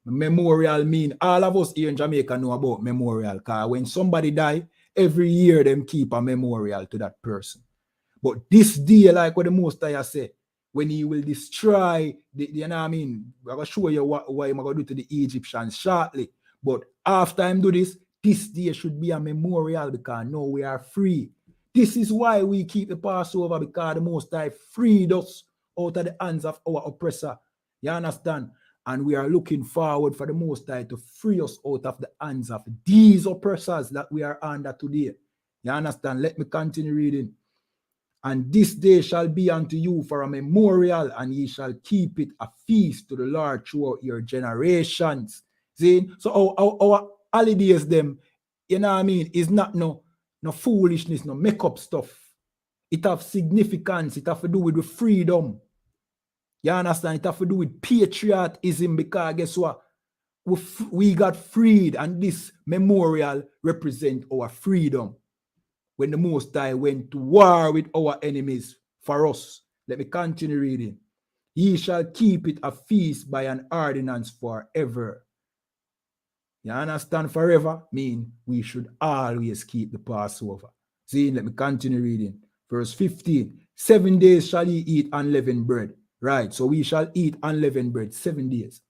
Memorial mean all of us here in Jamaica know about memorial, because when somebody die, every year them keep a memorial to that person. But this day, like what the Most High say, when he will destroy, you know what I mean? I'm going to show you what I'm going to do to the Egyptians shortly. But after I do this day should be a memorial because now we are free. This is why we keep the Passover, because the Most High freed us out of the hands of our oppressor. You understand? And we are looking forward for the Most High to free us out of the hands of these oppressors that we are under today. You understand? Let me continue reading. And this day shall be unto you for a memorial, and ye shall keep it a feast to the Lord throughout your generations. See? So our holidays, them, you know what I mean, is not no foolishness, no make up stuff. It have significance. It have to do with the freedom. You understand? It have to do with patriotism, because guess what? We got freed, and this memorial represent our freedom. When the Most High went to war with our enemies for us. Let me continue reading. Ye shall keep it a feast by an ordinance forever. You understand? Forever mean we should always keep the Passover. See, let me continue reading. Verse 15. 7 days shall ye eat unleavened bread. Right, so we shall eat unleavened bread 7 days.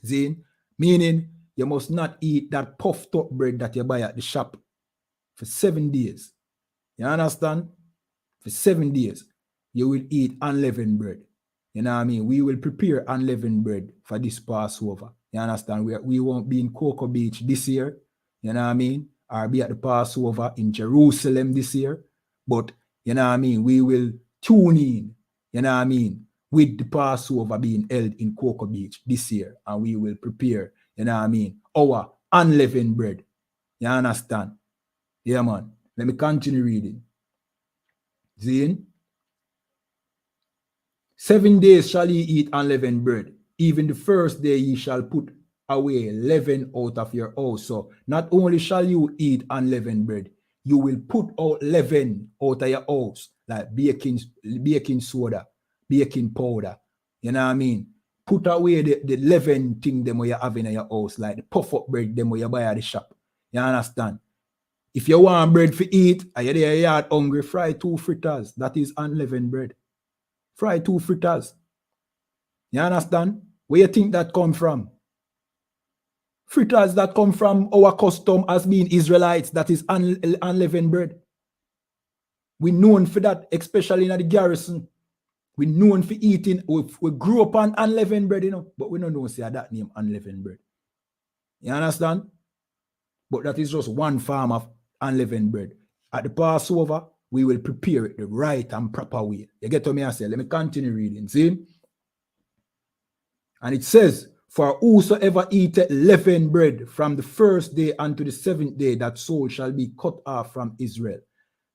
See, meaning you must not eat that puffed up bread that you buy at the shop for 7 days. You understand? For 7 days, you will eat unleavened bread. You know what I mean? We will prepare unleavened bread for this Passover. You understand? We won't be in Cocoa Beach this year. You know what I mean? Or be at the Passover in Jerusalem this year. But, you know what I mean? We will tune in, you know what I mean, with the Passover being held in Cocoa Beach this year. And we will prepare, you know what I mean, our unleavened bread. You understand? Yeah, man. Let me continue reading. Zine. 7 days shall ye eat unleavened bread. Even the first day ye shall put away leaven out of your house. So not only shall you eat unleavened bread, you will put out leaven out of your house, like baking soda, baking powder. You know what I mean? Put away the leaven thing them where you have in your house, like the puff up bread them where you buy at the shop. You understand? If you want bread for eat, and you're there, you're hungry, fry 2 fritters. That is unleavened bread. Fry 2 fritters. You understand? Where you think that come from? Fritters that come from our custom as being Israelites. That is unleavened bread. We known for that, especially in the garrison. We known for eating. We grew up on unleavened bread, you know, but we don't know say that name unleavened bread. You understand? But that is just one form of unleavened bread. At the Passover, we will prepare it the right and proper way. You get what me I say? Let me continue reading. See? And it says, for whosoever eateth leavened bread from the first day unto the 7th day, that soul shall be cut off from Israel.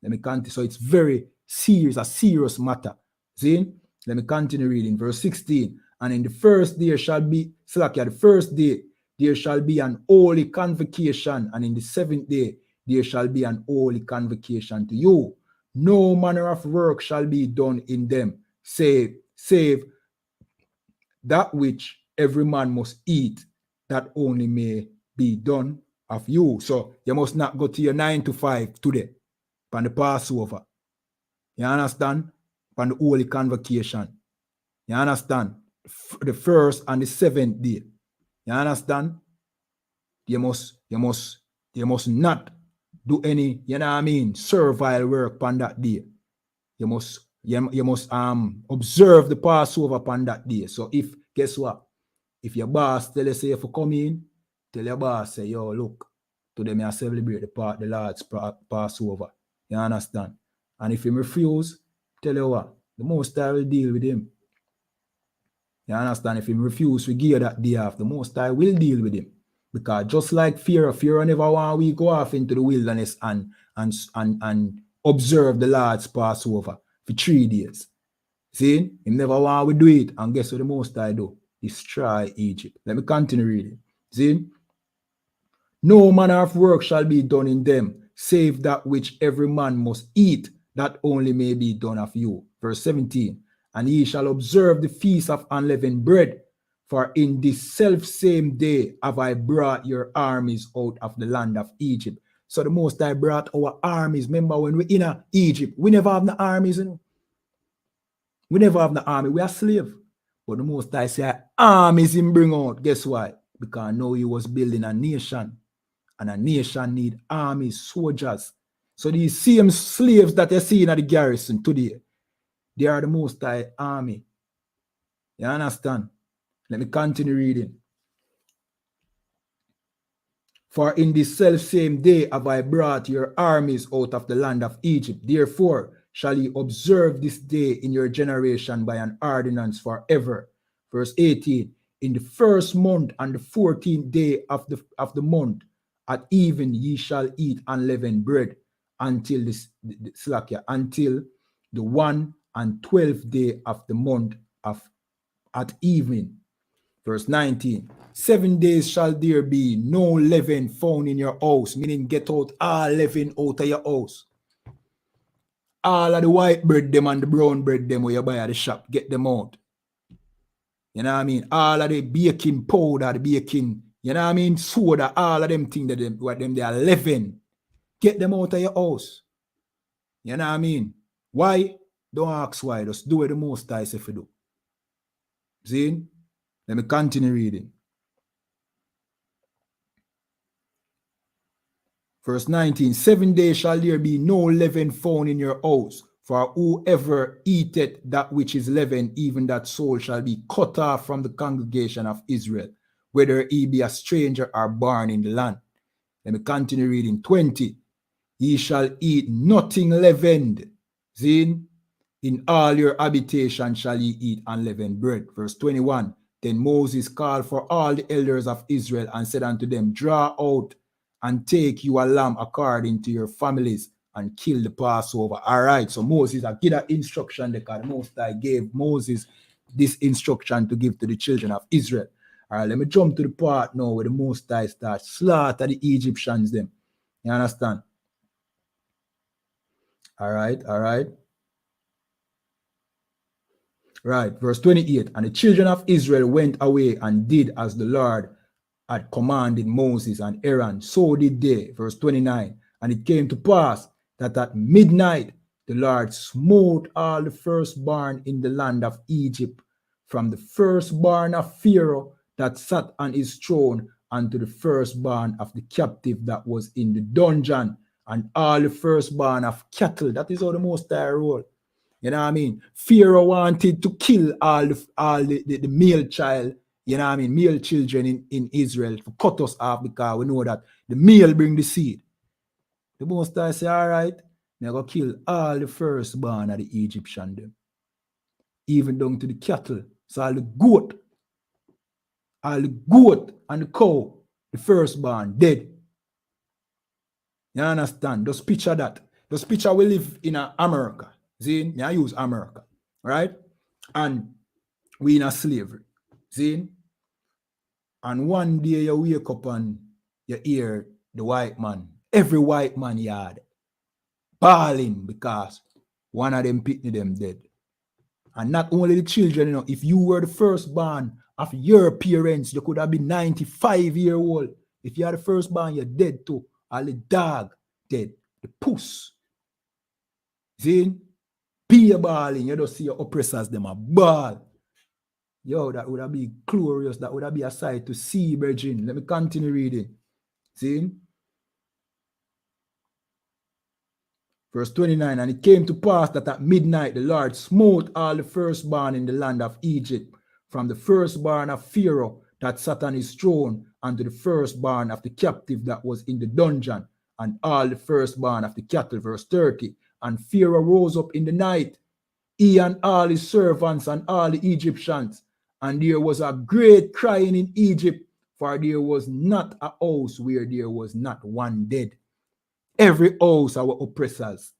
Let me continue. So it's very serious, a serious matter. See? Let me continue reading. Verse 16. And in the first day shall be, the first day, there shall be an holy convocation, and in the 7th day there shall be an holy convocation to you. No manner of work shall be done in them, save that which every man must eat, that only may be done of you. So you must not go to your 9 to 5 today, on the Passover. You understand? On the holy convocation. You understand? The first and the 7th day. You understand? You must not do any, you know what I mean, servile work on that day. You must observe the Passover upon that day. So if, guess what? If your boss tell you say if you come in, tell your boss say, yo, look, today may I celebrate the Lord's Passover. You understand? And if he refuse, tell you what, the Most High will deal with him. You understand? If he refuse to give that day off, the Most High will deal with him. Because just like Pharaoh never want we go off into the wilderness and observe the Lord's Passover for 3 days. See? He never want we do it. And guess what the Most High do? Destroy Egypt. Let me continue reading. See? No manner of work shall be done in them, save that which every man must eat, that only may be done of you. Verse 17, and ye shall observe the feast of unleavened bread, for in this self-same day have I brought your armies out of the land of Egypt. So the Most High brought our armies. Remember when we in Egypt, we never have the armies, you know? We never have the army. We are slave. But the Most High say armies him bring out. Guess why? Because now he was building a nation. And a nation need armies, soldiers. So these same slaves that you're seeing at the garrison today, they are the Most High army. You understand? Let me continue reading. For in this self-same day have I brought your armies out of the land of Egypt. Therefore shall ye observe this day in your generation by an ordinance forever. Verse 18, in the first month and the 14th day of the month, at even ye shall eat unleavened bread until until the 1 and 12th day of the month at evening. Verse 19, 7 days shall there be no leaven found in your house, meaning get out all leaven out of your house. All of the white bread them and the brown bread them where you buy at the shop, get them out. You know what I mean? All of the baking powder, the baking, you know what I mean? Soda, all of them things that they are leaven. Get them out of your house. You know what I mean? Why? Don't ask why. Just do it the Most High if you do. See? Let me continue reading. Verse 19, 7 days shall there be no leaven found in your house, for whoever eateth that which is leavened, even that soul shall be cut off from the congregation of Israel, whether he be a stranger or born in the land. Let me continue reading. 20, ye shall eat nothing leavened. See? In all your habitation shall ye eat unleavened bread. Verse 21, then Moses called for all the elders of Israel and said unto them, draw out and take you a lamb according to your families and kill the Passover. All right, so Moses, I give that instruction because the Most High gave Moses this instruction to give to the children of Israel. All right, let me jump to the part now where the Most High starts slaughter the Egyptians them. You understand? All right. Right, verse 28, and the children of Israel went away and did as the Lord had commanded Moses and Aaron, so did they. Verse 29, and it came to pass that at midnight the Lord smote all the firstborn in the land of Egypt, from the firstborn of Pharaoh that sat on his throne unto the firstborn of the captive that was in the dungeon, and all the firstborn of cattle. That is how the Most High rule. You know what I mean? Pharaoh wanted to kill all the male child, you know what I mean, male children in Israel, to cut us off because we know that the male bring the seed. The Most High say, all right, they're going to kill all the firstborn of the Egyptian them. Even down to the cattle. So all the goat and the cow, the firstborn, dead. You understand? Just picture that. Just picture we live in America. See, I use America, right? And we in a slavery. See? And one day you wake up and you hear the white man, every white man yard, bawling because one of them pitney them dead. And not only the children, you know, if you were the firstborn of your parents, you could have been 95-year-old. If you are the firstborn, you're dead too. All the dog dead, the puss. See? Be a balling, you don't see your oppressors, them a ball. Yo, that would have been glorious. That would have been a sight to see, Virgin. Let me continue reading. See? Verse 29, and it came to pass that at midnight the Lord smote all the firstborn in the land of Egypt, from the firstborn of Pharaoh that sat on his throne, unto the firstborn of the captive that was in the dungeon, and all the firstborn of the cattle. Verse 30, and Pharaoh rose up in the night, he and all his servants and all the Egyptians, and there was a great crying in Egypt, for there was not a house where there was not one dead. Every house our oppressors,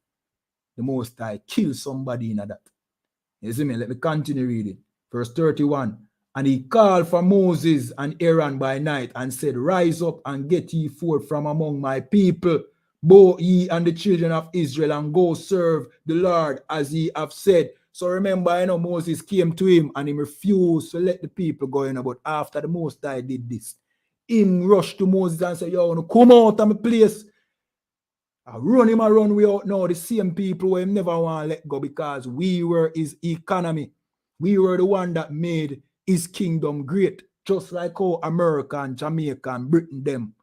the Most High, kill somebody in that. You see me? Let me continue reading. Verse 31, and he called for Moses and Aaron by night and said, rise up and get ye forth from among my people, Go ye and the children of Israel and go serve the Lord as he have said. So remember, Moses came to him and he refused to let the people go in. But after the Most High did this, him rushed to Moses and said, yo, come out of my place. I run him around way out now. The same people who him never want to let go because we were his economy. We were the one that made his kingdom great. Just like how America and Jamaica and Britain them.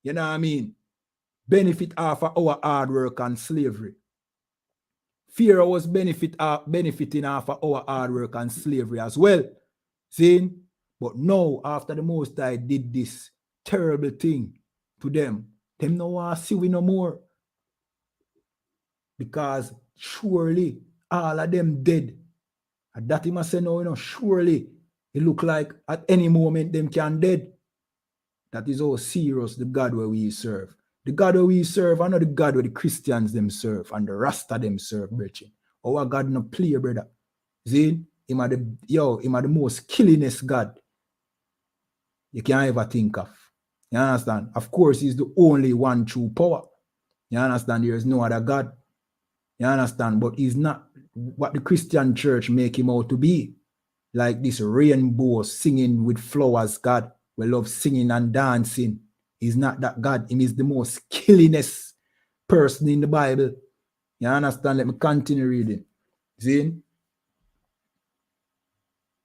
You know what I mean? Benefit off of our hard work and slavery. Pharaoh was benefiting off of our hard work and slavery as well. See? But now, after the Most High did this terrible thing to them no want to see we no more. Because surely all of them dead. And that he must say no, surely it look like at any moment them can dead. That is how serious the God where we serve. The God where we serve, and not the God where the Christians them serve and the Rasta them serve, brethren. Our God no play, brother. See? Him are the most killingest God you can ever think of. You understand? Of course, he's the only one true power. You understand? There is no other God. You understand? But he's not what the Christian church make him out to be. Like this rainbow singing with flowers God. We love singing and dancing. He's not that God. He is the most killingest person in the Bible. You understand? Let me continue reading. See?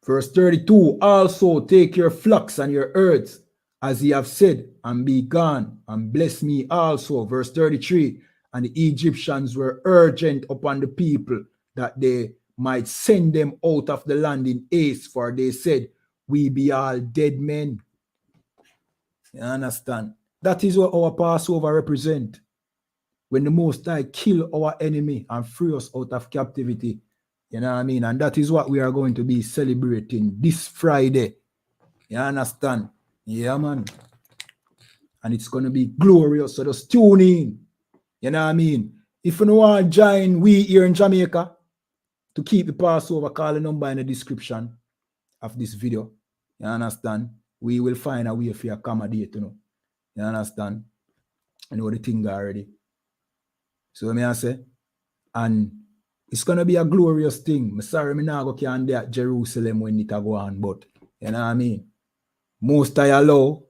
Verse 32, also take your flocks and your herds, as ye have said, and be gone, and bless me also. Verse 33, and the Egyptians were urgent upon the people that they might send them out of the land in haste, for they said, we be all dead men. You understand? That is what our Passover represent. When the Most High kill our enemy and free us out of captivity. You know what I mean? And that is what we are going to be celebrating this Friday. You understand? Yeah, man. And it's going to be glorious. So just tune in. You know what I mean? If you don't want to join we here in Jamaica to keep the Passover, call the number in the description of this video. You understand? We will find a way for you to accommodate, you know. You understand? I know the thing already. So may I say? And it's going to be a glorious thing. I'm sorry, I'm not going to can there at Jerusalem when it go on, but you know what I mean? Most I allow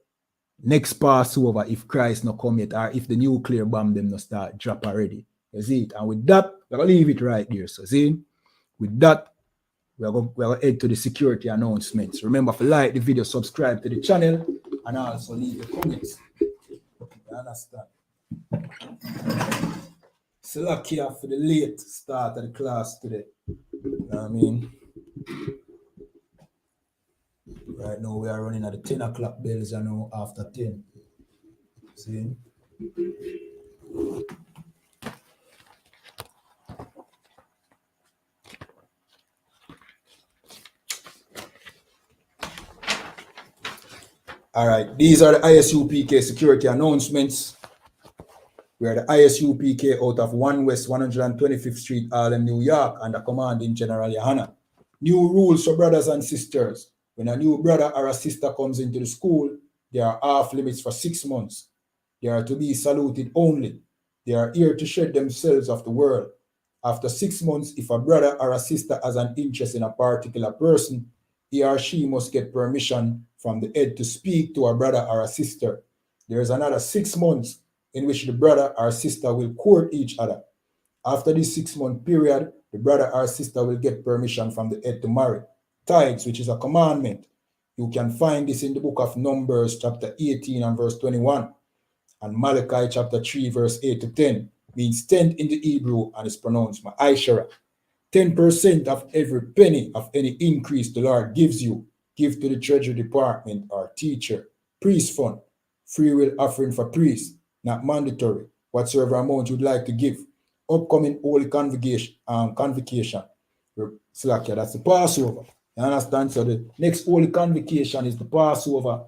next Passover if Christ not come yet, or if the nuclear bomb them not start drop already. You see it? And with that, we're going to leave it right there. So see, with that, we're going to head to the security announcements. Remember to like the video, subscribe to the channel, and also leave the comments. You understand? Slakia for the late start of the class today. You know what I mean? Right now we are running at the 10 o'clock bells, you know, after 10. See? All right, these are the I.S.U.P.K security announcements. We are the I.S.U.P.K out of 1 West 125th Street, Harlem, New York, under commanding General YAHANNA. New rules for brothers and sisters. When a new brother or a sister comes into the school, there are off limits for 6 months. They are to be saluted only. They are here to shed themselves of the world. After 6 months, if a brother or a sister has an interest in a particular person, he or she must get permission from the head to speak to a brother or a sister. There is another 6 months in which the brother or sister will court each other. After this 6-month period, the brother or sister will get permission from the head to marry. Tithes, which is a commandment. You can find this in the book of Numbers, chapter 18 and verse 21. And Malachi, chapter 3, verse 8 to 10. Means 10 in the Hebrew and is pronounced Ma'aishara. 10% of every penny of any increase the Lord gives you, give to the treasury department or teacher. Priest fund, free will offering for priests, not mandatory. Whatsoever amount you'd like to give. Upcoming holy convocation, Slakia, that's the Passover. You understand? So the next holy convocation is the Passover.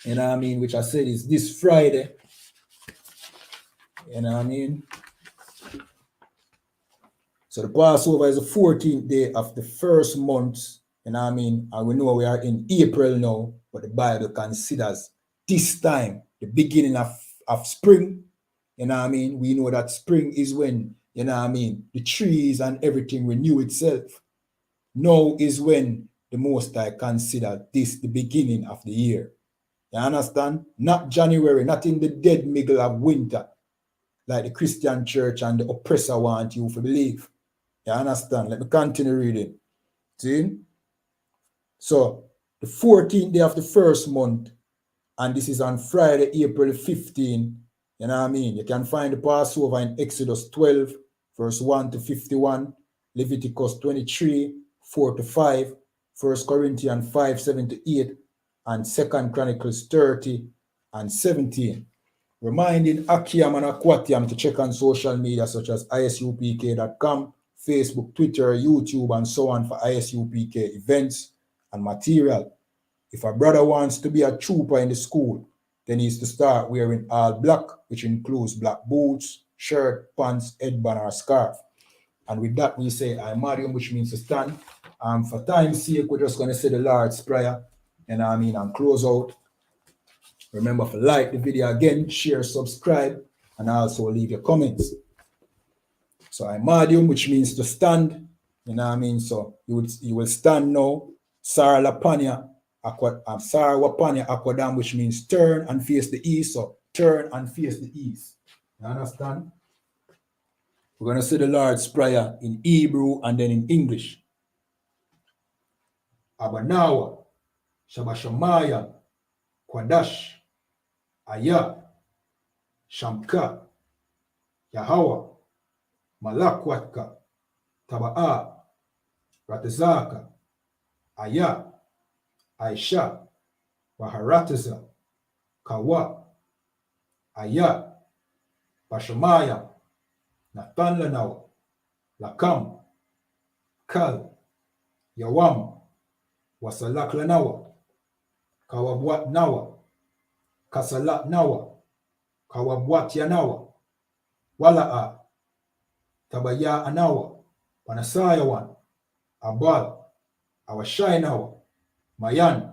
You know what I mean? Which I said is this Friday. You know what I mean? So the Passover is the 14th day of the first month. You know what I mean? And we know we are in April now, but the Bible considers this time the beginning of spring You know what I mean? We know that spring is when, you know what I mean, the trees and everything renew itself. Now is when the Most High consider this the beginning of the year. You understand? Not January, not in the dead middle of winter, like the Christian church and the oppressor want you to believe. You understand? Let me continue reading. See? So, the 14th day of the first month, and this is on Friday, April 15, you know what I mean? You can find the Passover in Exodus 12, verse 1 to 51, Leviticus 23, 4 to 5, 1 Corinthians 5, 7 to 8, and 2 Chronicles 30 and 17. Reminding Akiam and Akwatiam to check on social media such as ISUPK.com, Facebook, Twitter, YouTube, and so on for I.S.U.P.K events and material. If a brother wants to be a trooper in the school, then he needs to start wearing all black, which includes black boots, shirt, pants, headband, or scarf. And with that, we say I-Marium, which means to stand. For time's sake, we're just going to say the Lord's Prayer, and and close out. Remember to like the video again, share, subscribe, and also leave your comments. So I-Marium, which means to stand, so you will stand now. Sara Lapanya, Sara Wapanya Akwadam, which means turn and face the east. So turn and face the east. You understand? We're going to say the Lord's Prayer in Hebrew and then in English. Abanawa, Shabashamaya, Kwadash, I.S.U.P.K, Yahweh, Malakwatka, Taba'a, Ratazaka, Aya, Aisha, Waharataza, Kawa, Aya, Bashamaya, Nathan Lanawa, Lakam, Kal, Yawam, Wasalak Lanawa, Kawabwat Nawa, Kasalak Nawa, Kawabwat Yanawa, Wala'a, Tabaya Anawa, Panasayawan, Abal, Awashainawa, Mayan,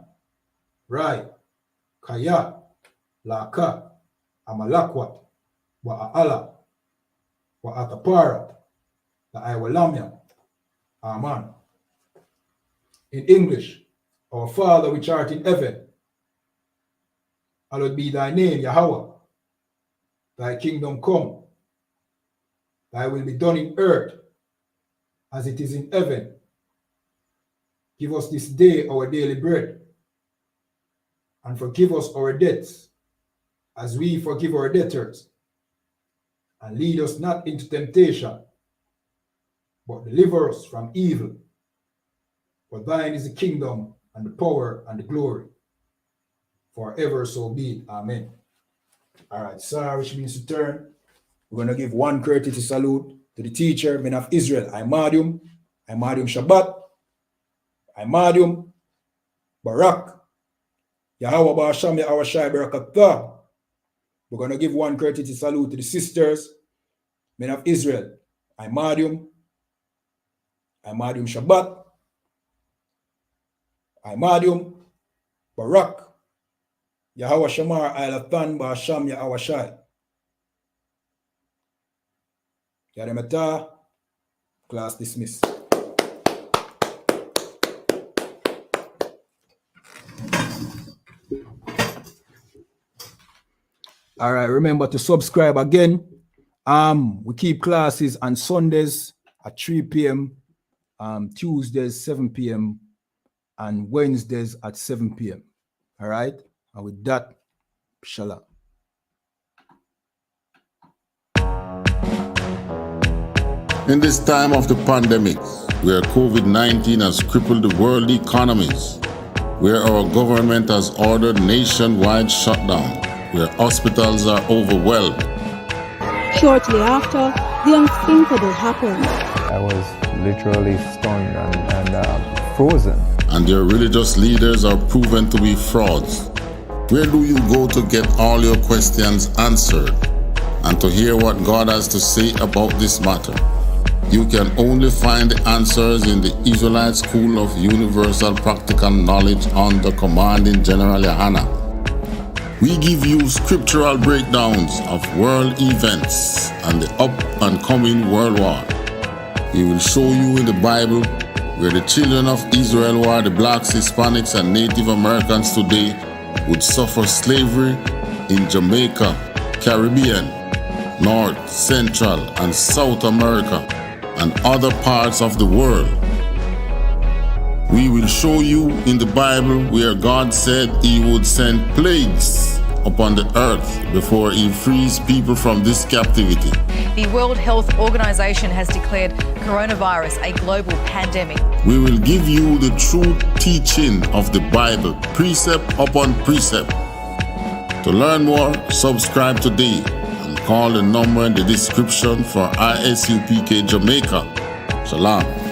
Rai, Kaya, Laka, Amalakwat, Wa'ala, Wa'atapara, La'aiwalamya, Amen. In English, our Father which art in heaven, hallowed be thy name, Yahweh. Thy kingdom come. Thy will be done in earth as it is in heaven. Give us this day our daily bread, and forgive us our debts, as we forgive our debtors. And lead us not into temptation, but deliver us from evil. For thine is the kingdom, and the power, and the glory, forever so be it. Amen. All right, sir, which means to turn. We're going to give one courtesy salute to the teacher, men of Israel, I-Marium Shabbat, I-Marium, Barak, Yahweh Ba'asham Yahweh Barakatah. We're going to give one courtesy salute to the sisters, men of Israel, I-Marium Shabbat, I-Marium, Barak, Yahweh Shamar Ailathan Ba'asham Yahweh Shai. Yaremata, class dismissed. All right, remember to subscribe again. We keep classes on Sundays at 3 p.m., Tuesdays 7 p.m., and Wednesdays at 7 p.m. All right, and with that, Shalom. In this time of the pandemic, where COVID-19 has crippled the world economies, where our government has ordered nationwide shutdown, where hospitals are overwhelmed. Shortly after, the unthinkable happened. I was literally stunned and frozen. And their religious leaders are proven to be frauds. Where do you go to get all your questions answered and to hear what God has to say about this matter? You can only find the answers in the Israelite School of Universal Practical Knowledge under Commanding General YAHANNA. We give you scriptural breakdowns of world events and the up and coming world war. We will show you in the Bible where the children of Israel, who are the blacks, Hispanics, and Native Americans today, would suffer slavery in Jamaica, Caribbean, North, Central, and South America, and other parts of the world. We will show you in the Bible where God said he would send plagues upon the earth before he frees people from this captivity. The World Health Organization has declared coronavirus a global pandemic. We will give you the true teaching of the Bible, precept upon precept. To learn more, subscribe today and call the number in the description for I.S.U.P.K Jamaica. Shalom.